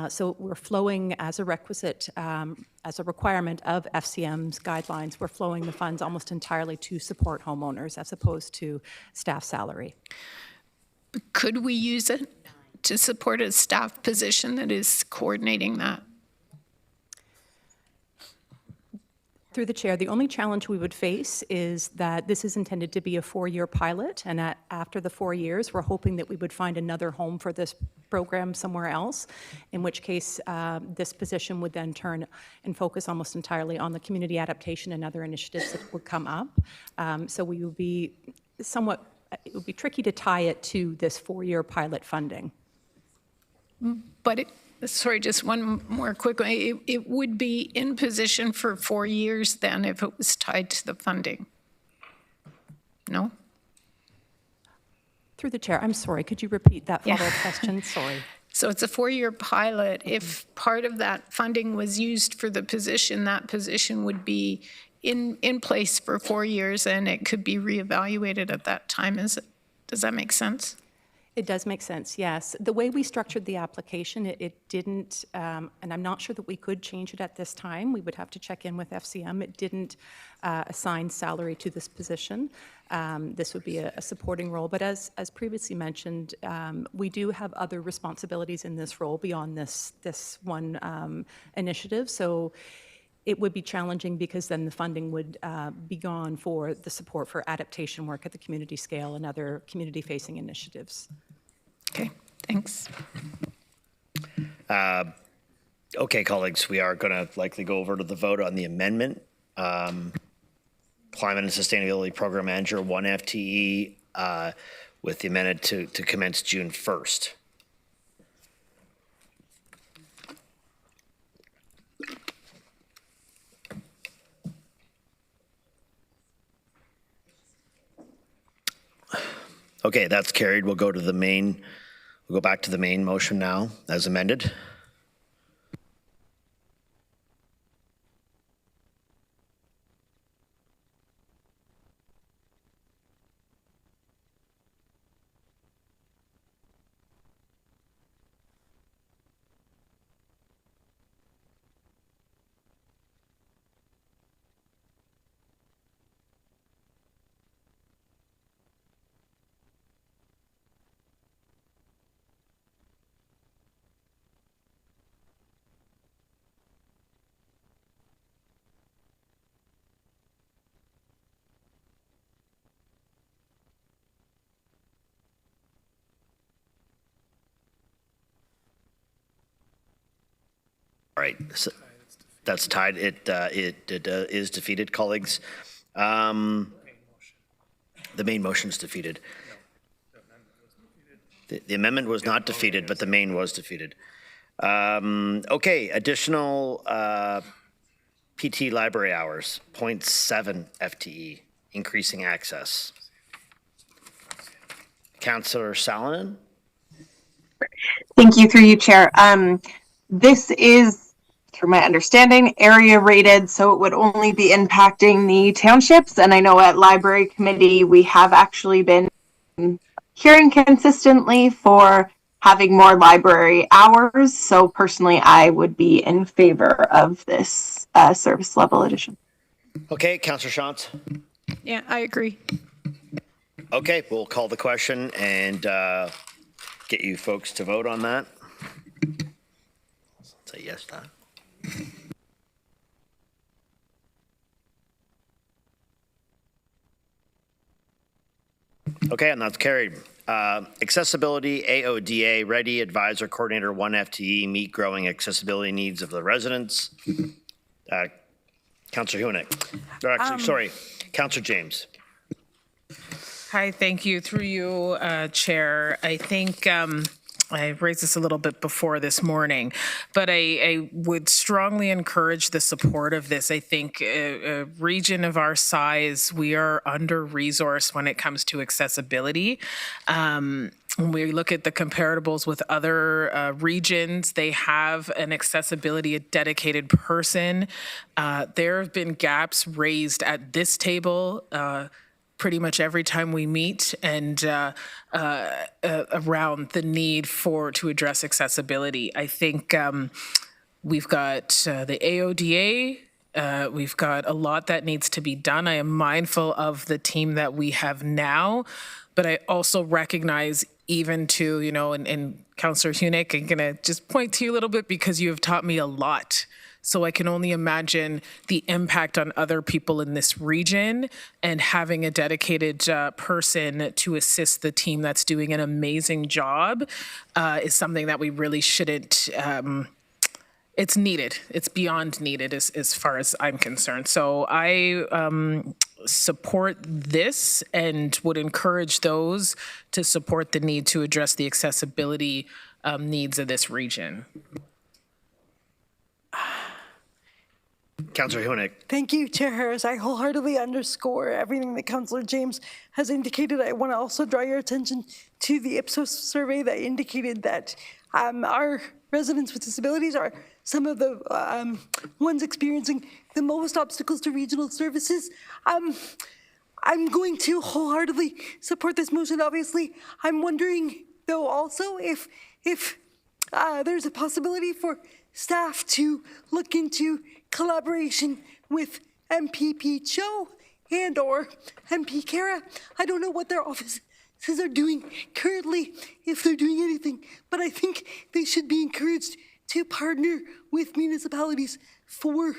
Speaker 22: So we're flowing as a requisite, as a requirement of FCM's guidelines, we're flowing the funds almost entirely to support homeowners as opposed to staff salary.
Speaker 17: Could we use it to support a staff position that is coordinating that?
Speaker 22: Through the chair, the only challenge we would face is that this is intended to be a 4-year pilot, and after the 4 years, we're hoping that we would find another home for this program somewhere else, in which case this position would then turn and focus almost entirely on the community adaptation and other initiatives that would come up. So we would be somewhat, it would be tricky to tie it to this 4-year pilot funding.
Speaker 17: But sorry, just one more quick one. It would be in position for 4 years then if it was tied to the funding? No?
Speaker 22: Through the chair, I'm sorry, could you repeat that follow-up question? Sorry.
Speaker 17: So it's a 4-year pilot. If part of that funding was used for the position, that position would be in place for 4 years and it could be reevaluated at that time. Does that make sense?
Speaker 22: It does make sense, yes. The way we structured the application, it didn't, and I'm not sure that we could change it at this time. We would have to check in with FCM. It didn't assign salary to this position. This would be a supporting role. But as previously mentioned, we do have other responsibilities in this role beyond this one initiative. So it would be challenging because then the funding would be gone for the support for adaptation work at the community scale and other community-facing initiatives.
Speaker 17: Okay, thanks.
Speaker 1: Okay, colleagues, we are going to likely go over to the vote on the amendment. Climate and Sustainability Program Manager, 1 FTE, with the amendment to commence June 1st. Okay, that's carried. We'll go to the main, we'll go back to the main motion now as amended. All right, so that's tied. It is defeated, colleagues. The main motion is defeated. The amendment was not defeated, but the main was defeated. Okay, additional PT library hours, 0.7 FTE, increasing access. Councillor Salonen?
Speaker 19: Thank you, through you, Chair. This is, through my understanding, area rated, so it would only be impacting the townships. And I know at Library Committee, we have actually been hearing consistently for having more library hours. So personally, I would be in favor of this service level addition.
Speaker 1: Okay, Councillor Shantz?
Speaker 17: Yeah, I agree.
Speaker 1: Okay, we'll call the question and get you folks to vote on that. Say yes to that. Okay, and that's carried. Accessibility, AODA, Ready Advisor Coordinator, 1 FTE, meet growing accessibility needs of the residents. Councillor Hunick. Or actually, sorry, Councillor James.
Speaker 9: Hi, thank you. Through you, Chair. I think I raised this a little bit before this morning, but I would strongly encourage the support of this. I think a region of our size, we are under-resourced when it comes to accessibility. When we look at the comparables with other regions, they have an accessibility, a dedicated person. There have been gaps raised at this table pretty much every time we meet, and around the need to address accessibility. I think we've got the AODA, we've got a lot that needs to be done. I am mindful of the team that we have now, but I also recognize even to, and Councillor Hunick, I'm going to just point to you a little bit because you have taught me a lot. So I can only imagine the impact on other people in this region, and having a dedicated person to assist the team that's doing an amazing job is something that we really shouldn't, it's needed. It's beyond needed as far as I'm concerned. So I support this and would encourage those to support the need to address the accessibility needs of this region.
Speaker 1: Councillor Hunick.
Speaker 6: Thank you, Chair Harris. I wholeheartedly underscore everything that Councillor James has indicated. I want to also draw your attention to the Ipsos survey that indicated that our residents with disabilities are some of the ones experiencing the most obstacles to regional services. I'm going to wholeheartedly support this motion, obviously. I'm wondering, though, also if there's a possibility for staff to look into collaboration with MPP Cho and or MP Kara. I don't know what their offices are doing currently, if they're doing anything, but I think they should be encouraged to partner with municipalities for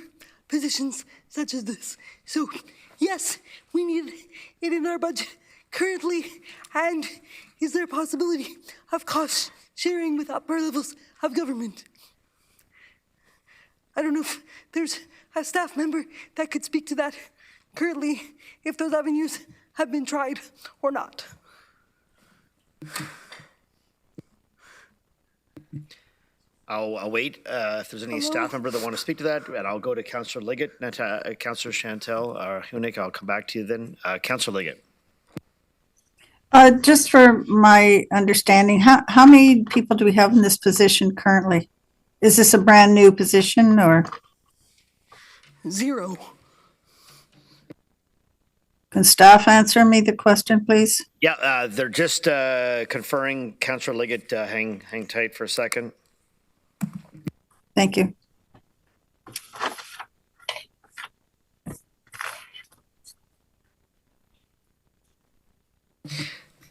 Speaker 6: positions such as this. So yes, we need it in our budget currently. And is there a possibility of cost sharing with upper levels of government? I don't know if there's a staff member that could speak to that currently, if those avenues have been tried or not.
Speaker 1: I'll wait if there's any staff member that want to speak to that, and I'll go to Councillor Liggett, Councillor Chantel, Hunick. I'll come back to you then. Councillor Liggett.
Speaker 16: Just for my understanding, how many people do we have in this position currently? Is this a brand new position or?
Speaker 6: 0.
Speaker 16: Can staff answer me the question, please?
Speaker 1: Yeah, they're just conferring. Councillor Liggett, hang tight for a second.
Speaker 16: Thank you.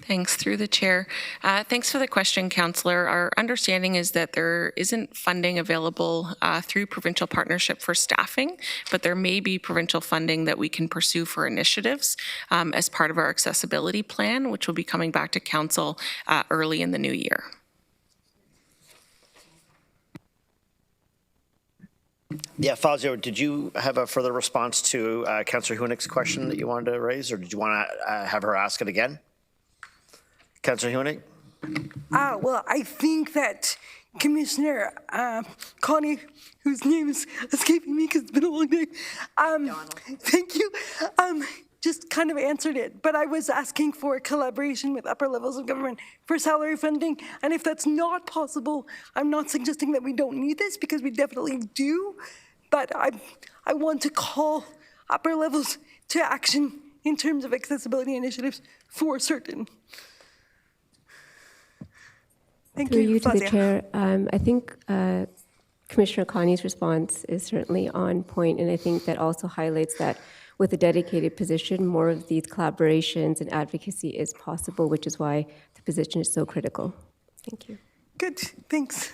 Speaker 3: Thanks, through the chair. Thanks for the question, Councillor. Our understanding is that there isn't funding available through provincial partnership for staffing, but there may be provincial funding that we can pursue for initiatives as part of our accessibility plan, which will be coming back to Council early in the new year.
Speaker 1: Yeah, Fazio, did you have a further response to Councillor Hunick's question that you wanted to raise, or did you want to have her ask it again? Councillor Hunick?
Speaker 6: Well, I think that Commissioner Connie, whose name is escaping me because it's been a long day, thank you, just kind of answered it. But I was asking for a collaboration with upper levels of government for salary funding. And if that's not possible, I'm not suggesting that we don't need this, because we definitely do. But I want to call upper levels to action in terms of accessibility initiatives for certain. Thank
Speaker 7: Through
Speaker 6: you,
Speaker 7: you to the
Speaker 6: Fazia.
Speaker 7: chair, I think Commissioner Connie's response is certainly on point, and I think that also highlights that with a dedicated position, more of these collaborations and advocacy is possible, which is why the position is so critical. Thank you.
Speaker 6: Good, thanks.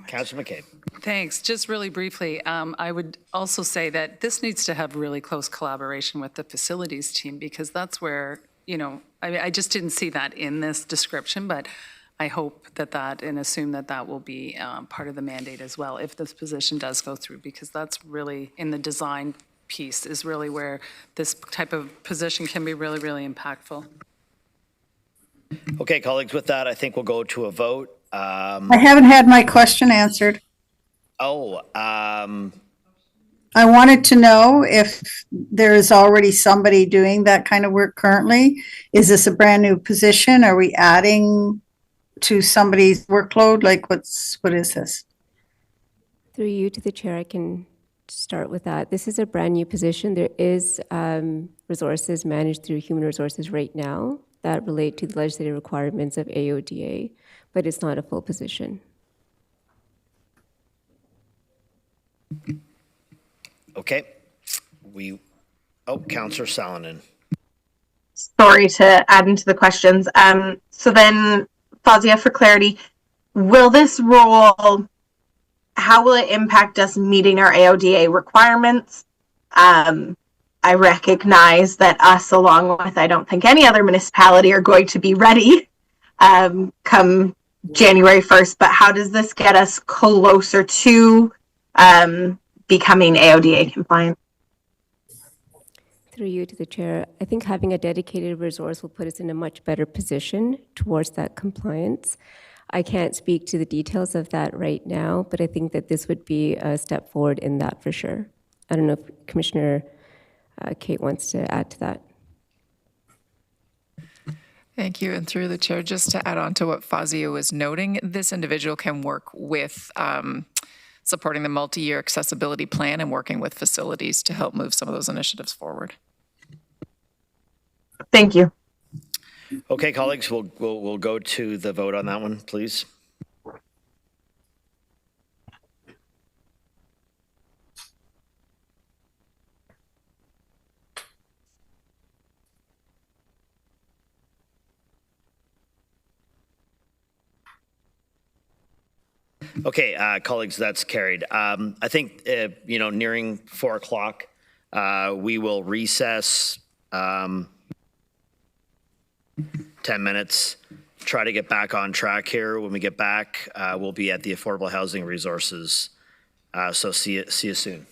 Speaker 1: Councillor McCabe.
Speaker 11: Thanks. Just really briefly, I would also say that this needs to have really close collaboration with the facilities team, because that's where, I just didn't see that in this description, but I hope that and assume that will be part of the mandate as well if this position does go through, because that's really in the design piece is really where this type of position can be really, really impactful.
Speaker 1: Okay, colleagues, with that, I think we'll go to a vote.
Speaker 16: I haven't had my question answered. I wanted to know if there is already somebody doing that kind of work currently. Is this a brand new position? Are we adding to somebody's workload? Like what is this?
Speaker 7: Through you to the chair, I can start with that. This is a brand new position. There is resources managed through human resources right now that relate to the legislative requirements of AODA, but it's not a full position.
Speaker 1: Okay. Councillor Salonen.
Speaker 19: Sorry to add into the questions. So then, Fazia, for clarity, will this role, how will it impact us meeting our AODA requirements? I recognize that us, along with I don't think any other municipality, are going to be ready come January 1st, but how does this get us closer to becoming AODA compliant?
Speaker 7: Through you to the chair, I think having a dedicated resource will put us in a much better position towards that compliance. I can't speak to the details of that right now, but I think that this would be a step forward in that for sure. I don't know if Commissioner Kate wants to add to that.
Speaker 2: Thank you. And through the chair, just to add on to what Fazia was noting, this individual can work with supporting the multi-year accessibility plan and working with facilities to help move some of those initiatives forward.
Speaker 19: Thank you.
Speaker 1: Okay, colleagues, we'll go to the vote on that one, please. Okay, colleagues, that's carried. I think, nearing 4 o'clock, we will recess 10 minutes, try to get back on track here. When we get back, we'll be at the Affordable Housing Resources. So see you soon.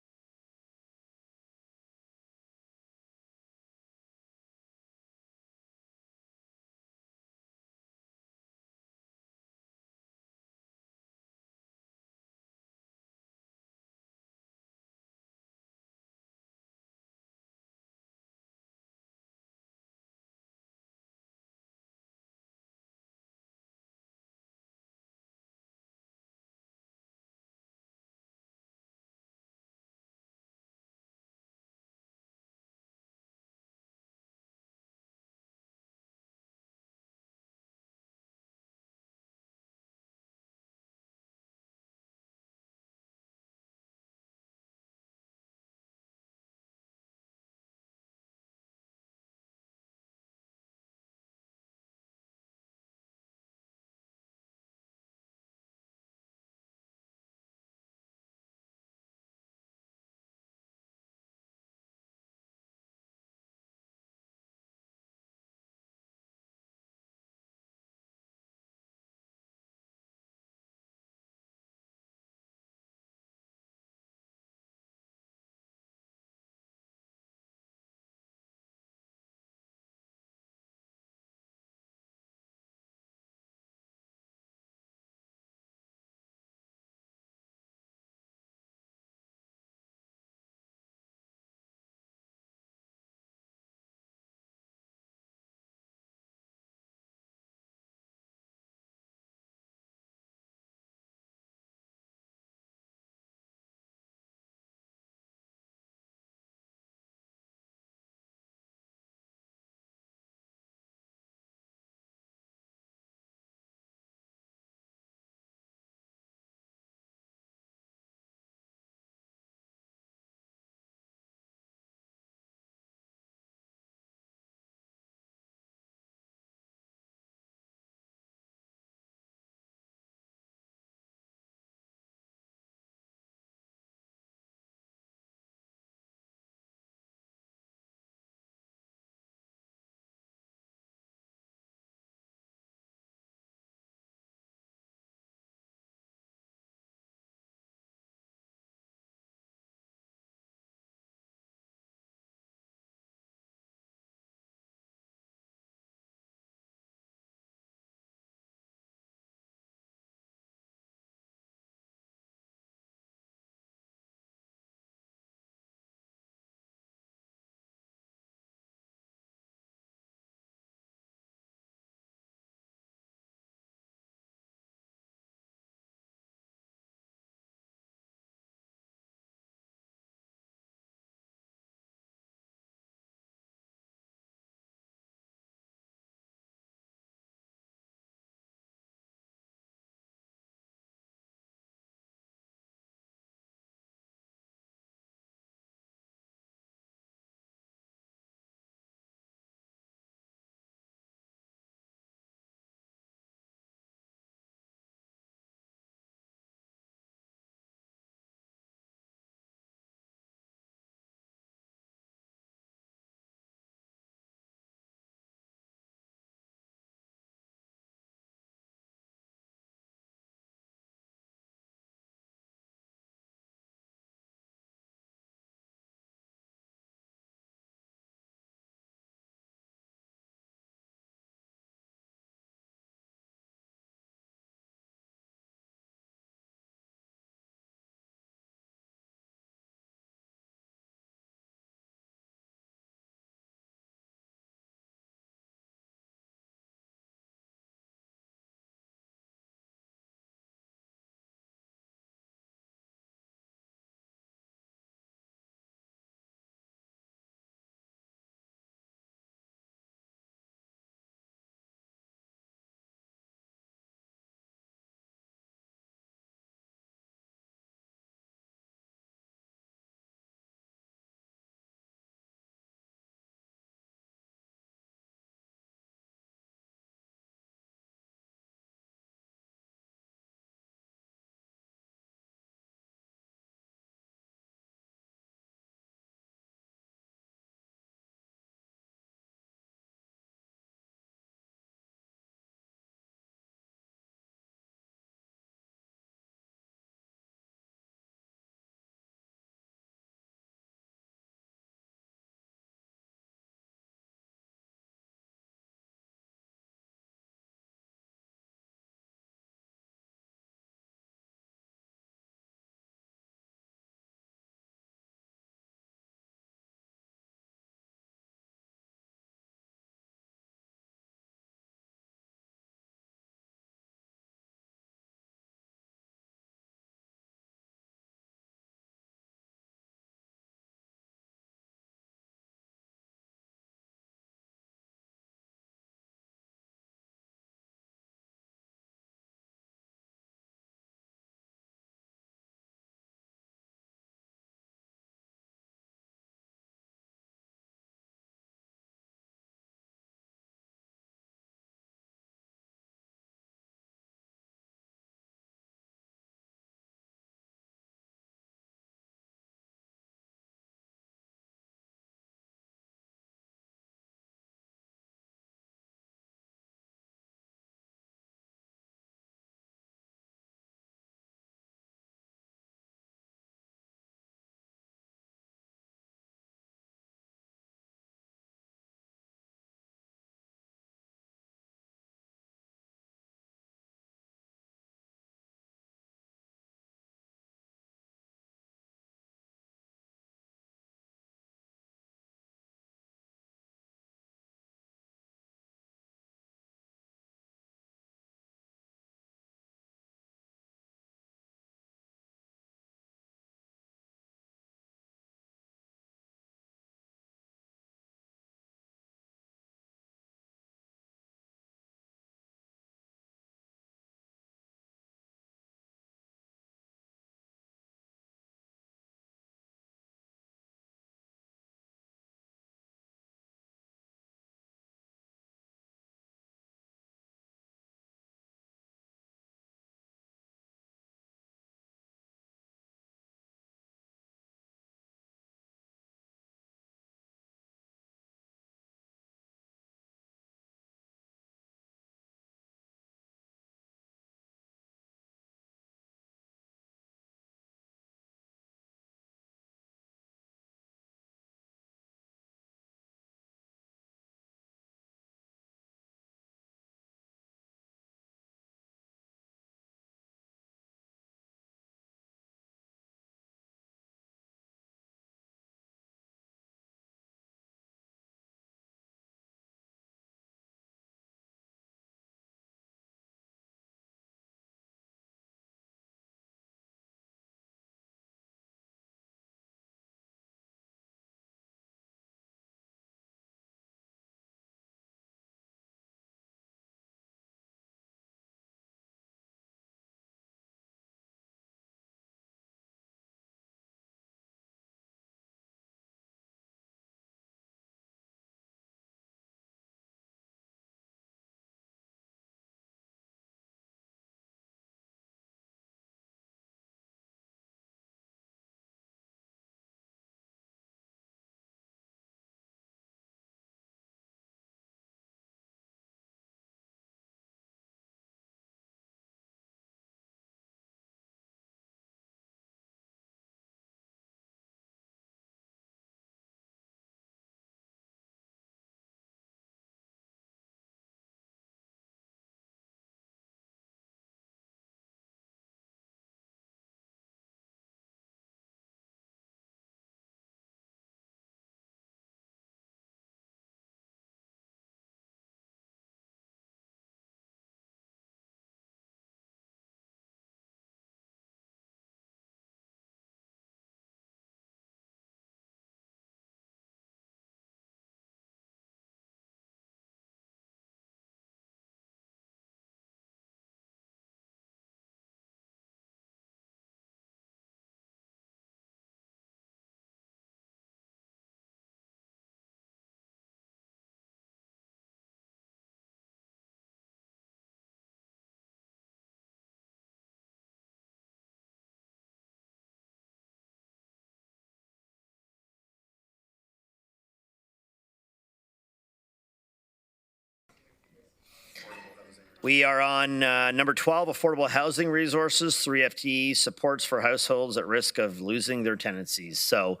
Speaker 1: We are on number 12, affordable housing resources, 3 FTE supports for households at risk of losing their tenancies. So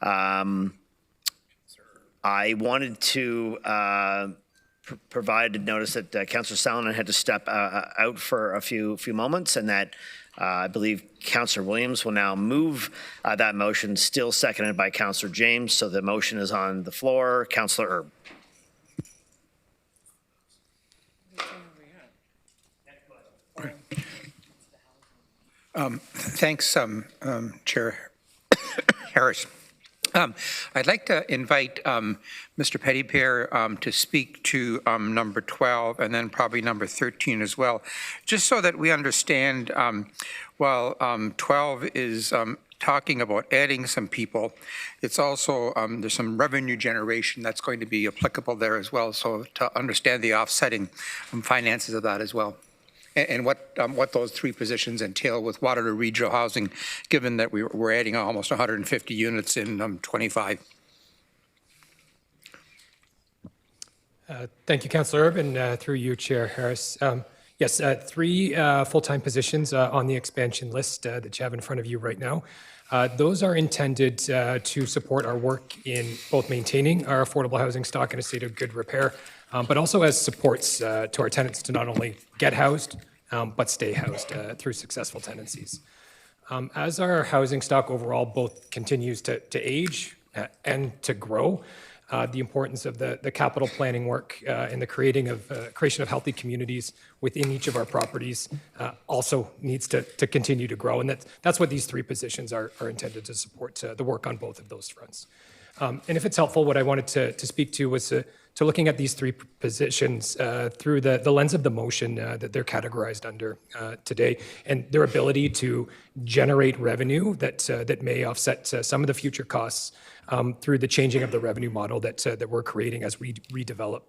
Speaker 1: I wanted to provide a notice that Councillor Salonen had to step out for a few moments, and that I believe Councillor Williams will now move that motion, still seconded by Councillor James. So the motion is on the floor. Councillor Erb.
Speaker 4: Thanks, Chair Harris. I'd like to invite Mr. Petitpierre to speak to number 12 and then probably number 13 as well, just so that we understand while 12 is talking about adding some people, it's also, there's some revenue generation that's going to be applicable there as well, so to understand the offsetting finances of that as well. And what those 3 positions entail with Waterloo Regional Housing, given that we're adding almost 150 units in 25.
Speaker 8: Thank you, Councillor Erb, and through you, Chair Harris. Yes, 3 full-time positions on the expansion list that you have in front of you right now. Those are intended to support our work in both maintaining our affordable housing stock in a state of good repair, but also as supports to our tenants to not only get housed, but stay housed through successful tenancies. As our housing stock overall both continues to age and to grow, the importance of the capital planning work and the creation of healthy communities within each of our properties also needs to continue to grow. And that's what these 3 positions are intended to support, the work on both of those fronts. And if it's helpful, what I wanted to speak to was to looking at these 3 positions through the lens of the motion that they're categorized under today, and their ability to generate revenue that may offset some of the future costs through the changing of the revenue model that we're creating as we redevelop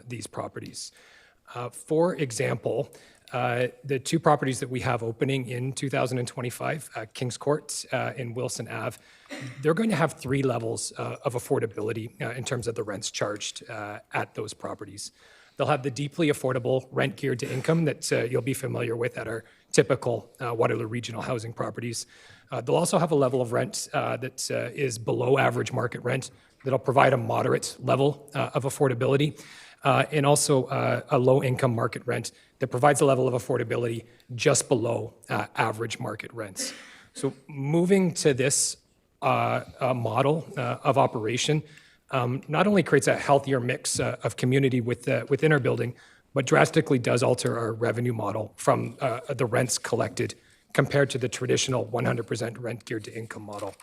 Speaker 8: these properties. For example, the 2 properties that we have opening in 2025, Kings Court and Wilson Ave, they're going to have 3 levels of affordability in terms of the rents charged at those properties. They'll have the deeply affordable rent geared to income that you'll be familiar with at our typical Waterloo Regional Housing properties. They'll also have a level of rent that is below average market rent that'll provide a moderate level of affordability, and also a low income market rent that provides a level of affordability just below average market rents. So moving to this model of operation not only creates a healthier mix of community within our building, but drastically does alter our revenue model from the rents collected compared to the traditional 100% rent geared to income model.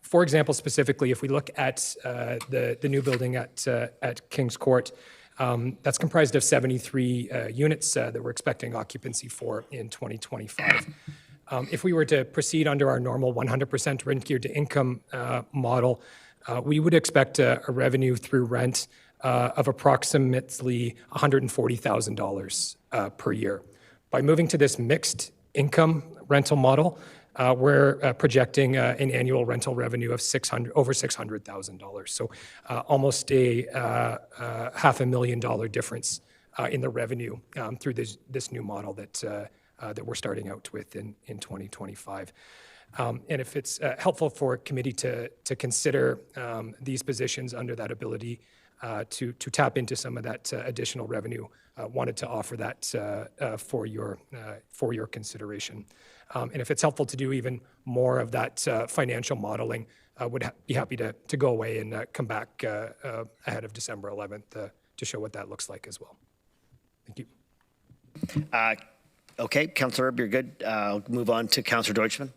Speaker 8: For example, specifically, if we look at the new building at Kings Court, that's comprised of 73 units that we're expecting occupancy for in 2025. If we were to proceed under our normal 100% rent geared to income model, we would expect a revenue through rent of approximately $140,000 per year. By moving to this mixed income rental model, we're projecting an annual rental revenue of over $600,000. So almost a $500,000 difference in the revenue through this new model that we're starting out with in 2025. And if it's helpful for committee to consider these positions under that ability to tap into some of that additional revenue, wanted to offer that for your consideration. And if it's helpful to do even more of that financial modeling, I would be happy to go away and come back ahead of December 11th to show what that looks like as well. Thank you.
Speaker 1: Okay, Councillor Erb, you're good. I'll move on to Councillor Deutschman.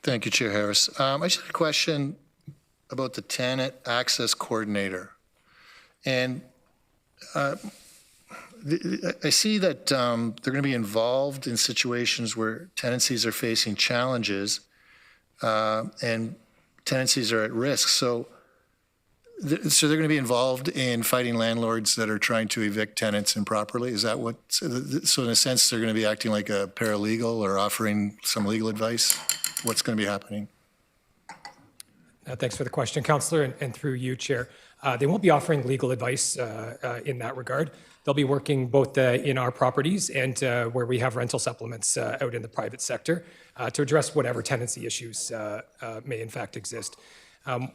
Speaker 5: Thank you, Chair Harris. I just had a question about the tenant access coordinator. And I see that they're going to be involved in situations where tenancies are facing challenges and tenancies are at risk. So they're going to be involved in fighting landlords that are trying to evict tenants improperly? Is that what, so in a sense, they're going to be acting like a paralegal or offering some legal advice? What's going to be happening?
Speaker 8: Thanks for the question, Councillor, and through you, Chair. They won't be offering legal advice in that regard. They'll be working both in our properties and where we have rental supplements out in the private sector to address whatever tenancy issues may in fact exist.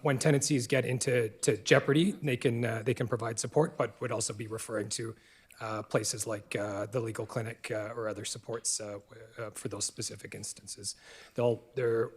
Speaker 8: When tenancies get into jeopardy, they can provide support, but would also be referring to places like the legal clinic or other supports for those specific instances. They're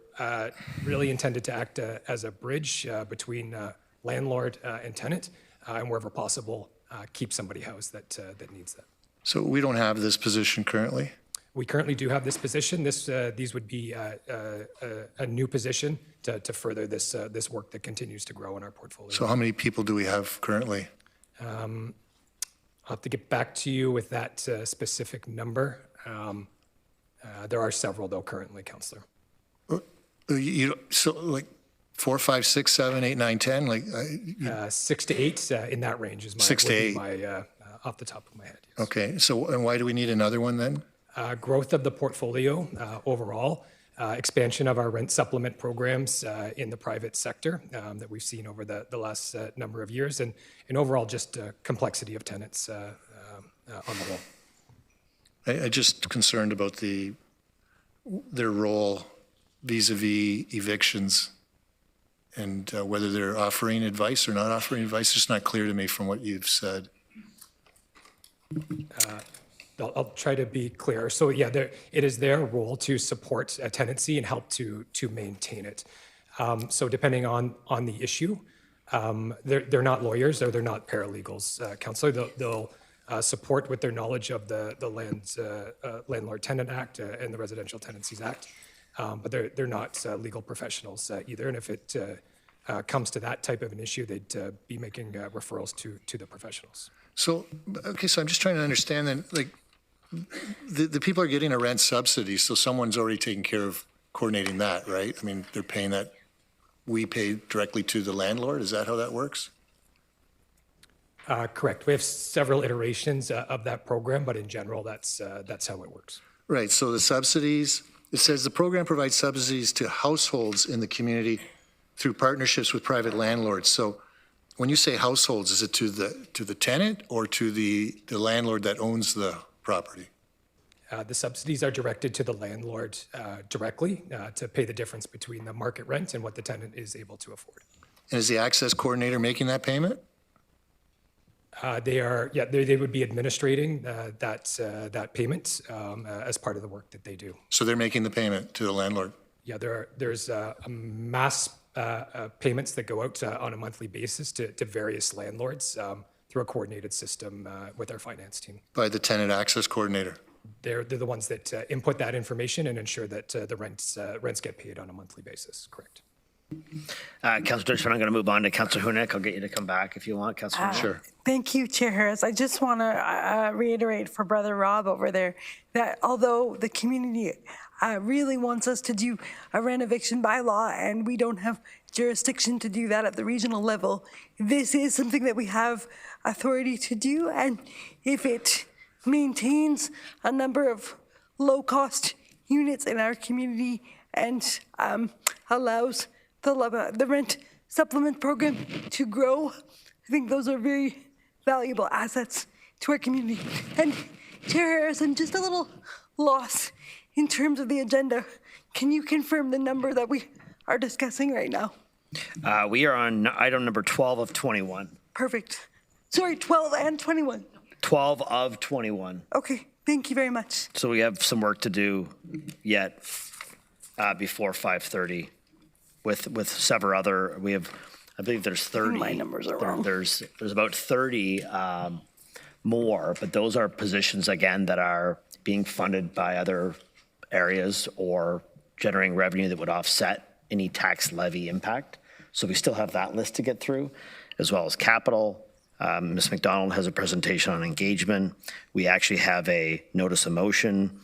Speaker 8: really intended to act as a bridge between landlord and tenant, and wherever possible, keep somebody housed that needs that.
Speaker 5: So we don't have this position currently?
Speaker 8: We currently do have this position. These would be a new position to further this work that continues to grow in our portfolio.
Speaker 5: So how many people do we have currently?
Speaker 8: I'll have to get back to you with that specific number. There are several, though, currently, Councillor.
Speaker 5: So like 4, 5, 6, 7, 8, 9, 10? Like
Speaker 8: 6 to 8 in that range is my,
Speaker 5: 6 to 8.
Speaker 8: Off the top of my head. Yes.
Speaker 5: Okay, so and why do we need another one then?
Speaker 8: Growth of the portfolio overall, expansion of our rent supplement programs in the private sector that we've seen over the last number of years, and overall just complexity of tenants on the whole.
Speaker 5: I just concerned about their role vis-a-vis evictions and whether they're offering advice or not offering advice. It's just not clear to me from what you've said.
Speaker 8: I'll try to be clear. So yeah, it is their role to support a tenancy and help to maintain it. So depending on the issue, they're not lawyers or they're not paralegals, Councillor. They'll support with their knowledge of the Landlord-Tenant Act and the Residential Tenancies Act, but they're not legal professionals either. And if it comes to that type of an issue, they'd be making referrals to the professionals.
Speaker 5: So, okay, so I'm just trying to understand then, like, the people are getting a rent subsidy, so someone's already taking care of coordinating that, right? I mean, they're paying that, we pay directly to the landlord, is that how that works?
Speaker 8: Correct. We have several iterations of that program, but in general, that's how it works.
Speaker 5: Right, so the subsidies, it says the program provides subsidies to households in the community through partnerships with private landlords. So when you say households, is it to the tenant or to the landlord that owns the property?
Speaker 8: The subsidies are directed to the landlord directly to pay the difference between the market rent and what the tenant is able to afford.
Speaker 5: And is the access coordinator making that payment?
Speaker 8: They would be administrating that payment as part of the work that they do.
Speaker 5: So they're making the payment to the landlord?
Speaker 8: Yeah, there's a mass payments that go out on a monthly basis to various landlords through a coordinated system with our finance team.
Speaker 5: By the tenant access coordinator?
Speaker 8: They're the ones that input that information and ensure that the rents get paid on a monthly basis, correct.
Speaker 1: Councillor Deutschman, I'm going to move on to Councillor Hunek. I'll get you to come back if you want, Councillor Hunek.
Speaker 5: Sure.
Speaker 6: Thank you, Chair Harris. I just want to reiterate for Brother Rob over there that although the community really wants us to do a rent eviction bylaw and we don't have jurisdiction to do that at the regional level, this is something that we have authority to do. And if it maintains a number of low-cost units in our community and allows the rent supplement program to grow, I think those are very valuable assets to our community. And Chair Harris, I'm just a little lost in terms of the agenda. Can you confirm the number that we are discussing right now?
Speaker 1: We are on item number 12 of 21.
Speaker 6: Perfect. Sorry, 12 and 21.
Speaker 1: 12 of 21.
Speaker 6: Okay, thank you very much.
Speaker 1: So we have some work to do yet before 5:30 with several other, I believe there's 30.
Speaker 6: My numbers are wrong.
Speaker 1: There's about 30 more, but those are positions, again, that are being funded by other areas or generating revenue that would offset any tax levy impact. So we still have that list to get through, as well as capital. Ms. McDonald has a presentation on engagement. We actually have a notice of motion.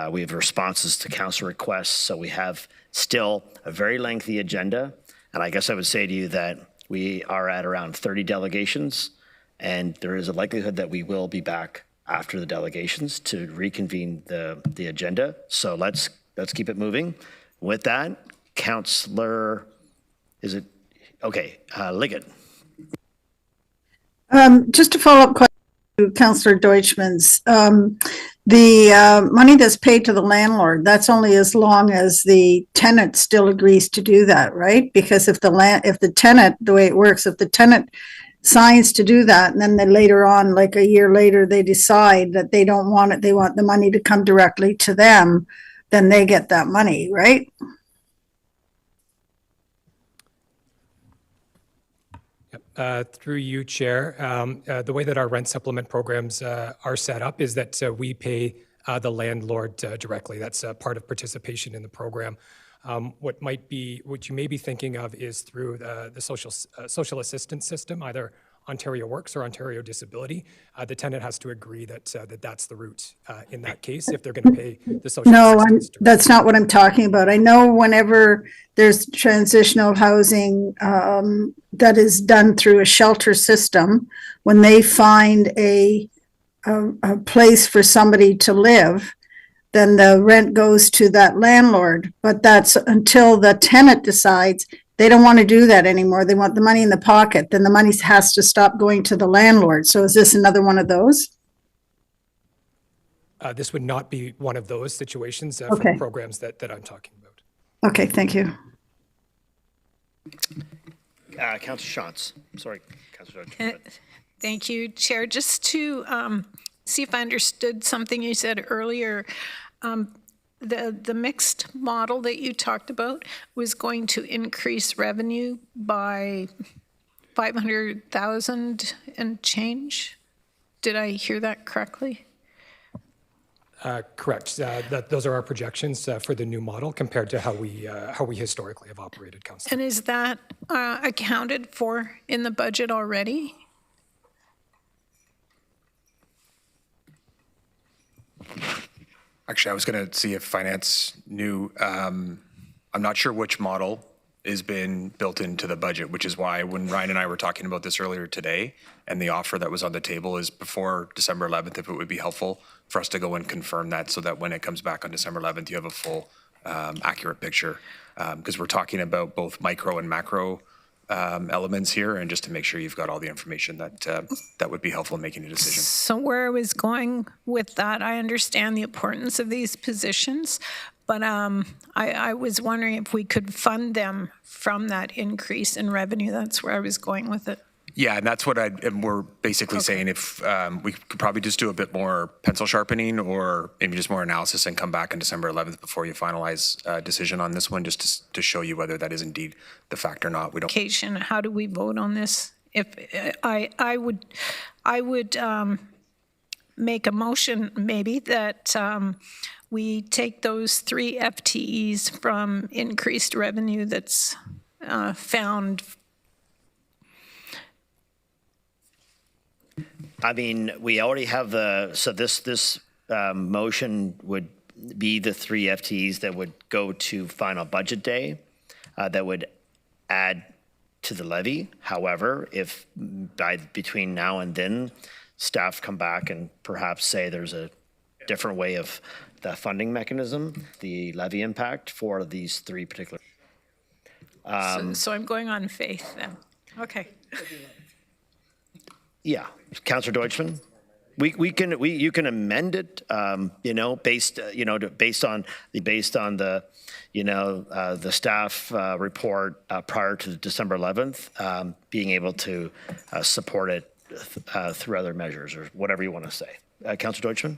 Speaker 1: We have responses to council requests. So we have still a very lengthy agenda. And I guess I would say to you that we are at around 30 delegations, and there is a likelihood that we will be back after the delegations to reconvene the agenda. So let's keep it moving. With that, Councillor, Liggett.
Speaker 16: Just a follow-up question. Councillor Deutschman's, the money that's paid to the landlord, that's only as long as the tenant still agrees to do that, right? Because if the tenant, the way it works, if the tenant signs to do that, and then later on, like a year later, they decide that they don't want it, they want the money to come directly to them, then they get that money, right?
Speaker 8: Through you, Chair, the way that our rent supplement programs are set up is that we pay the landlord directly. That's part of participation in the program. What you may be thinking of is through the social assistance system, either Ontario Works or Ontario Disability. The tenant has to agree that that's the route in that case if they're going to pay the social assistance.
Speaker 16: That's not what I'm talking about. I know whenever there's transitional housing that is done through a shelter system, when they find a place for somebody to live, then the rent goes to that landlord. But that's until the tenant decides they don't want to do that anymore. They want the money in the pocket. Then the money has to stop going to the landlord. So is this another one of those?
Speaker 8: This would not be one of those situations for
Speaker 16: Okay.
Speaker 8: the programs that I'm talking about.
Speaker 16: Okay, thank you.
Speaker 1: Councillor Shantz. Sorry, Councillor.
Speaker 17: Thank you, Chair. Just to see if I understood something you said earlier, the mixed model that you talked about was going to increase revenue by 500,000 and change. Did I hear that correctly?
Speaker 8: Correct. Those are our projections for the new model compared to how we historically have operated, Councillor.
Speaker 17: And is that accounted for in the budget already?
Speaker 12: Actually, I was going to see if finance knew. I'm not sure which model has been built into the budget, which is why when Ryan and I were talking about this earlier today, and the offer that was on the table is before December 11th, if it would be helpful for us to go and confirm that so that when it comes back on December 11th, you have a full, accurate picture. Because we're talking about both micro and macro elements here, and just to make sure you've got all the information that would be helpful in making a decision.
Speaker 17: So where I was going with that, I understand the importance of these positions, but I was wondering if we could fund them from that increase in revenue. That's where I was going with it.
Speaker 12: Yeah, and that's what we're basically saying. If we could probably just do a bit more pencil sharpening or maybe just more analysis and come back on December 11th before you finalize a decision on this one, just to show you whether that is indeed the fact or not. We don't.
Speaker 17: How do we vote on this? If I would make a motion maybe that we take those 3 FTEs from increased revenue that's found.
Speaker 1: I mean, we already have this motion would be the 3 FTEs that would go to final budget day that would add to the levy. However, if between now and then staff come back and perhaps say there's a different way of the funding mechanism, the levy impact for these 3 particular.
Speaker 17: So I'm going on faith then. Okay.
Speaker 1: Yeah, Councillor Deutschmann, you can amend it, based on the the staff report prior to December 11th, being able to support it through other measures or whatever you want to say. Councillor Deutschmann?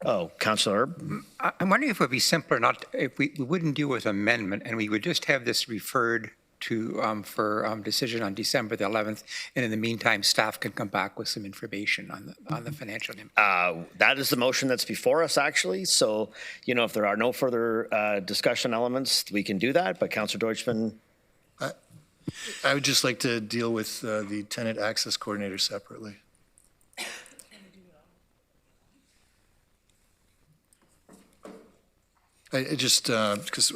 Speaker 1: Oh, Councillor Erb?
Speaker 4: I'm wondering if it would be simpler if we wouldn't deal with amendment and we would just have this referred to for decision on December the 11th, and in the meantime, staff can come back with some information on the financial impact.
Speaker 1: That is the motion that's before us, actually. So, if there are no further discussion elements, we can do that. But Councillor Deutschmann,
Speaker 5: I would just like to deal with the tenant access coordinator separately. I just because.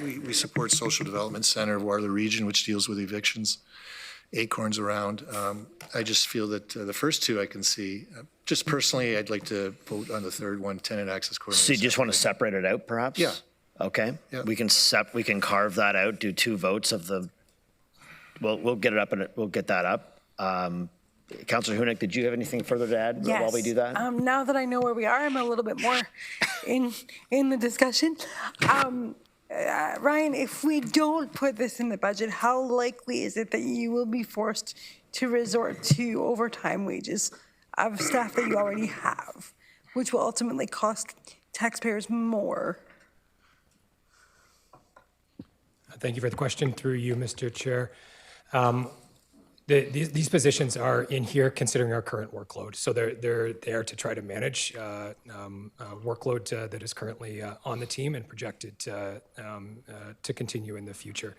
Speaker 5: We support Social Development Center of Waterloo Region, which deals with evictions, acorns around. I just feel that the first 2 I can see. Just personally, I'd like to vote on the 3rd one, tenant access coordinator.
Speaker 1: So you just want to separate it out, perhaps?
Speaker 5: Yeah.
Speaker 1: Okay.
Speaker 5: Yeah.
Speaker 1: We can carve that out. Do 2 votes of the. We'll get it up and we'll get that up. Councillor Hunick, did you have anything further to add while we do that?
Speaker 6: Now that I know where we are, I'm a little bit more in the discussion. Ryan, if we don't put this in the budget, how likely is it that you will be forced to resort to overtime wages of staff that you already have, which will ultimately cost taxpayers more?
Speaker 8: Thank you for the question through you, Mr. Chair. These positions are in here considering our current workload. So they're there to try to manage workload that is currently on the team and projected to continue in the future.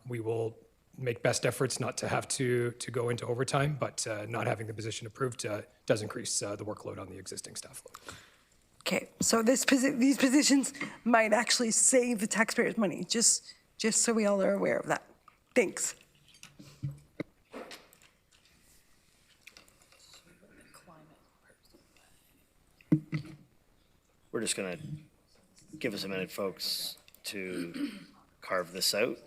Speaker 8: We will make best efforts not to have to go into overtime, but not having the position approved does increase the workload on the existing staff load.
Speaker 6: Okay, so these positions might actually save the taxpayers money, just so we all are aware of that. Thanks.
Speaker 1: We're just going to give us a minute, folks, to carve this out.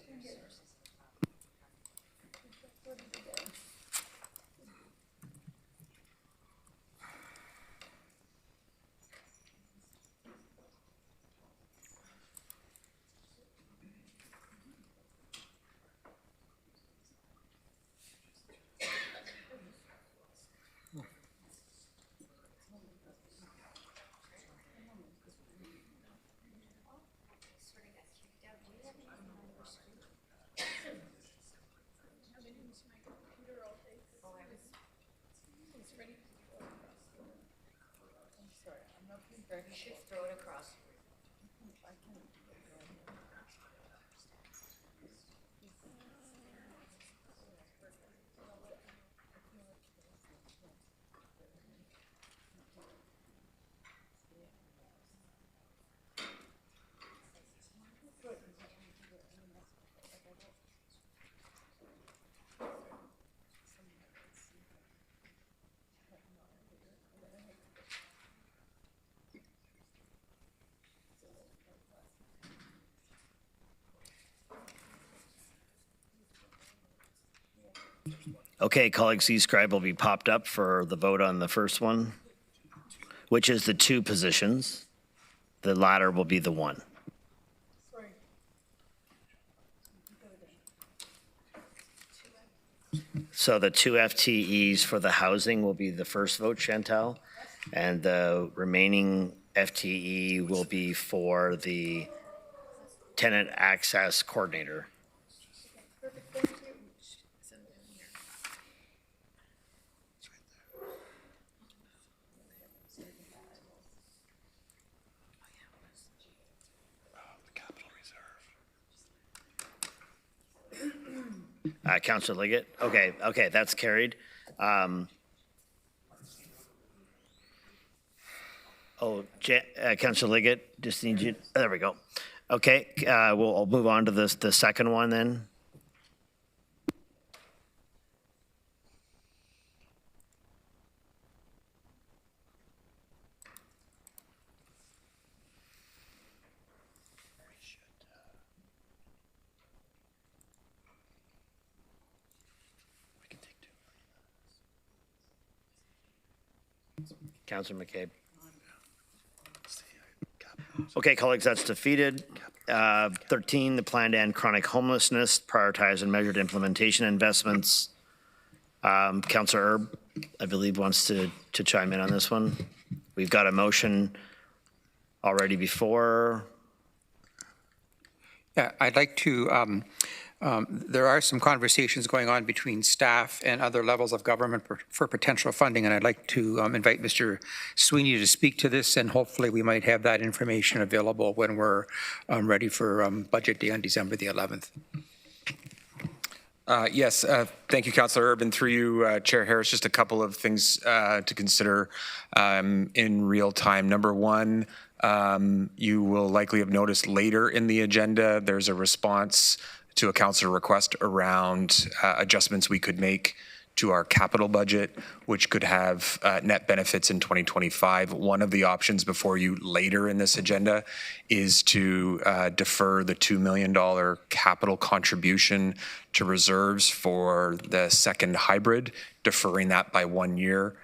Speaker 1: Okay, colleagues, these scribe will be popped up for the vote on the first one, which is the 2 positions. The latter will be the 1. So the 2 FTEs for the housing will be the first vote, Chantal, and the remaining FTE will be for the tenant access coordinator. Councillor Liggett? Okay, that's carried. Councillor Liggett, just need you, there we go. Okay, I'll move on to the second one then. Councillor McCabe. Okay, colleagues, that's defeated. 13, the plan to end chronic homelessness, prioritize and measured implementation investments. Councillor Erb, I believe, wants to chime in on this one. We've got a motion already before.
Speaker 4: Yeah, I'd like to, there are some conversations going on between staff and other levels of government for potential funding, and I'd like to invite Mr. Sweeney to speak to this, and hopefully we might have that information available when we're ready for Budget Day on December the 11th.
Speaker 12: Yes, thank you, Councillor Urban. Through you, Chair Harris, just a couple of things to consider in real time. Number one, you will likely have noticed later in the agenda, there's a response to a councillor request around adjustments we could make to our capital budget, which could have net benefits in 2025. One of the options before you later in this agenda is to defer the $2 million capital contribution to reserves for the second hybrid. Deferring that by 1 year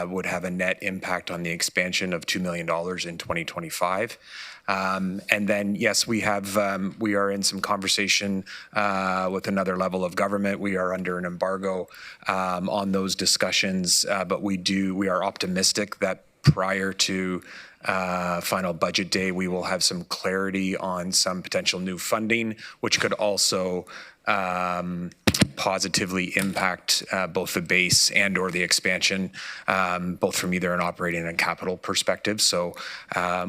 Speaker 12: would have a net impact on the expansion of $2 million in 2025. And then, yes, we are in some conversation with another level of government. We are under an embargo on those discussions, but we are optimistic that prior to final budget day, we will have some clarity on some potential new funding, which could also positively impact both the base and or the expansion, both from either an operating and capital perspective. So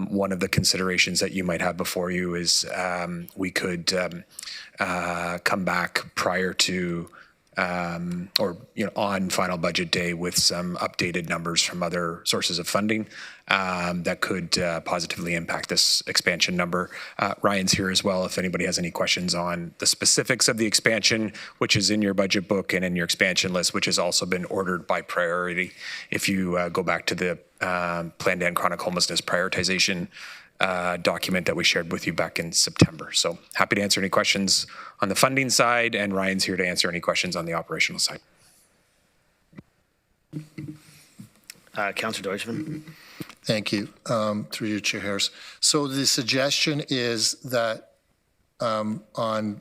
Speaker 12: one of the considerations that you might have before you is we could come back prior to on final budget day with some updated numbers from other sources of funding that could positively impact this expansion number. Ryan's here as well if anybody has any questions on the specifics of the expansion, which is in your budget book and in your expansion list, which has also been ordered by priority. If you go back to the Plan to End Chronic Homelessness prioritization document that we shared with you back in September. So happy to answer any questions on the funding side, and Ryan's here to answer any questions on the operational side.
Speaker 1: Councillor Deutschman.
Speaker 5: Thank you, through you, Chair Harris. So the suggestion is that on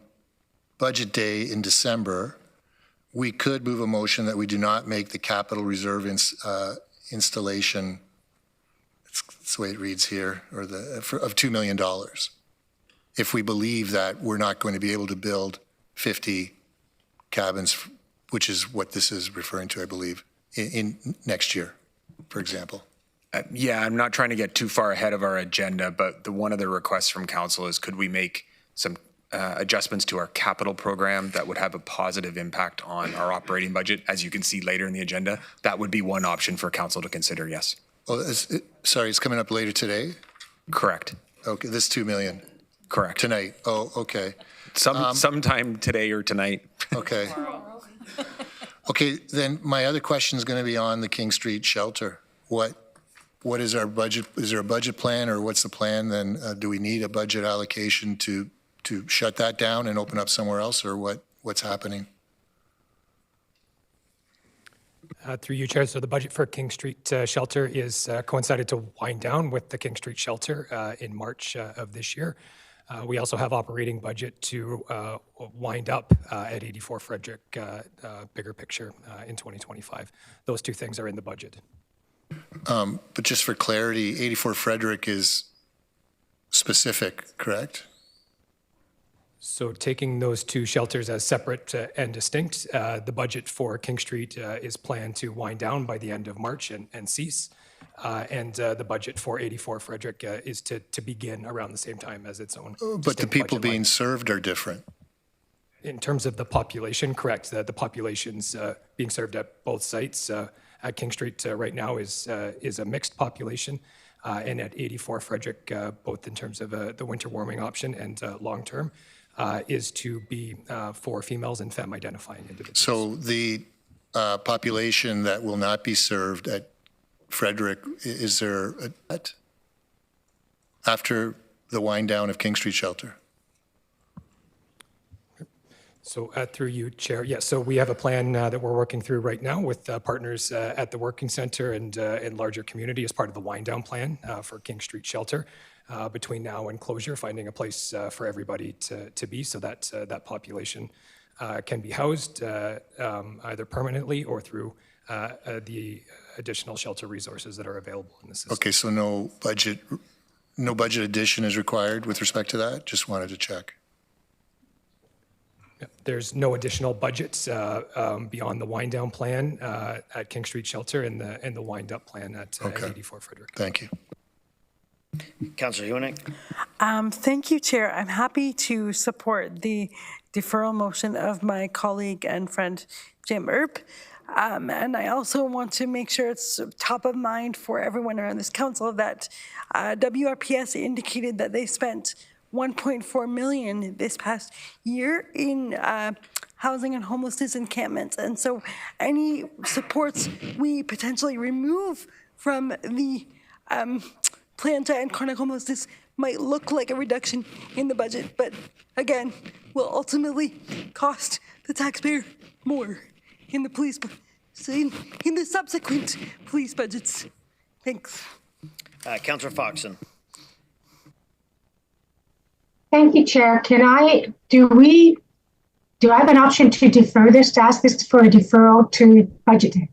Speaker 5: budget day in December, we could move a motion that we do not make the capital reserve installation, that's the way it reads here, or of $2 million. If we believe that we're not going to be able to build 50 cabins, which is what this is referring to, I believe, in next year, for example.
Speaker 12: Yeah, I'm not trying to get too far ahead of our agenda, but one of the requests from council is could we make some adjustments to our capital program that would have a positive impact on our operating budget? As you can see later in the agenda, that would be one option for council to consider, yes.
Speaker 5: Oh, sorry, it's coming up later today?
Speaker 12: Correct.
Speaker 5: Okay, this $2 million?
Speaker 12: Correct.
Speaker 5: Tonight, oh, okay.
Speaker 12: Sometime today or tonight.
Speaker 5: Okay. Okay, then my other question is going to be on the King Street shelter. What is our budget? Is there a budget plan, or what's the plan then? Do we need a budget allocation to shut that down and open up somewhere else, or what's happening?
Speaker 8: Through you, Chair. So the budget for King Street shelter is coincided to wind down with the King Street shelter in March of this year. We also have operating budget to wind up at 84 Frederick, bigger picture in 2025. Those two things are in the budget.
Speaker 5: But just for clarity, 84 Frederick is specific, correct?
Speaker 8: So taking those two shelters as separate and distinct, the budget for King Street is planned to wind down by the end of March and cease. And the budget for 84 Frederick is to begin around the same time as its own.
Speaker 5: But the people being served are different.
Speaker 8: In terms of the population, correct. The population's being served at both sites. At King Street right now is a mixed population. And at 84 Frederick, both in terms of the winter warming option and long-term, is to be for females and femme-identifying individuals.
Speaker 5: So the population that will not be served at Frederick, is there a after the wind down of King Street Shelter?
Speaker 8: So through you, Chair. Yes, so we have a plan that we're working through right now with partners at the Working Center and larger community as part of the wind down plan for King Street Shelter. Between now and closure, finding a place for everybody to be so that that population can be housed either permanently or through the additional shelter resources that are available in the system.
Speaker 5: Okay, so no budget addition is required with respect to that? Just wanted to check.
Speaker 8: There's no additional budgets beyond the wind down plan at King Street Shelter and the wind up plan at 84 Frederick.
Speaker 5: Thank you.
Speaker 1: Councillor Hewinik.
Speaker 6: Thank you, Chair. I'm happy to support the deferral motion of my colleague and friend Jim Earp. And I also want to make sure it's top of mind for everyone around this council that WRPS indicated that they spent $1.4 million this past year in housing and homelessness encampments. And so any supports we potentially remove from the plan to end chronic homelessness might look like a reduction in the budget, but again, will ultimately cost the taxpayer more in the police, in the subsequent police budgets. Thanks.
Speaker 1: Councillor Foxon.
Speaker 18: Thank you, Chair. Do I have an option to defer this, to ask this for a deferral to budget day?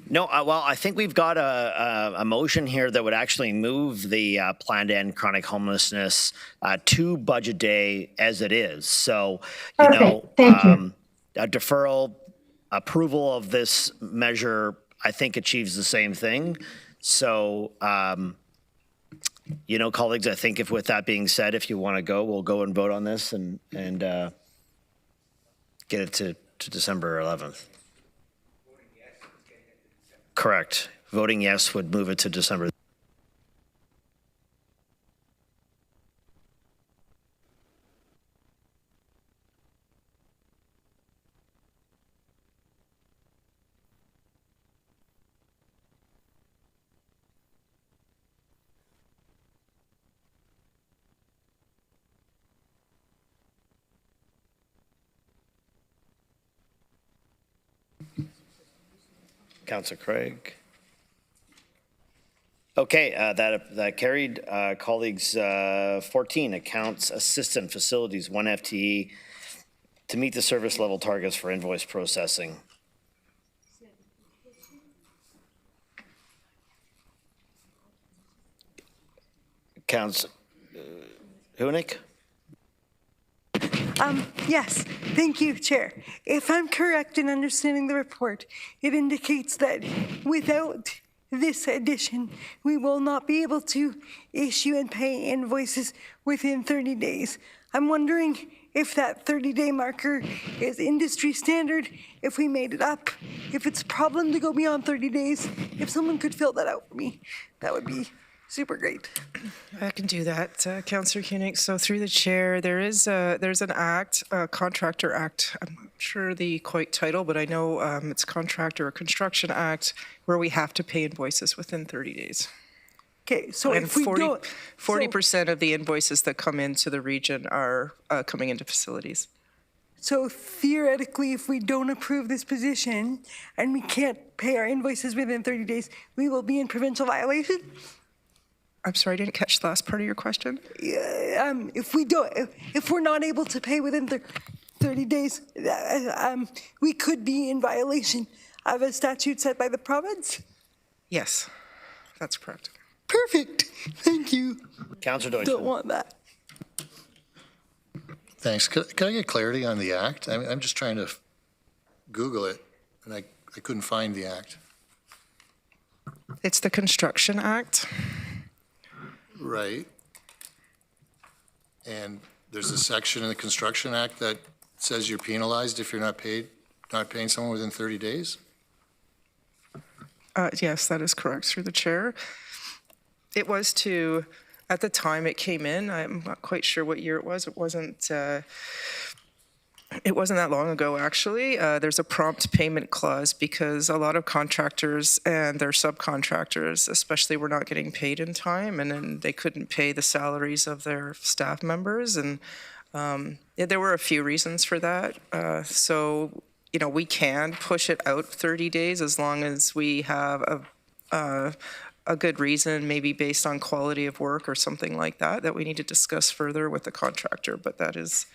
Speaker 1: No, well, I think we've got a motion here that would actually move the plan to end chronic homelessness to budget day as it is. So, you know, a deferral approval of this measure, I think achieves the same thing. So, you know, colleagues, I think if with that being said, if you want to go, we'll go and vote on this and get it to December 11th. Correct. Voting yes would move it to December. Councillor Craig. Okay, that carried. Colleagues, 14, accounts assistant facilities, 1 FTE to meet the service level targets for invoice processing. Councillor Hunick?
Speaker 6: Yes, thank you, Chair. If I'm correct in understanding the report, it indicates that without this addition, we will not be able to issue and pay invoices within 30 days. I'm wondering if that 30-day marker is industry standard, if we made it up, if it's a problem to go beyond 30 days. If someone could fill that out for me, that would be super great.
Speaker 13: I can do that, Councillor Koenig. So through the chair, there's an act, Contractor Act. I'm not sure the quite title, but I know it's Contractor or Construction Act, where we have to pay invoices within 30 days.
Speaker 6: Okay, so
Speaker 13: and
Speaker 6: if we don't,
Speaker 13: 40% of the invoices that come into the region are coming into facilities.
Speaker 6: So theoretically, if we don't approve this position and we can't pay our invoices within 30 days, we will be in provincial violation?
Speaker 13: I'm sorry, I didn't catch the last part of your question.
Speaker 6: If we're not able to pay within 30 days, we could be in violation of a statute set by the province?
Speaker 13: Yes, that's correct.
Speaker 6: Perfect. Thank you.
Speaker 1: Councillor Deutschmann.
Speaker 6: Don't want that.
Speaker 5: Thanks. Can I get clarity on the act? I'm just trying to Google it, and I couldn't find the act.
Speaker 13: It's the Construction Act.
Speaker 5: Right. And there's a section in the Construction Act that says you're penalized if you're not paying someone within 30 days?
Speaker 13: Yes, that is correct, through the chair. It was at the time it came in, I'm not quite sure what year it was. It wasn't that long ago, actually. There's a prompt payment clause because a lot of contractors and their subcontractors, especially, were not getting paid in time, and then they couldn't pay the salaries of their staff members. And there were a few reasons for that. So, you know, we can push it out 30 days as long as we have a good reason, maybe based on quality of work or something like that, that we need to discuss further with the contractor. But that is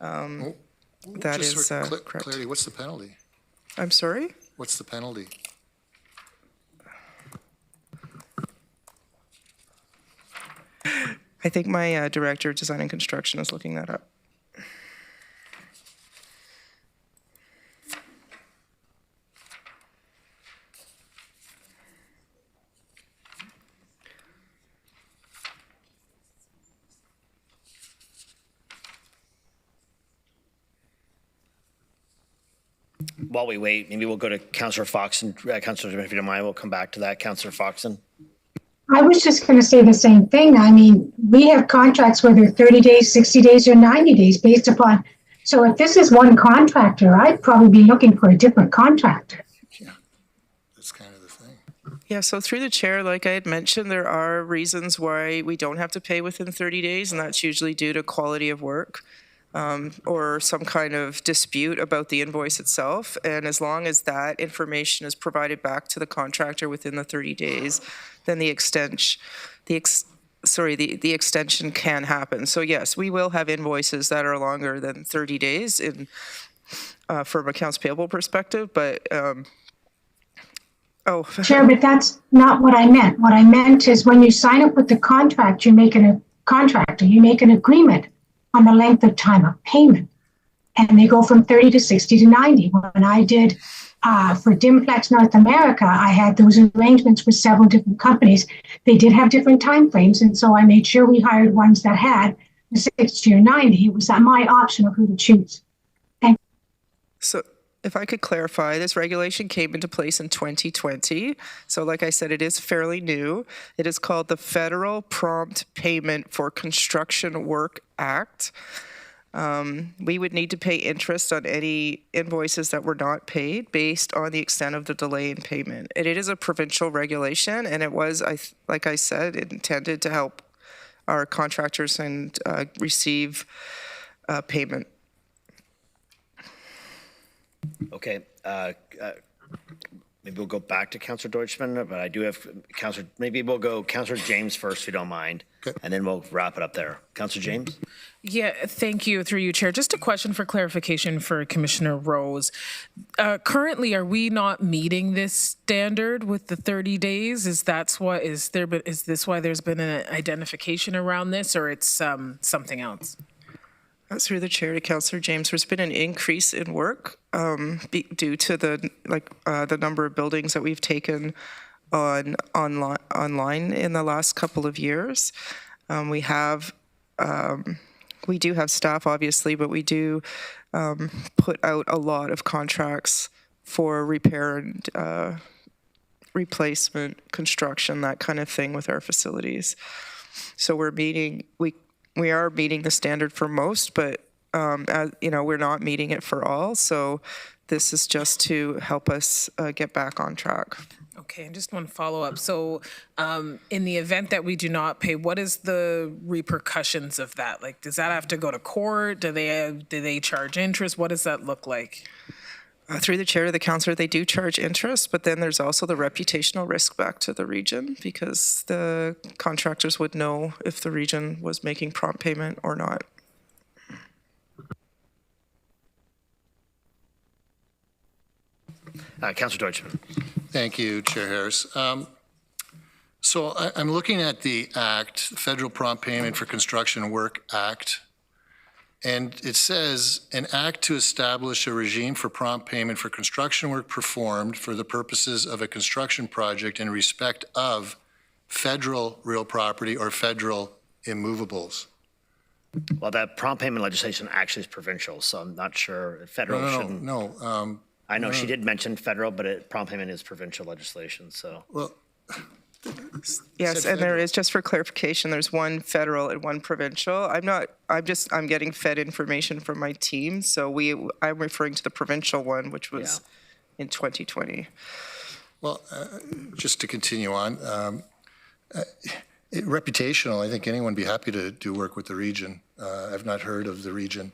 Speaker 13: correct.
Speaker 5: Clarity, what's the penalty?
Speaker 13: I'm sorry?
Speaker 5: What's the penalty?
Speaker 13: I think my Director of Design and Construction is looking that up.
Speaker 1: While we wait, maybe we'll go to Councillor Foxon. Councillor, if you don't mind, we'll come back to that. Councillor Foxon.
Speaker 18: I was just going to say the same thing. I mean, we have contracts whether 30 days, 60 days, or 90 days based upon So if this is one contractor, I'd probably be looking for a different contractor.
Speaker 5: That's kind of the thing.
Speaker 13: Yeah, so through the chair, like I had mentioned, there are reasons why we don't have to pay within 30 days, and that's usually due to quality of work or some kind of dispute about the invoice itself. And as long as that information is provided back to the contractor within the 30 days, then the extension can happen. So yes, we will have invoices that are longer than 30 days from accounts payable perspective, but
Speaker 18: Chair, but that's not what I meant. What I meant is when you sign up with the contract, you make an agreement on the length of time of payment. And they go from 30 to 60 to 90. When I did for Dimplex North America, I had those arrangements with several different companies. They did have different time frames, and so I made sure we hired ones that had the 60 or 90. It was my option of who to choose.
Speaker 13: So if I could clarify, this regulation came into place in 2020. So like I said, it is fairly new. It is called the Federal Prompt Payment for Construction Work Act. We would need to pay interest on any invoices that were not paid based on the extent of the delay in payment. And it is a provincial regulation, and it was, like I said, intended to help our contractors and receive payment.
Speaker 1: Okay. Maybe we'll go back to Councillor Deutschman, but I do have maybe we'll go Councillor James first, if you don't mind, and then we'll wrap it up there. Councillor James?
Speaker 9: Yeah, thank you, through you, Chair. Just a question for clarification for Commissioner Rose. Currently, are we not meeting this standard with the 30 days? Is this why there's been an identification around this, or it's something else?
Speaker 13: Through the chair to Councillor James, there's been an increase in work due to the number of buildings that we've taken online in the last couple of years. We do have staff, obviously, but we do put out a lot of contracts for repair and replacement, construction, that kind of thing with our facilities. So we are meeting the standard for most, but we're not meeting it for all. So this is just to help us get back on track.
Speaker 9: Okay, and just one follow-up. So in the event that we do not pay, what is the repercussions of that? Like, does that have to go to court? Do they charge interest? What does that look like?
Speaker 13: Through the chair to the councillor, they do charge interest, but then there's also the reputational risk back to the region because the contractors would know if the region was making prompt payment or not.
Speaker 1: Councillor Deutschman.
Speaker 5: Thank you, Chair Harris. So I'm looking at the Act, Federal Prompt Payment for Construction Work Act, and it says, an act to establish a regime for prompt payment for construction work performed for the purposes of a construction project in respect of federal real property or federal immovables.
Speaker 1: Well, that prompt payment legislation actually is provincial, so I'm not sure if federal shouldn't.
Speaker 5: No.
Speaker 1: I know she did mention federal, but prompt payment is provincial legislation, so.
Speaker 5: Well,
Speaker 13: yes, and there is, just for clarification, there's one federal and one provincial. I'm getting fed information from my team, so I'm referring to the provincial one, which was in 2020.
Speaker 5: Well, just to continue on, reputational, I think anyone would be happy to do work with the region. I've not heard of the region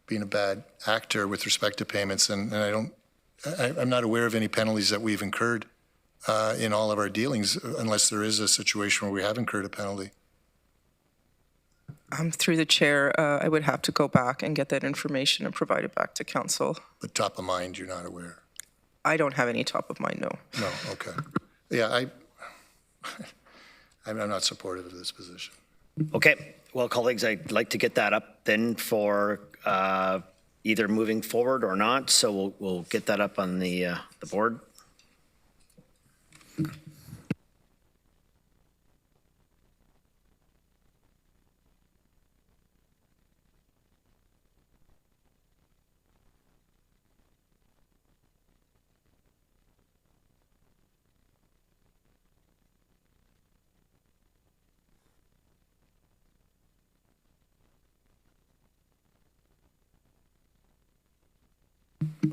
Speaker 5: being a bad actor with respect to payments, and I'm not aware of any penalties that we've incurred in all of our dealings, unless there is a situation where we have incurred a penalty.
Speaker 13: Through the chair, I would have to go back and get that information and provide it back to council.
Speaker 5: But top of mind, you're not aware?
Speaker 13: I don't have any top of mind, no.
Speaker 5: No, okay. Yeah, I'm not supportive of this position.
Speaker 1: Okay, well, colleagues, I'd like to get that up then for either moving forward or not, so we'll get that up on the board.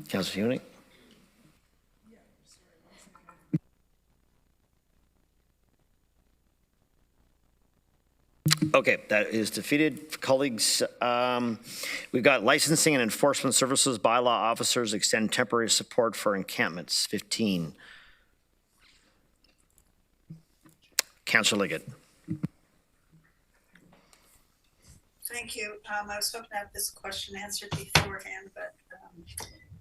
Speaker 1: Councillor Hunick? Okay, that is defeated. Colleagues, we've got licensing and enforcement services bylaw officers extend temporary support for encampments, 15. Councillor Liggett.
Speaker 16: Thank you. I was hoping to have this question answered beforehand, but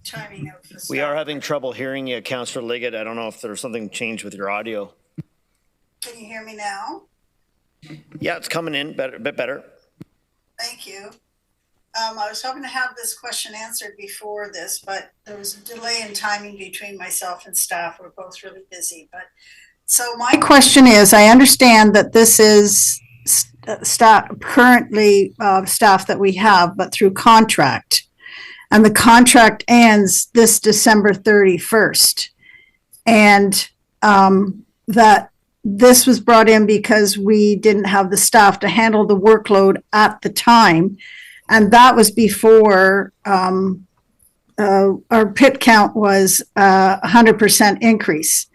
Speaker 16: timing of the
Speaker 1: We are having trouble hearing you, Councillor Liggett. I don't know if there's something changed with your audio.
Speaker 16: Can you hear me now?
Speaker 1: Yeah, it's coming in better, a bit better.
Speaker 16: Thank you. I was hoping to have this question answered before this, but there was a delay in timing between myself and staff. We're both really busy. But so my question is, I understand that this is staff currently staff that we have, but through contract, and the contract ends this December 31st, and that this was brought in because we didn't have the staff to handle the workload at the time. And that was before our pit count was 100% increase.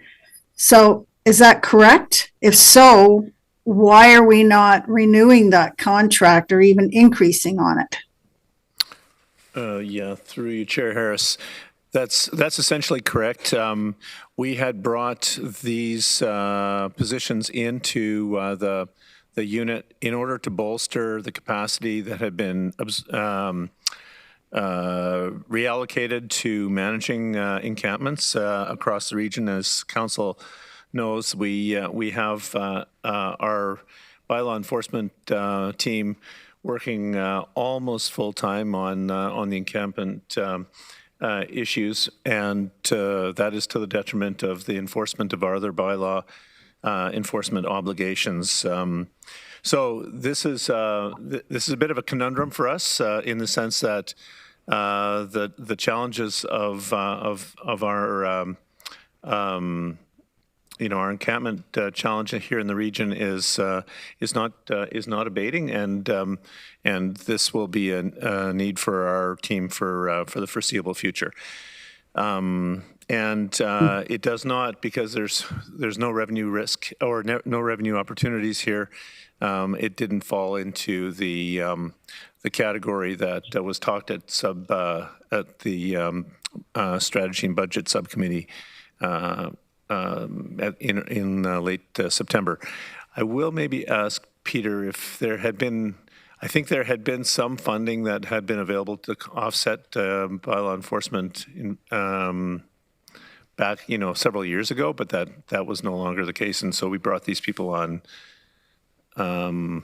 Speaker 16: So is that correct? If so, why are we not renewing that contract or even increasing on it?
Speaker 15: Yeah, through you, Chair Harris. That's essentially correct. We had brought these positions into the unit in order to bolster the capacity that had been reallocated to managing encampments across the region. As Council knows, we have our bylaw enforcement team working almost full time on the encampment issues, and that is to the detriment of the enforcement of our other bylaw enforcement obligations. So this is a bit of a conundrum for us in the sense that the challenges of our our encampment challenge here in the region is not abating, and this will be a need for our team for the foreseeable future. And it does not, because there's no revenue risk or no revenue opportunities here. It didn't fall into the category that was talked at the Strategy and Budget Subcommittee in late September. I will maybe ask Peter if there had been. I think there had been some funding that had been available to offset bylaw enforcement back, several years ago, but that was no longer the case, and so we brought these people on a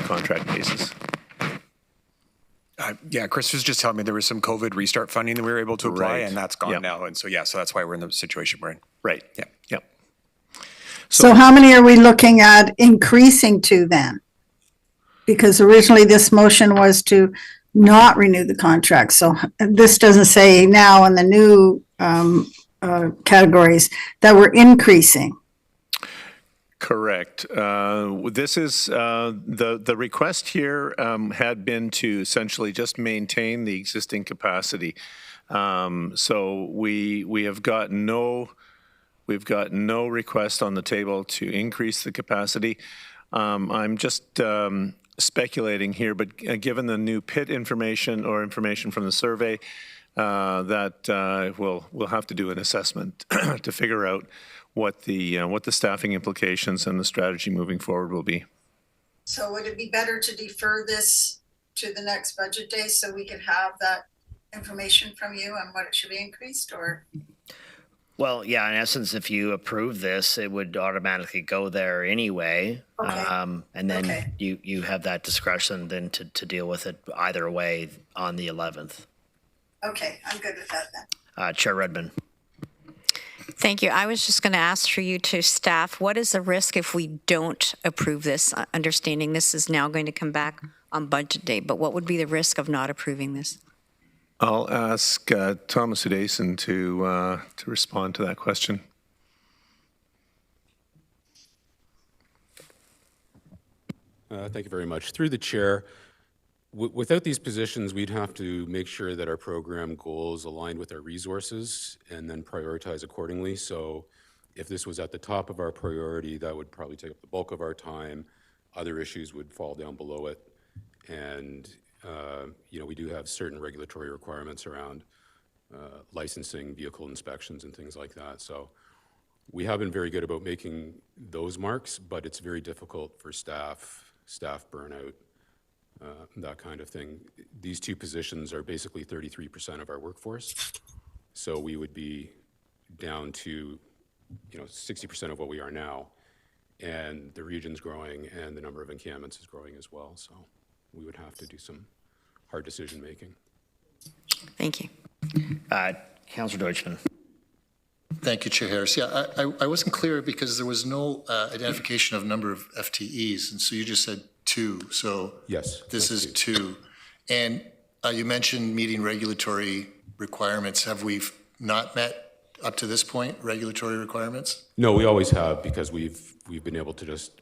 Speaker 15: contract basis.
Speaker 12: Yeah, Chris was just telling me there was some COVID restart funding that we were able to apply,
Speaker 15: Right.
Speaker 12: and that's gone
Speaker 15: Yep.
Speaker 12: now. And so, so that's why we're in the situation we're in.
Speaker 15: Right.
Speaker 12: Yeah.
Speaker 15: Yep.
Speaker 16: So how many are we looking at increasing to then? Because originally this motion was to not renew the contract. So this doesn't say now in the new categories that we're increasing.
Speaker 15: Correct. This is the request here had been to essentially just maintain the existing capacity. So we have got we've got no request on the table to increase the capacity. I'm just speculating here, but given the new pit information or information from the survey, that we'll have to do an assessment to figure out what the staffing implications and the strategy moving forward will be.
Speaker 16: So would it be better to defer this to the next budget day so we could have that information from you on what it should be increased, or?
Speaker 1: Well, yeah, in essence, if you approve this, it would automatically go there anyway.
Speaker 16: Okay.
Speaker 1: And then
Speaker 16: Okay.
Speaker 1: you have that discretion then to deal with it either way on the 11th.
Speaker 16: Okay, I'm good with that then.
Speaker 1: Chair Redmond.
Speaker 14: Thank you. I was just going to ask for you to staff, what is the risk if we don't approve this? Understanding this is now going to come back on budget day, but what would be the risk of not approving this?
Speaker 15: I'll ask Thomas Udason to respond to that question.
Speaker 20: Thank you very much. Through the chair,
Speaker 10: Without these positions, we'd have to make sure that our program goals align with our resources and then prioritize accordingly. So if this was at the top of our priority, that would probably take up the bulk of our time. Other issues would fall down below it. And, we do have certain regulatory requirements around licensing, vehicle inspections, and things like that. So we have been very good about making those marks, but it's very difficult for staff burnout, that kind of thing. These two positions are basically 33% of our workforce. So we would be down to, 60% of what we are now. And the region's growing and the number of encampments is growing as well. So we would have to do some hard decision making.
Speaker 14: Thank you.
Speaker 1: Councillor Deutschmann.
Speaker 5: Thank you, Chair Harris. Yeah, I wasn't clear because there was no identification of number of FTEs, and so you just said 2. So
Speaker 10: yes,
Speaker 5: this is 2. And you mentioned meeting regulatory requirements. Have we not met up to this point regulatory requirements?
Speaker 10: No, we always have, because we've been able to just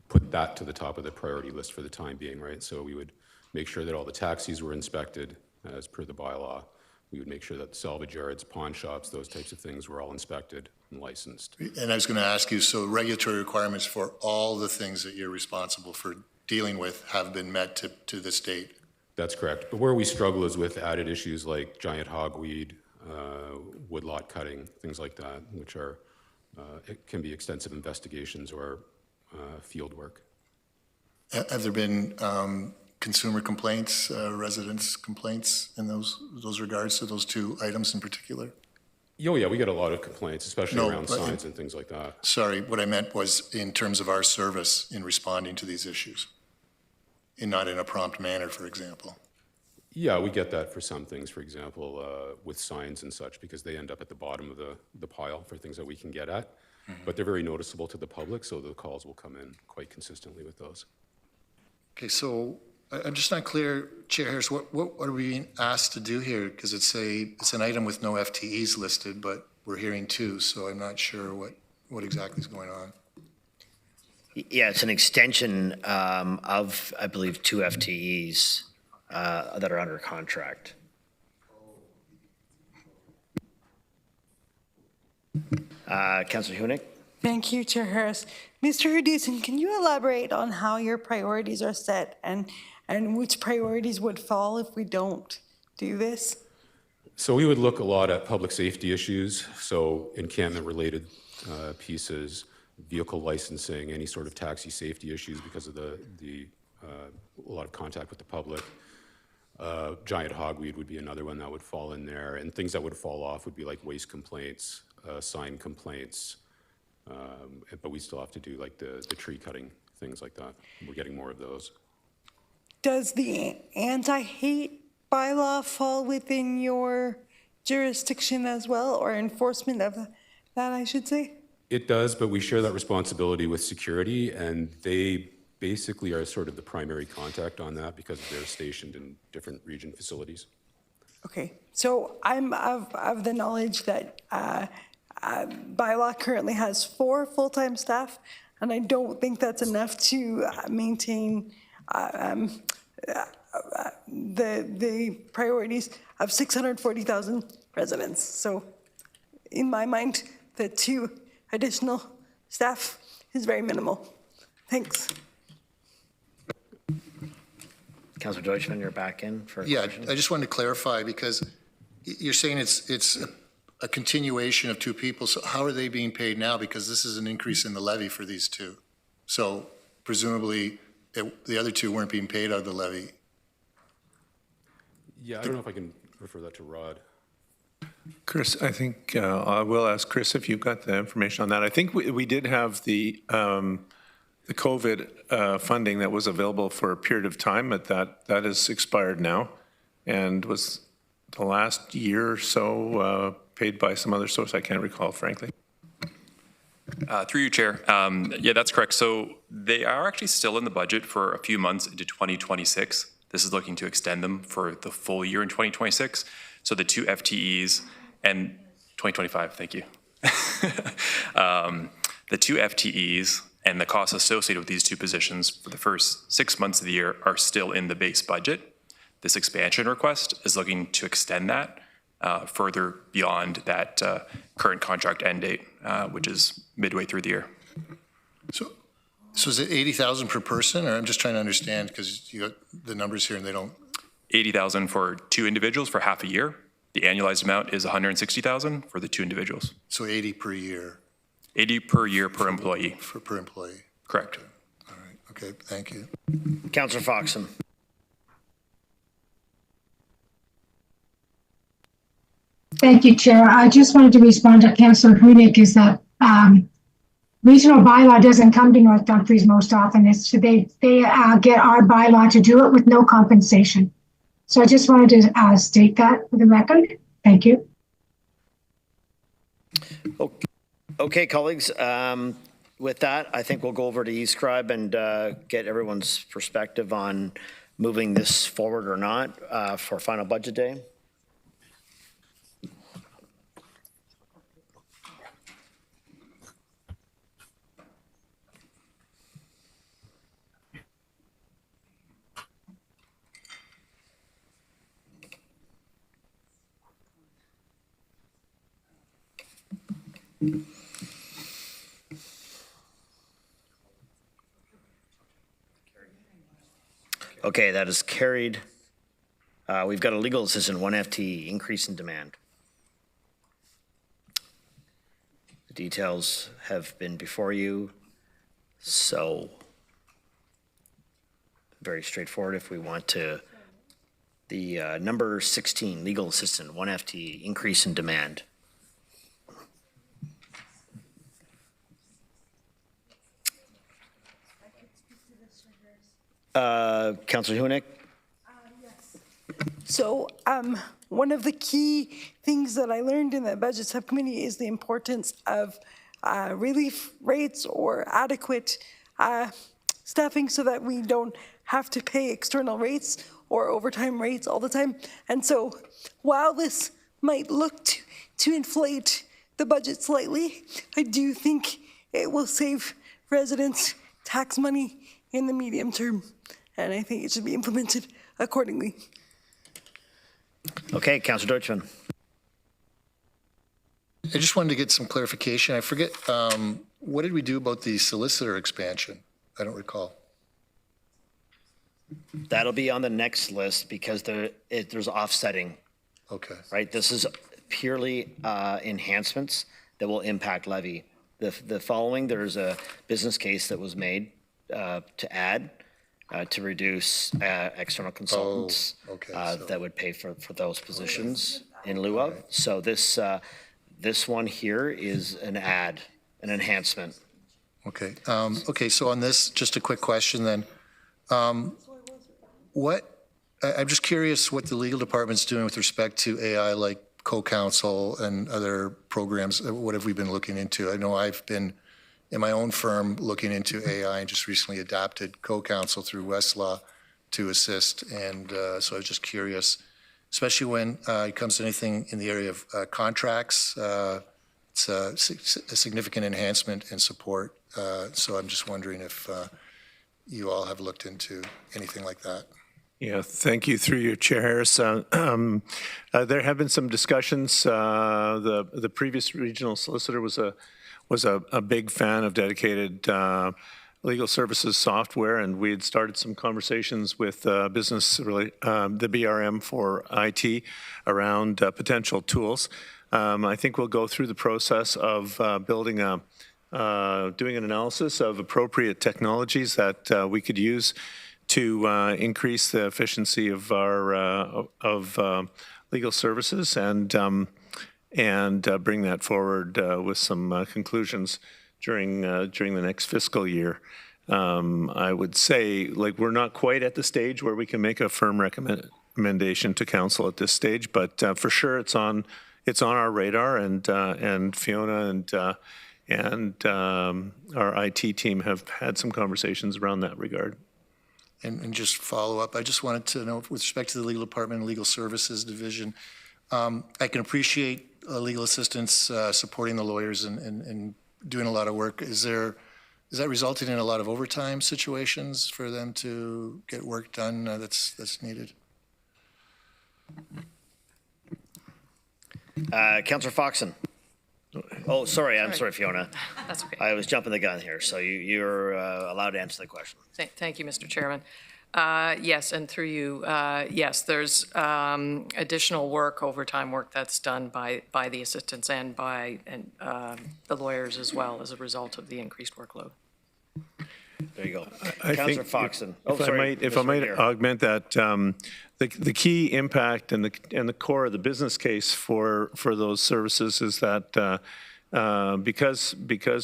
Speaker 10: put that to the top of the priority list for the time being, right? So we would make sure that all the taxis were inspected as per the bylaw. We would make sure that the salvage yards, pawn shops, those types of things were all inspected and licensed.
Speaker 5: And I was going to ask you, so regulatory requirements for all the things that you're responsible for dealing with have been met to this date?
Speaker 10: That's correct. But where we struggle is with added issues like giant hogweed, woodlot cutting, things like that, which are, it can be extensive investigations or field work.
Speaker 5: Have there been consumer complaints, residents' complaints in those regards to those 2 items in particular?
Speaker 10: Oh, yeah, we get a lot of complaints, especially around signs and things like that.
Speaker 5: Sorry, what I meant was in terms of our service in responding to these issues, and not in a prompt manner, for example.
Speaker 10: Yeah, we get that for some things, for example, with signs and such, because they end up at the bottom of the pile for things that we can get at. Mm-hmm. But they're very noticeable to the public, so the calls will come in quite consistently with those. Okay,
Speaker 5: so I'm just not clear, Chair Harris, what are we being asked to do here? Because it's an item with no FTEs listed, but we're hearing 2, so I'm not sure what exactly is going on.
Speaker 1: Yeah, it's an extension of, I believe, 2 FTEs that are under contract. Councillor Hunick.
Speaker 6: Thank you, Chair Harris. Mr. Herdoosin, can you elaborate on how your priorities are set and which priorities would fall if we don't do this?
Speaker 10: So we would look a lot at public safety issues, so encampment-related pieces, vehicle licensing, any sort of taxi safety issues because of a lot of contact with the public. Giant hogweed would be another one that would fall in there, and things that would fall off would be like waste complaints, sign complaints, but we still have to do like the tree cutting, things like that. We're getting more of those.
Speaker 6: Does the anti-hate bylaw fall within your jurisdiction as well, or enforcement of that, I should say?
Speaker 10: It does, but we share that responsibility with security, and they basically are sort of the primary contact on that because they're stationed in different region facilities.
Speaker 6: Okay, so I'm of the knowledge that bylaw currently has 4 full-time staff, and I don't think that's enough to maintain the priorities of 640,000 residents. So in my mind, the 2 additional staff is very minimal. Thanks.
Speaker 1: Councillor Deutschmann, you're back in for a question.
Speaker 5: I just wanted to clarify because you're saying it's a continuation of 2 people. So how are they being paid now? Because this is an increase in the levy for these 2. So presumably the other 2 weren't being paid out of the levy.
Speaker 10: Yeah, I don't know if I can refer that to Rod.
Speaker 15: Chris, I think I will ask Chris if you've got the information on that. I think we did have the COVID funding that was available for a period of time, but that has expired now and was the last year or so paid by some other source. I can't recall, frankly.
Speaker 20: Through you, Chair. Yeah, that's correct. So they are actually still in the budget for a few months into 2026. This is looking to extend them for the full year in 2026. So the 2 FTEs and 2025, thank you. The 2 FTEs And the costs associated with these two positions for the first 6 months of the year are still in the base budget. This expansion request is looking to extend that further beyond that current contract end date, which is midway through the year.
Speaker 5: So is it 80,000 per person, or I'm just trying to understand because you got the numbers here and they don't.
Speaker 20: 80,000 for two individuals for half a year. The annualized amount is 160,000 for the two individuals.
Speaker 5: So 80 per year.
Speaker 20: 80 per year per employee.
Speaker 5: Per employee.
Speaker 20: Correct.
Speaker 5: Okay. All right. Okay. Thank you.
Speaker 1: Councillor Foxon.
Speaker 18: Thank you, Chair. I just wanted to respond to Councillor Hunig is that regional bylaw doesn't come to North Dumfries most often. It's they get our bylaw to do it with no compensation. So I just wanted to state that for the record. Thank you.
Speaker 1: Okay, colleagues. With that, I think we'll go over to eScribe and get everyone's perspective on moving this forward or not for final budget day. Okay, that is carried. We've got a legal assistant, 1 FTE, increase in demand. The details have been before you, so very straightforward if we want to. The number 16, legal assistant, 1 FTE, increase in demand. Councillor Hunig?
Speaker 6: Yes. So one of the key things that I learned in the budget subcommittee is the importance of relief rates or adequate staffing so that we don't have to pay external rates or overtime rates all the time. And so while this might look to inflate the budget slightly, I do think it will save residents tax money in the medium term. And I think it should be implemented accordingly.
Speaker 1: Okay, Councillor Deutschmann.
Speaker 5: I just wanted to get some clarification. I forget, what did we do about the solicitor expansion? I don't recall.
Speaker 1: That'll be on the next list because there's offsetting.
Speaker 5: Okay.
Speaker 1: Right, this is purely enhancements that will impact levy. The following, there's a business case that was made to add to reduce external consultants that would pay for those positions in lieu of. So this one here is an add, an enhancement.
Speaker 5: Okay. Okay. So on this, just a quick question then. I'm just curious what the legal department's doing with respect to AI, like co-counsel and other programs. What have we been looking into? I know I've been in my own firm looking into AI and just recently adapted co-counsel through Westlaw to assist. And so I was just curious, especially when it comes to anything in the area of contracts, it's a significant enhancement and support. So I'm just wondering if you all have looked into anything like that.
Speaker 15: Yeah, thank you through your chair, Harris. There have been some discussions. The previous regional solicitor was a big fan of dedicated legal services software, and we had started some conversations with business, the BRM for IT around potential tools. I think we'll go through the process of doing an analysis of appropriate technologies that we could use to increase the efficiency of our legal services and bring that forward with some conclusions during the next fiscal year. I would say, like, we're not quite at the stage where we can make a firm recommendation to council at this stage, but for sure it's on our radar, and Fiona and our IT team have had some conversations around that regard.
Speaker 5: And just follow up, I just wanted to know, with respect to the legal department and legal services division, I can appreciate legal assistants supporting the lawyers and doing a lot of work. Is there is that resulting in a lot of overtime situations for them to get work done that's needed?
Speaker 1: Councillor Foxon. Oh, sorry. I'm sorry, Fiona.
Speaker 21: That's okay.
Speaker 1: I was jumping the gun here, so you're allowed to answer the question.
Speaker 21: Thank you, Mr. Chairman. Yes, and through you, yes, there's additional work, overtime work that's done by the assistants and by the lawyers as well as a result of the increased workload.
Speaker 1: There you go.
Speaker 15: I
Speaker 1: Councillor
Speaker 15: think
Speaker 1: Foxon.
Speaker 15: If I might augment that, the key impact and the core of the business case for those services is that because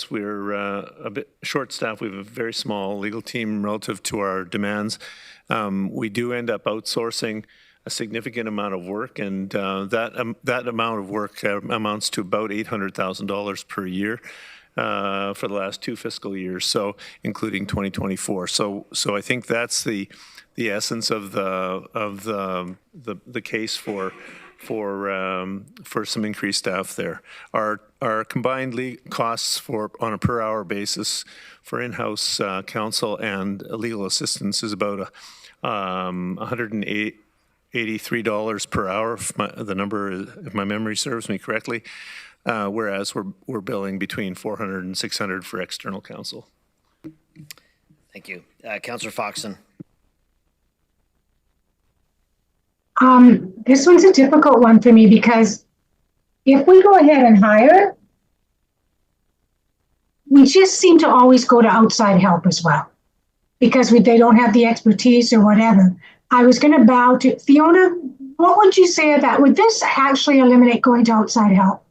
Speaker 15: we're a bit short-staffed, we have a very small legal team relative to our demands. We do end up outsourcing a significant amount of work, and that amount of work amounts to about $800,000 per year. For the last 2 fiscal years, so including 2024. So I think that's the essence of the case for some increased staff there. Our combined costs on a per hour basis for in-house counsel and legal assistance is about $183 per hour, if my memory serves me correctly. Whereas we're billing between $400 and $600 for external counsel.
Speaker 1: Thank you. Councillor Foxon.
Speaker 18: This one's a difficult one for me because if we go ahead and hire, we just seem to always go to outside help as well because they don't have the expertise or whatever. I was going to bow to Fiona. What would you say of that? Would this actually eliminate going to outside help?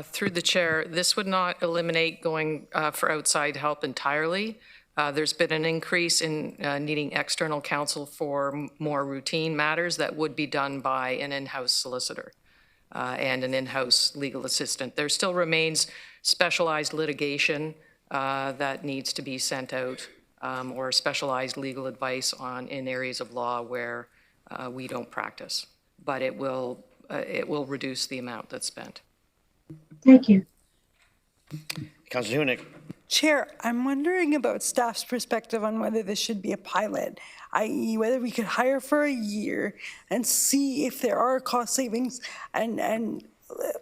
Speaker 21: Through the chair, this would not eliminate going for outside help entirely. There's been an increase in needing external counsel for more routine matters that would be done by an in-house solicitor and an in-house legal assistant. There still remains specialized litigation that needs to be sent out or specialized legal advice in areas of law where we don't practice, but it will reduce the amount that's spent.
Speaker 18: Thank you.
Speaker 1: Councillor Hunick.
Speaker 6: Chair, I'm wondering about staff's perspective on whether this should be a pilot, i.e. whether we could hire for a year and see if there are cost savings and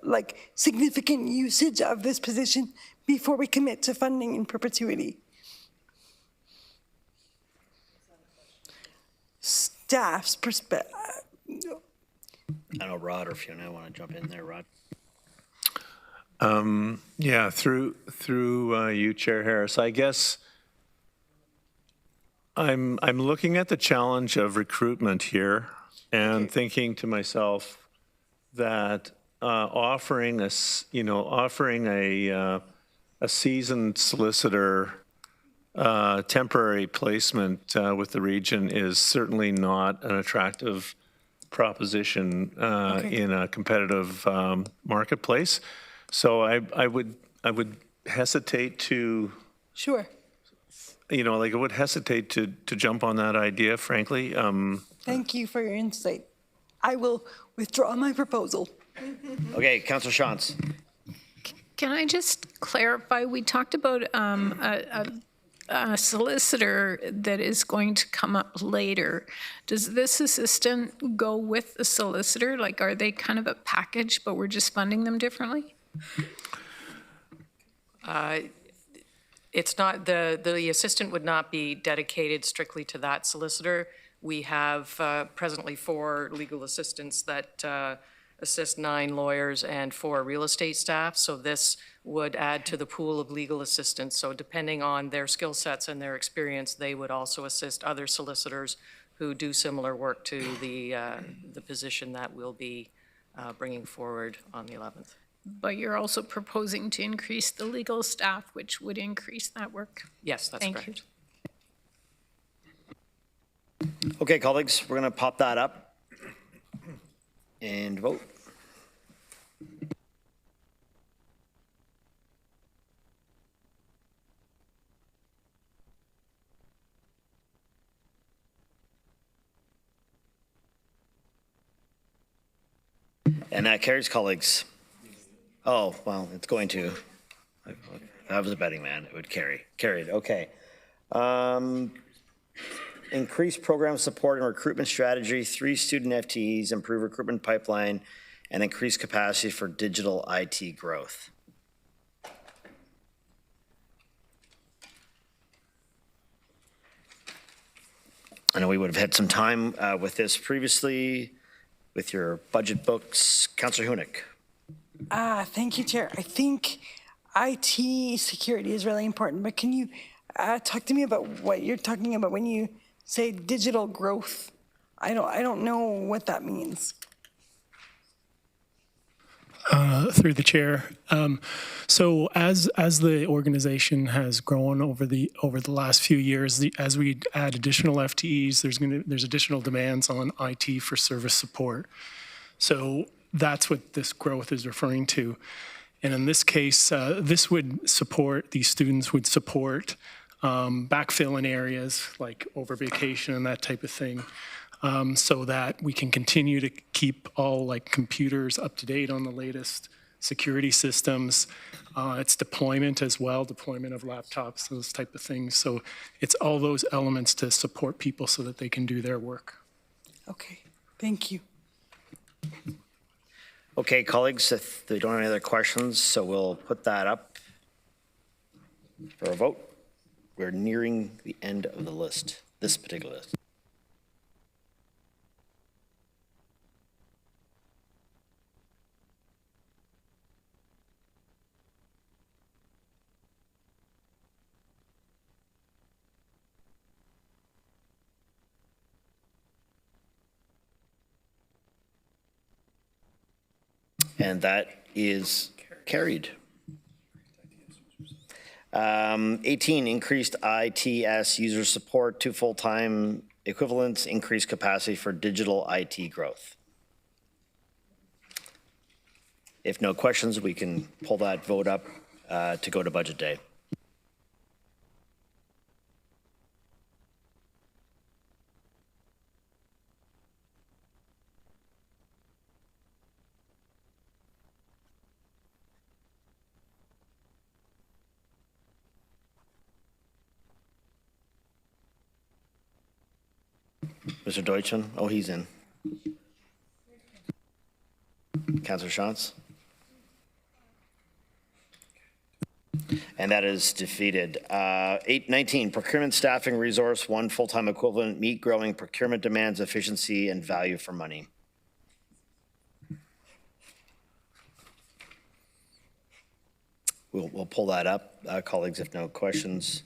Speaker 6: like significant usage of this position before we commit to funding in perpetuity. Staff's perspective.
Speaker 1: I know Rod or Fiona want to jump in there, Rod.
Speaker 15: Yeah, through you, Chair Harris. I guess I'm looking at the challenge of recruitment here and thinking to myself that offering a seasoned solicitor temporary placement with the region is certainly not an attractive proposition in a competitive marketplace. So I would hesitate to.
Speaker 6: Sure.
Speaker 15: I would hesitate to jump on that idea, frankly.
Speaker 6: Thank you for your insight. I will withdraw my proposal.
Speaker 1: Okay, Councillor Shantz.
Speaker 17: Can I just clarify? We talked about a solicitor that is going to come up later. Does this assistant go with the solicitor? Like, are they kind of a package, but we're just funding them differently?
Speaker 21: It's not, the assistant would not be dedicated strictly to that solicitor. We have presently 4 legal assistants that assist 9 lawyers and 4 real estate staff. So this would add to the pool of legal assistants. So depending on their skill sets and their experience, they would also assist other solicitors who do similar work to the position that we'll be bringing forward on the 11th.
Speaker 17: But you're also proposing to increase the legal staff, which would increase that work.
Speaker 21: Yes, that's correct.
Speaker 1: Okay, colleagues, we're going to pop that up and vote. And that carries, colleagues. Oh, well, it's going to. If I was a betting man, it would carry. Carried, okay. Increase program support and recruitment strategy, 3 student FTEs, improve recruitment pipeline, and increase capacity for digital IT growth. I know we would have had some time with this previously with your budget books. Councillor Hunick.
Speaker 6: Thank you, Chair. I think IT security is really important, but can you talk to me about what you're talking about when you say digital growth? I don't know what that means.
Speaker 3: Through the chair. So as the organization has grown over the last few years, as we add additional FTEs, there's additional demands on IT for service support. So that's what this growth is referring to. And in this case, this would support, these students would support backfill in areas like over vacation and that type of thing. So that we can continue to keep all like computers up to date on the latest security systems. It's deployment as well, deployment of laptops, those type of things. So it's all those elements to support people so that they can do their work.
Speaker 6: Okay, thank you.
Speaker 1: Okay, colleagues, if they don't have any other questions, so we'll put that up for a vote. We're nearing the end of the list, this particular list. And that is carried. 18, increased ITS user support, 2 full-time equivalents, increased capacity for digital IT growth. If no questions, we can pull that vote up to go to budget day. Mr. Deutschman, oh, he's in. Councillor Shantz? And that is defeated. 819, procurement staffing resource, 1 full-time equivalent, meet growing procurement demands, efficiency, and value for money. We'll pull that up, colleagues, if no questions.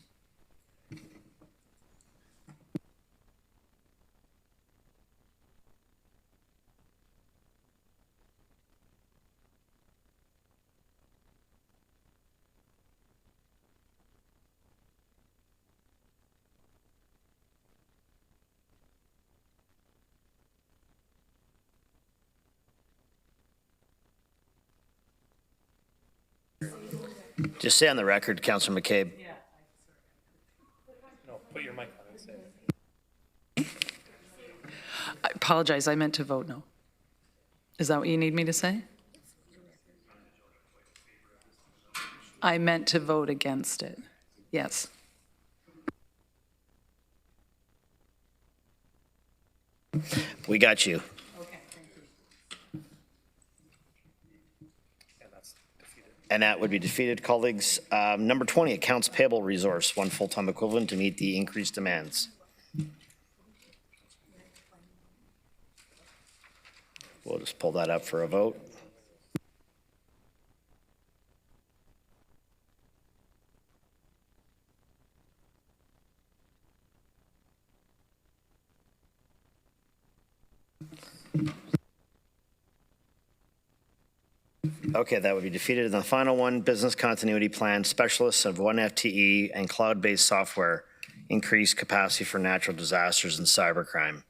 Speaker 1: Just say on the record, Councillor McCabe.
Speaker 8: No, put your mic on and say it.
Speaker 11: I apologize, I meant to vote no. Is that what you need me to say? I meant to vote against it, yes.
Speaker 1: We got you.
Speaker 11: Okay, thank you.
Speaker 1: And that would be defeated, colleagues. Number 20, accounts payable resource, 1 full-time equivalent to meet the increased demands. We'll just pull that up for a vote. Okay, that would be defeated. And the final one, business continuity plan, specialists of 1 FTE and cloud-based software, increased capacity for natural disasters and cybercrime.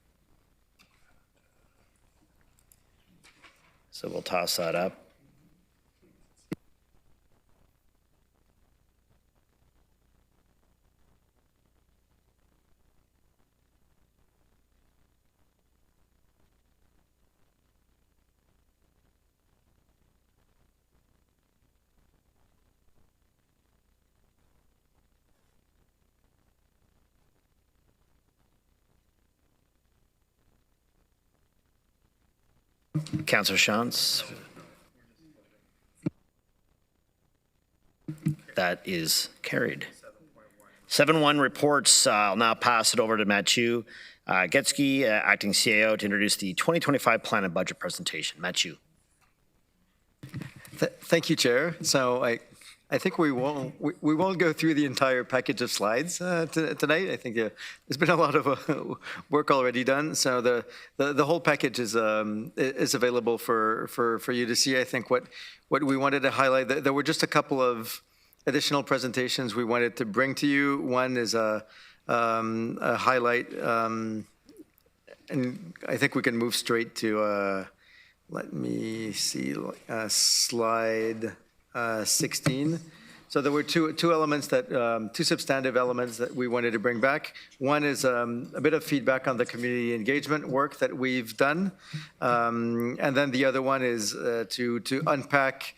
Speaker 1: So we'll toss that up. Councillor Shantz. That is carried. 7.1 reports. I'll now pass it over to Mathieu Getsky, acting CAO, to introduce the 2025 plan and budget presentation. Mathieu.
Speaker 7: Thank you, Chair. So I think we won't go through the entire package of slides tonight. I think there's been a lot of work already done. So the whole package is available for you to see. I think what we wanted to highlight, there were just a couple of additional presentations we wanted to bring to you. One is a highlight, and I think we can move straight to, let me see, slide 16. So there were two elements that, two substantive elements that we wanted to bring back. One is a bit of feedback on the community engagement work that we've done. And then the other one is to unpack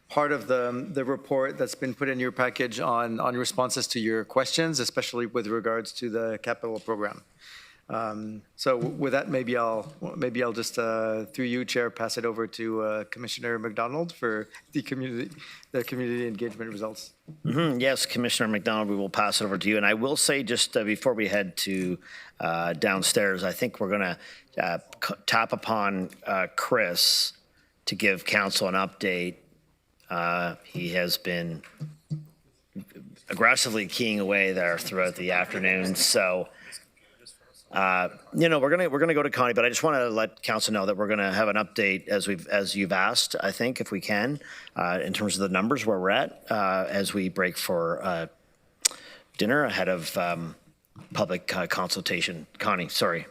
Speaker 7: part of the report that's been put in your package on responses to your questions, especially with regards to the capital program. So with that, maybe I'll just, through you, Chair, pass it over to Commissioner McDonald for the community engagement results.
Speaker 1: Yes, Commissioner McDonald, we will pass it over to you. And I will say, just before we head to downstairs, I think we're going to tap upon Chris to give council an update. He has been aggressively keying away there throughout the afternoon. So, we're gonna go to Connie, but I just want to let council know that we're going to have an update as you've asked. I think if we can, in terms of the numbers where we're at, as we break for dinner ahead of public consultation. Connie, sorry.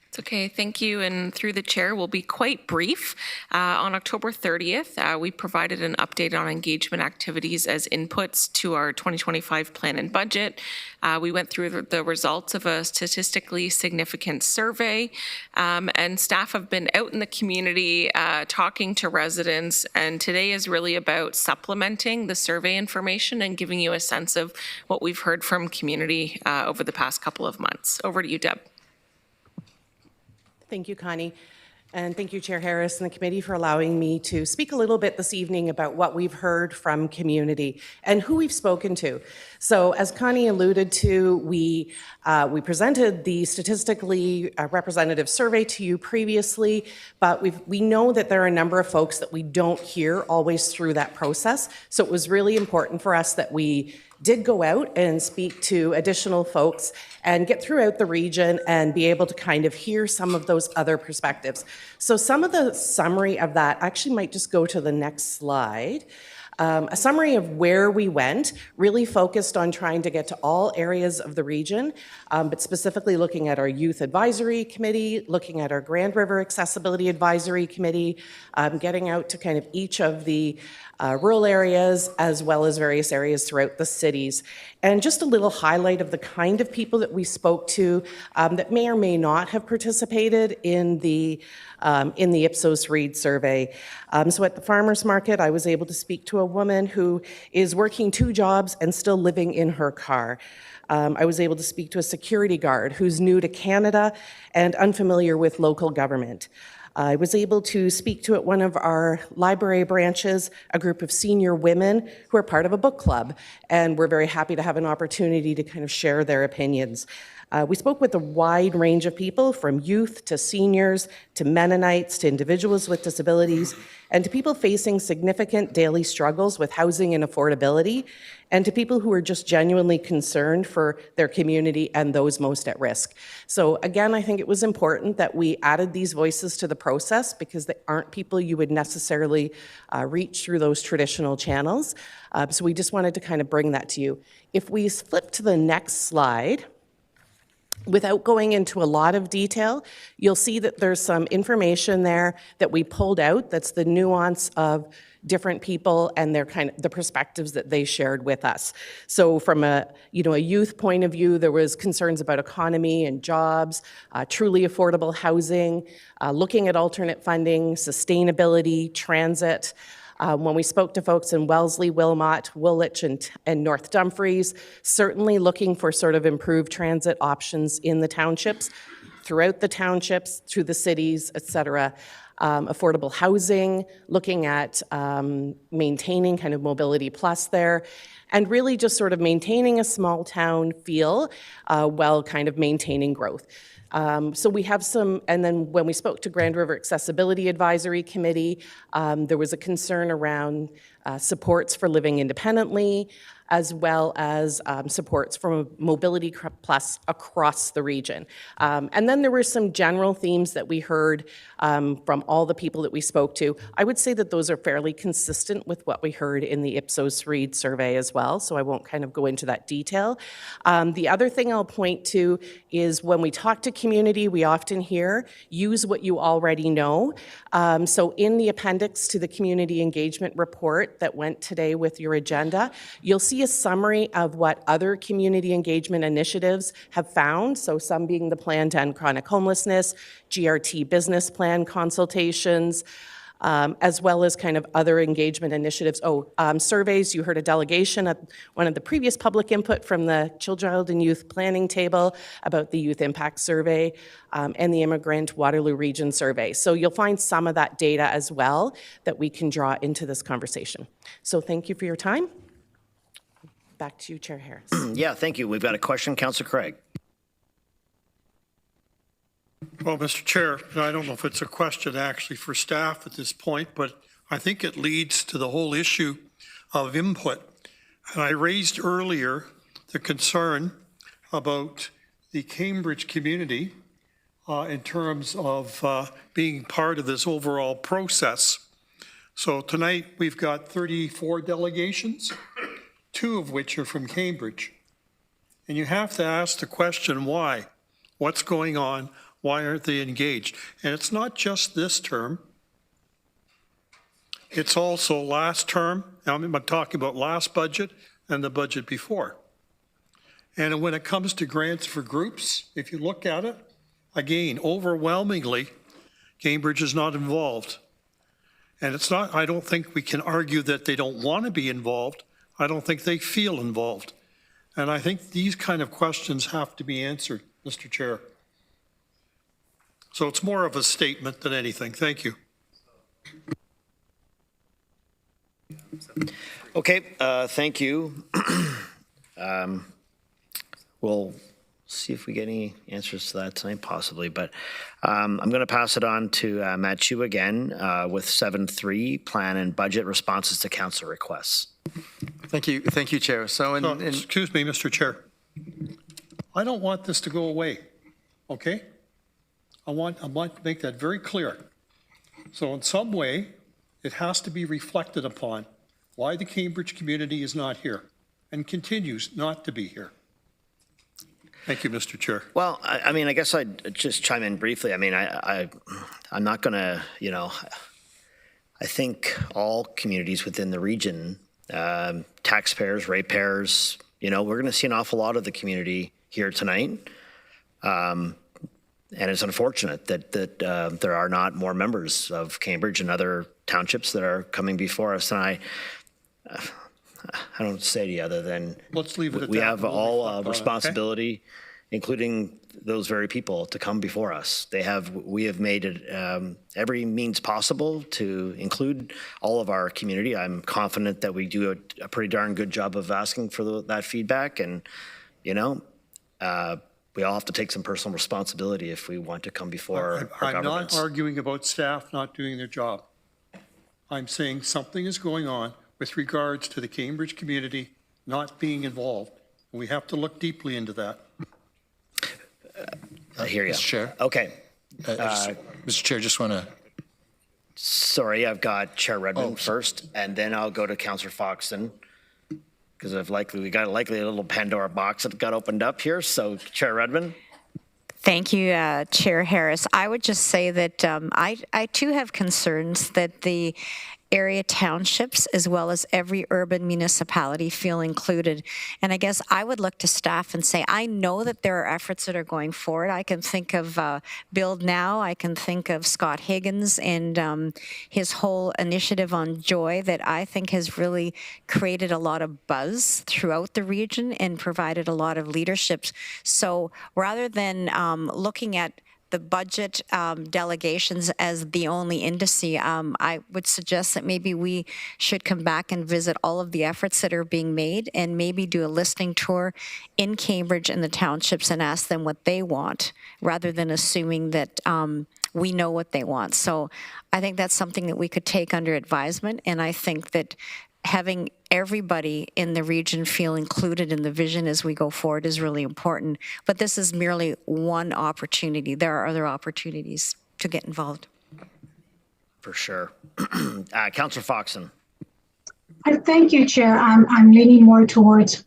Speaker 22: It's okay, thank you. And through the chair, we'll be quite brief. On October 30th, we provided an update on engagement activities as inputs to our 2025 plan and budget. We went through the results of a statistically significant survey, and staff have been out in the community talking to residents, and today is really about supplementing the survey information and giving you a sense of what we've heard from community over the past couple of months. Over to you, Deb.
Speaker 23: Thank you, Connie. And thank you, Chair Harris and the committee, for allowing me to speak a little bit this evening about what we've heard from community and who we've spoken to. So as Connie alluded to, we presented the statistically representative survey to you previously, but we know that there are a number of folks that we don't hear always through that process. So it was really important for us that we did go out and speak to additional folks and get throughout the region and be able to kind of hear some of those other perspectives. So some of the summary of that actually might just go to the next slide. A summary of where we went, really focused on trying to get to all areas of the region, but specifically looking at our Youth Advisory Committee, looking at our Grand River Accessibility Advisory Committee, getting out to kind of each of the rural areas as well as various areas throughout the cities. And just a little highlight of the kind of people that we spoke to that may or may not have participated in the Ipsos Reid survey. So at the farmers market, I was able to speak to a woman who is working 2 jobs and still living in her car. I was able to speak to a security guard who's new to Canada and unfamiliar with local government. I was able to speak to at one of our library branches a group of senior women who are part of a book club, and we're very happy to have an opportunity to kind of share their opinions. We spoke with a wide range of people, from youth to seniors to Mennonites to individuals with disabilities, and to people facing significant daily struggles with housing and affordability, and to people who are just genuinely concerned for their community and those most at risk. So again, I think it was important that we added these voices to the process because they aren't people you would necessarily reach through those traditional channels. So we just wanted to kind of bring that to you. If we flip to the next slide, without going into a lot of detail, you'll see that there's some information there that we pulled out that's the nuance of different people and their kind of the perspectives that they shared with us. So from a youth point of view, there was concerns about economy and jobs, truly affordable housing, looking at alternate funding, sustainability, transit. When we spoke to folks in Wellesley, Wilmot, Woolwich, and North Dumfries, certainly looking for sort of improved transit options in the townships. throughout the townships, through the cities, et cetera. Affordable housing, looking at maintaining kind of mobility plus there, and really just sort of maintaining a small town feel while kind of maintaining growth. So we have some, and then when we spoke to Grand River Accessibility Advisory Committee, there was a concern around supports for living independently, as well as supports from Mobility Plus across the region. And then there were some general themes that we heard from all the people that we spoke to. I would say that those are fairly consistent with what we heard in the Ipsos Reid survey as well, so I won't kind of go into that detail. The other thing I'll point to is when we talk to community, we often hear, use what you already know. So in the appendix to the community engagement report that went today with your agenda, you'll see a summary of what other community engagement initiatives have found, so some being the Plan to End Chronic Homelessness, GRT business plan consultations, as well as kind of other engagement initiatives. Surveys, you heard a delegation at one of the previous public input from the Child and Youth Planning Table about the Youth Impact Survey and the Immigrant Waterloo Region Survey. So you'll find some of that data as well that we can draw into this conversation. So thank you for your time. Back to you, Chair Harris.
Speaker 1: Yeah, thank you. We've got a question, Councillor Craig.
Speaker 2: Well, Mr. Chair, I don't know if it's a question actually for staff at this point, but I think it leads to the whole issue of input. And I raised earlier the concern about the Cambridge community in terms of being part of this overall process. So tonight we've got 34 delegations, 2 of which are from Cambridge. And you have to ask the question, why? What's going on? Why aren't they engaged? And it's not just this term. It's also last term. I'm talking about last budget and the budget before. And when it comes to grants for groups, if you look at it, again, overwhelmingly, Cambridge is not involved. And it's not, I don't think we can argue that they don't want to be involved. I don't think they feel involved. And I think these kind of questions have to be answered, Mr. Chair. So it's more of a statement than anything. Thank you.
Speaker 1: Okay, thank you. We'll see if we get any answers to that tonight, possibly. But I'm going to pass it on to Matt Chu again with 7.3, plan and budget responses to council requests.
Speaker 7: Thank you, Chair. So,
Speaker 2: excuse me, Mr. Chair. I don't want this to go away, okay? I want to make that very clear. So in some way, it has to be reflected upon why the Cambridge community is not here and continues not to be here. Thank you, Mr. Chair.
Speaker 1: Well, I mean, I guess I'd just chime in briefly. I mean, I'm not going to, I think all communities within the region, taxpayers, ratepayers, we're going to see an awful lot of the community here tonight. And it's unfortunate that there are not more members of Cambridge and other townships that are coming before us. And I don't say to you other than
Speaker 2: let's leave it at
Speaker 1: we
Speaker 2: that.
Speaker 1: have
Speaker 2: We'll
Speaker 1: all responsibility, okay? Including those very people, to come before us. We have made it every means possible to include all of our community. I'm confident that we do a pretty darn good job of asking for that feedback, and we all have to take some personal responsibility if we want to come before our
Speaker 2: I'm
Speaker 1: governments.
Speaker 2: not arguing about staff not doing their job. I'm saying something is going on with regards to the Cambridge community not being involved. And we have to look deeply into that.
Speaker 1: I hear you.
Speaker 5: Mr. Chair.
Speaker 1: Okay.
Speaker 5: Mr. Chair, just want to.
Speaker 1: Sorry, I've got Chair Redmond first, and then I'll go to Councillor Foxton, because we got a little Pandora box that got opened up here. So, Chair Redmond.
Speaker 14: Thank you, Chair Harris. I would just say that I too have concerns that the area townships, as well as every urban municipality, feel included. And I guess I would look to staff and say, I know that there are efforts that are going forward. I can think of Build Now. I can think of Scott Higgins and his whole initiative on Joy that I think has really created a lot of buzz throughout the region and provided a lot of leadership. So rather than looking at the budget delegations as the only indice. I would suggest that maybe we should come back and visit all of the efforts that are being made and maybe do a listening tour in Cambridge and the townships and ask them what they want rather than assuming that we know what they want. So I think that's something that we could take under advisement, and I think that having everybody in the region feel included in the vision as we go forward is really important. But this is merely one opportunity. There are other opportunities to get involved.
Speaker 1: For sure. Councillor Foxon.
Speaker 18: Thank you, Chair. I'm leaning more towards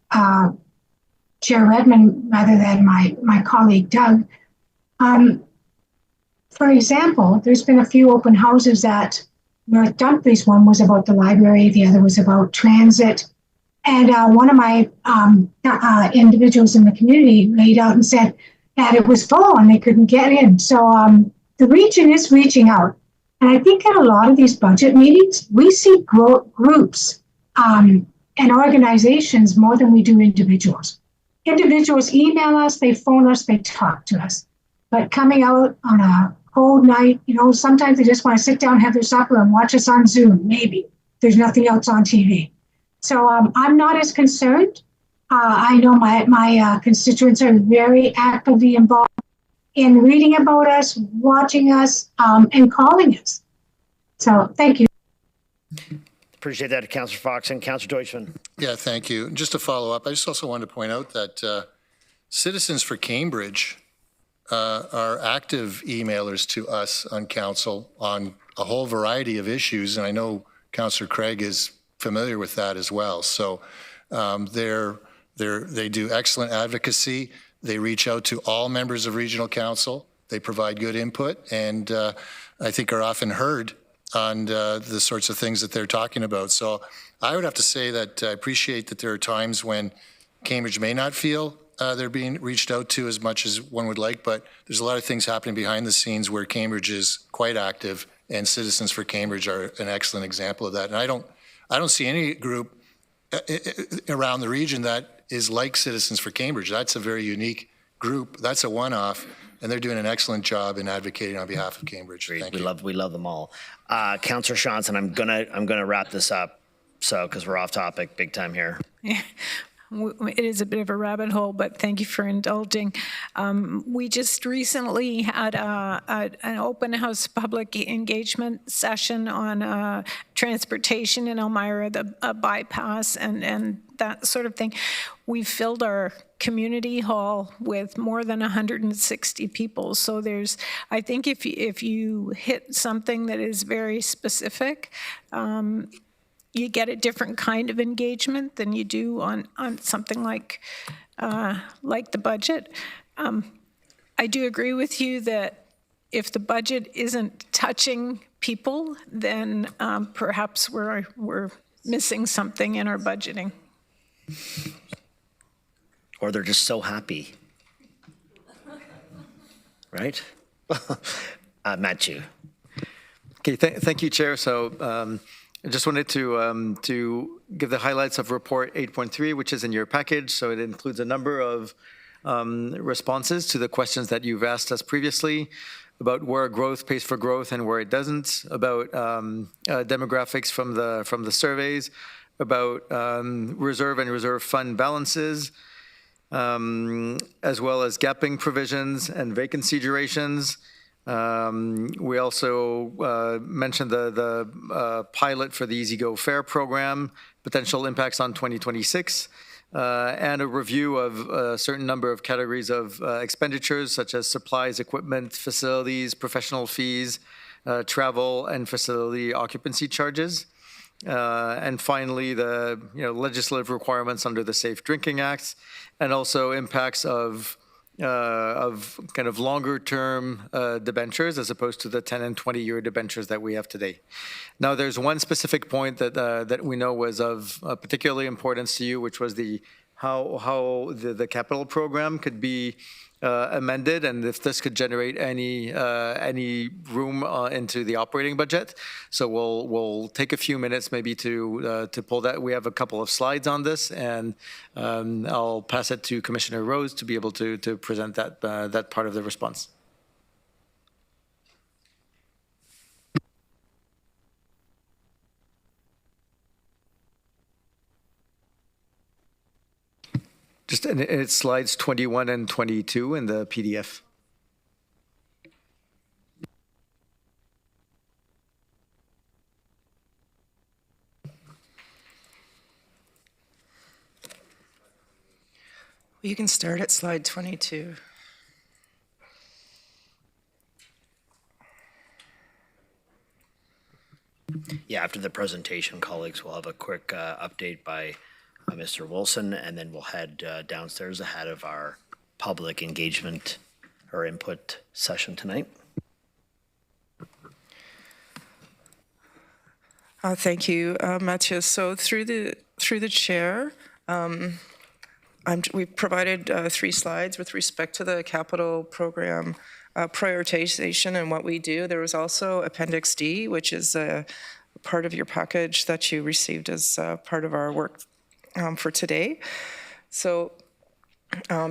Speaker 18: Chair Redmond rather than my colleague Doug. For example, there's been a few open houses at North Dumfries. One was about the library, the other was about transit. And one of my individuals in the community laid out and said that it was full and they couldn't get in. So the region is reaching out. And I think at a lot of these budget meetings, we see groups and organizations more than we do individuals. Individuals email us, they phone us, they talk to us. But coming out on a cold night, sometimes they just want to sit down, have their supper, and watch us on Zoom, maybe. There's nothing else on TV. So I'm not as concerned. I know my constituents are very actively involved in reading about us, watching us, and calling us. So thank you.
Speaker 1: Appreciate that, Councillor Fox and Councillor Deutschman.
Speaker 5: Yeah, thank you. Just to follow up, I just also wanted to point out that Citizens for Cambridge are active emailers to us on council on a whole variety of issues, and I know Councillor Craig is familiar with that as well. So they do excellent advocacy. They reach out to all members of regional council. They provide good input, and I think are often heard on the sorts of things that they're talking about. So I would have to say that I appreciate that there are times when Cambridge may not feel they're being reached out to as much as one would like, but there's a lot of things happening behind the scenes where Cambridge is quite active, and Citizens for Cambridge are an excellent example of that. And I don't see any group around the region that is like Citizens for Cambridge. That's a very unique group. That's a one-off, and they're doing an excellent job in advocating on behalf of Cambridge. Thank you.
Speaker 1: We love them all. Councillor Johnson, I'm gonna wrap this up, so because we're off topic big time here.
Speaker 17: Yeah. It is a bit of a rabbit hole, but thank you for indulging. We just recently had an open house public engagement session on transportation in Elmira, the bypass and that sort of thing. We filled our community hall with more than 160 people. So I think if you hit something that is very specific, you get a different kind of engagement than you do on something like the budget. I do agree with you that if the budget isn't touching people, then perhaps we're missing something in our budgeting.
Speaker 1: Or they're just so happy, right? Matthew.
Speaker 7: Okay, thank you, Chair. So I just wanted to give the highlights of report 8.3, which is in your package. So it includes a number of responses to the questions that you've asked us previously about where growth pays for growth and where it doesn't, about demographics from the surveys, about reserve and reserve fund balances, as well as gapping provisions and vacancy durations. We also mentioned the pilot for the Easy Go Fair program, potential impacts on 2026, and a review of a certain number of categories of expenditures such as supplies, equipment, facilities, professional fees, travel, and facility occupancy charges. And finally, the legislative requirements under the Safe Drinking Act, and also impacts of kind of longer term debentures as opposed to the 10 and 20-year debentures that we have today. Now, there's one specific point that we know was of particularly importance to you, which was how the capital program could be amended, and if this could generate any room into the operating budget. So we'll take a few minutes maybe to pull that. We have a couple of slides on this, and I'll pass it to Commissioner Rose to be able to present that part of the response. And it's slides 21 and 22 in the PDF.
Speaker 13: You can start at slide 22.
Speaker 1: Yeah, after the presentation, colleagues, we'll have a quick update by Mr. Wilson, and then we'll head downstairs ahead of our public engagement or input session tonight.
Speaker 13: Thank you, Mathieu. So through the chair, we've provided 3 slides with respect to the capital program prioritization and what we do. There was also Appendix D, which is a part of your package that you received as part of our work for today. So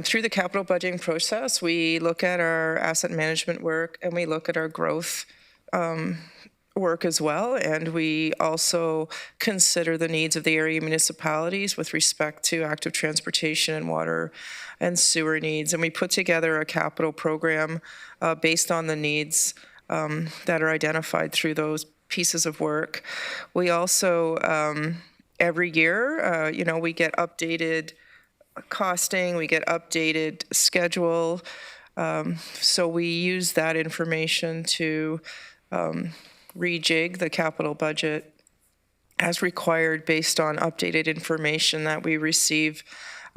Speaker 13: through the capital budgeting process, we look at our asset management work and we look at our growth work as well, and we also consider the needs of the area municipalities with respect to active transportation and water and sewer needs, and we put together a capital program based on the needs that are identified through those pieces of work. We also, every year, we get updated costing, we get updated schedule, so we use that information to rejig the capital budget as required based on updated information that we receive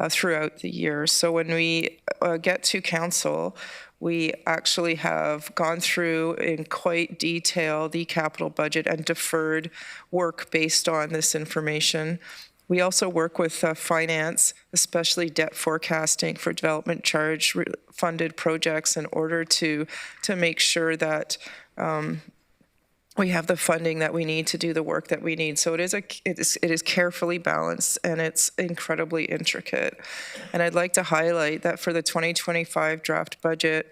Speaker 13: throughout the year. So when we get to council, we actually have gone through in quite detail the capital budget and deferred work based on this information. We also work with finance, especially debt forecasting for development charge funded projects in order to make sure that we have the funding that we need to do the work that we need. So it is carefully balanced and it's incredibly intricate. And I'd like to highlight that for the 2025 draft budget,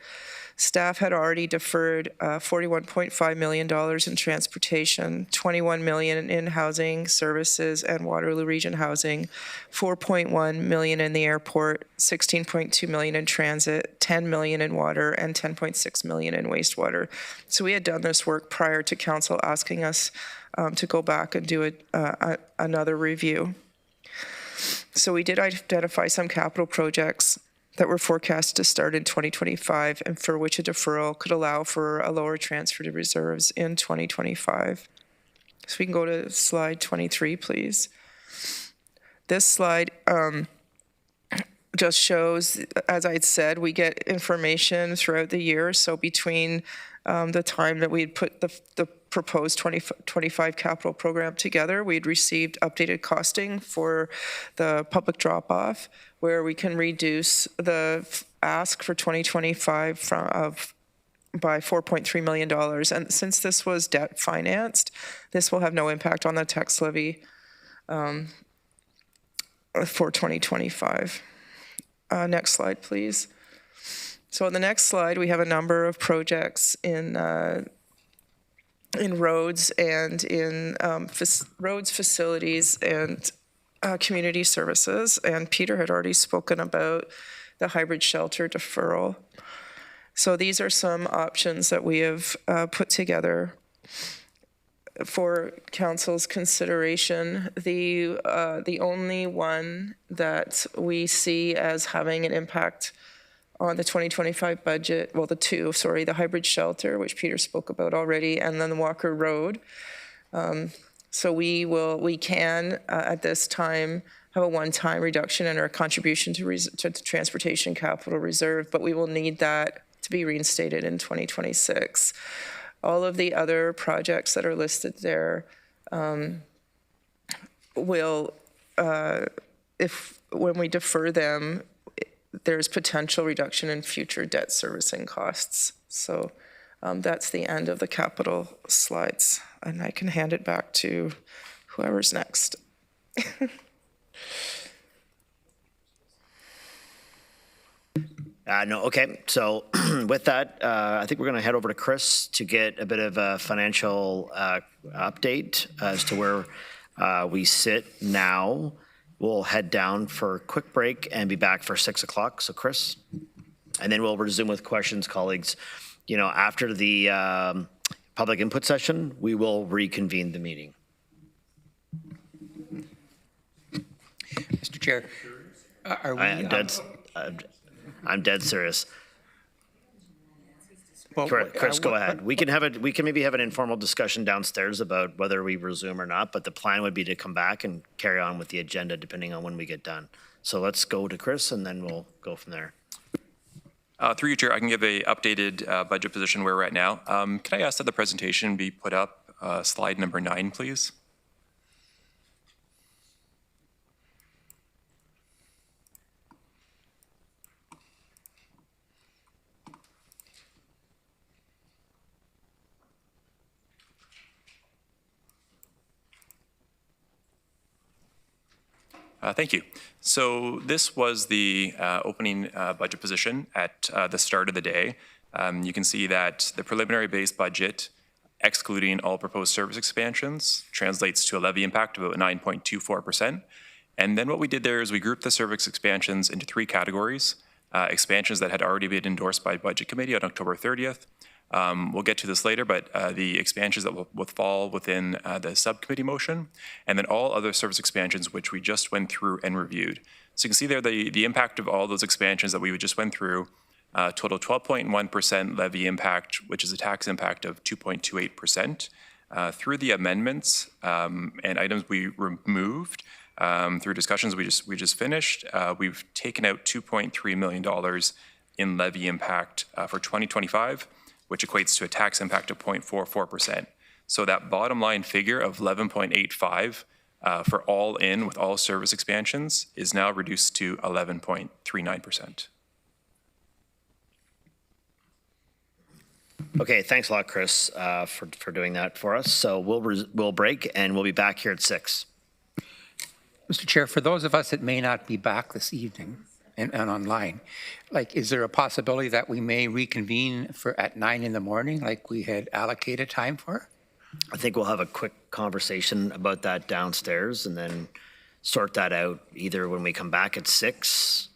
Speaker 13: staff had already deferred $41.5 million in transportation, $21 million in housing services and Waterloo Region housing, $4.1 million in the airport, $16.2 million in transit, $10 million in water, and $10.6 million in wastewater. So we had done this work prior to council asking us to go back and do another review. So we did identify some capital projects that were forecast to start in 2025 and for which a deferral could allow for a lower transfer to reserves in 2025. So we can go to slide 23, please. This slide just shows, as I'd said, we get information throughout the year. So between the time that we'd put the proposed 2025 capital program together, we'd received updated costing for the public drop-off, where we can reduce the ask for 2025 by $4.3 million. And since this was debt financed, this will have no impact on the tax levy for 2025. Next slide, please. So on the next slide, we have a number of projects in roads and in roads, facilities, and community services. And Peter had already spoken about the hybrid shelter deferral. So these are some options that we have put together for council's consideration. The only one that we see as having an impact on the 2025 budget, well, the hybrid shelter, which Peter spoke about already, and then the Walker Road. So we can at this time have a one-time reduction in our contribution to the Transportation Capital Reserve, but we will need that to be reinstated in 2026. All of the other projects that are listed there will, when we defer them, there's potential reduction in future debt servicing costs. So that's the end of the capital slides, and I can hand it back to whoever's next.
Speaker 1: No, okay. So with that, I think we're going to head over to Chris to get a bit of a financial update as to where we sit now We'll head down for a quick break and be back for 6 o'clock. So Chris, and then we'll resume with questions, colleagues. You know, after the public input session, we will reconvene the meeting.
Speaker 4: Mr. Chair, are we?
Speaker 1: I'm dead serious.
Speaker 4: Well,
Speaker 1: Chris, go ahead. We can maybe have an informal discussion downstairs about whether we resume or not, but the plan would be to come back and carry on with the agenda depending on when we get done. So let's go to Chris and then we'll go from there.
Speaker 20: Through you, Chair, I can give a updated budget position where we're at now. Can I ask that the presentation be put up, slide number 9, please? Thank you. So this was the opening budget position at the start of the day. You can see that the preliminary base budget, excluding all proposed service expansions, translates to a levy impact of about 9.24%. And then what we did there is we grouped the service expansions into 3 categories. Expansions that had already been endorsed by Budget Committee on October 30th. We'll get to this later, but the expansions that will fall within the subcommittee motion, and then all other service expansions which we just went through and reviewed. So you can see there the impact of all those expansions that we just went through, total 12.1% levy impact, which is a tax impact of 2.28%. Through the amendments and items we removed, through discussions we just finished, we've taken out $2.3 million in levy impact for 2025, which equates to a tax impact of 0.44%. So that bottom line figure of 11.85 for all in with all service expansions is now reduced to 11.39%.
Speaker 1: Okay, thanks a lot, Chris, for doing that for us. So we'll break and we'll be back here at 6.
Speaker 4: Mr. Chair, for those of us that may not be back this evening and online, like, is there a possibility that we may reconvene at 9 in the morning like we had allocated time for?
Speaker 1: I think we'll have a quick conversation about that downstairs and then sort that out either when we come back at 6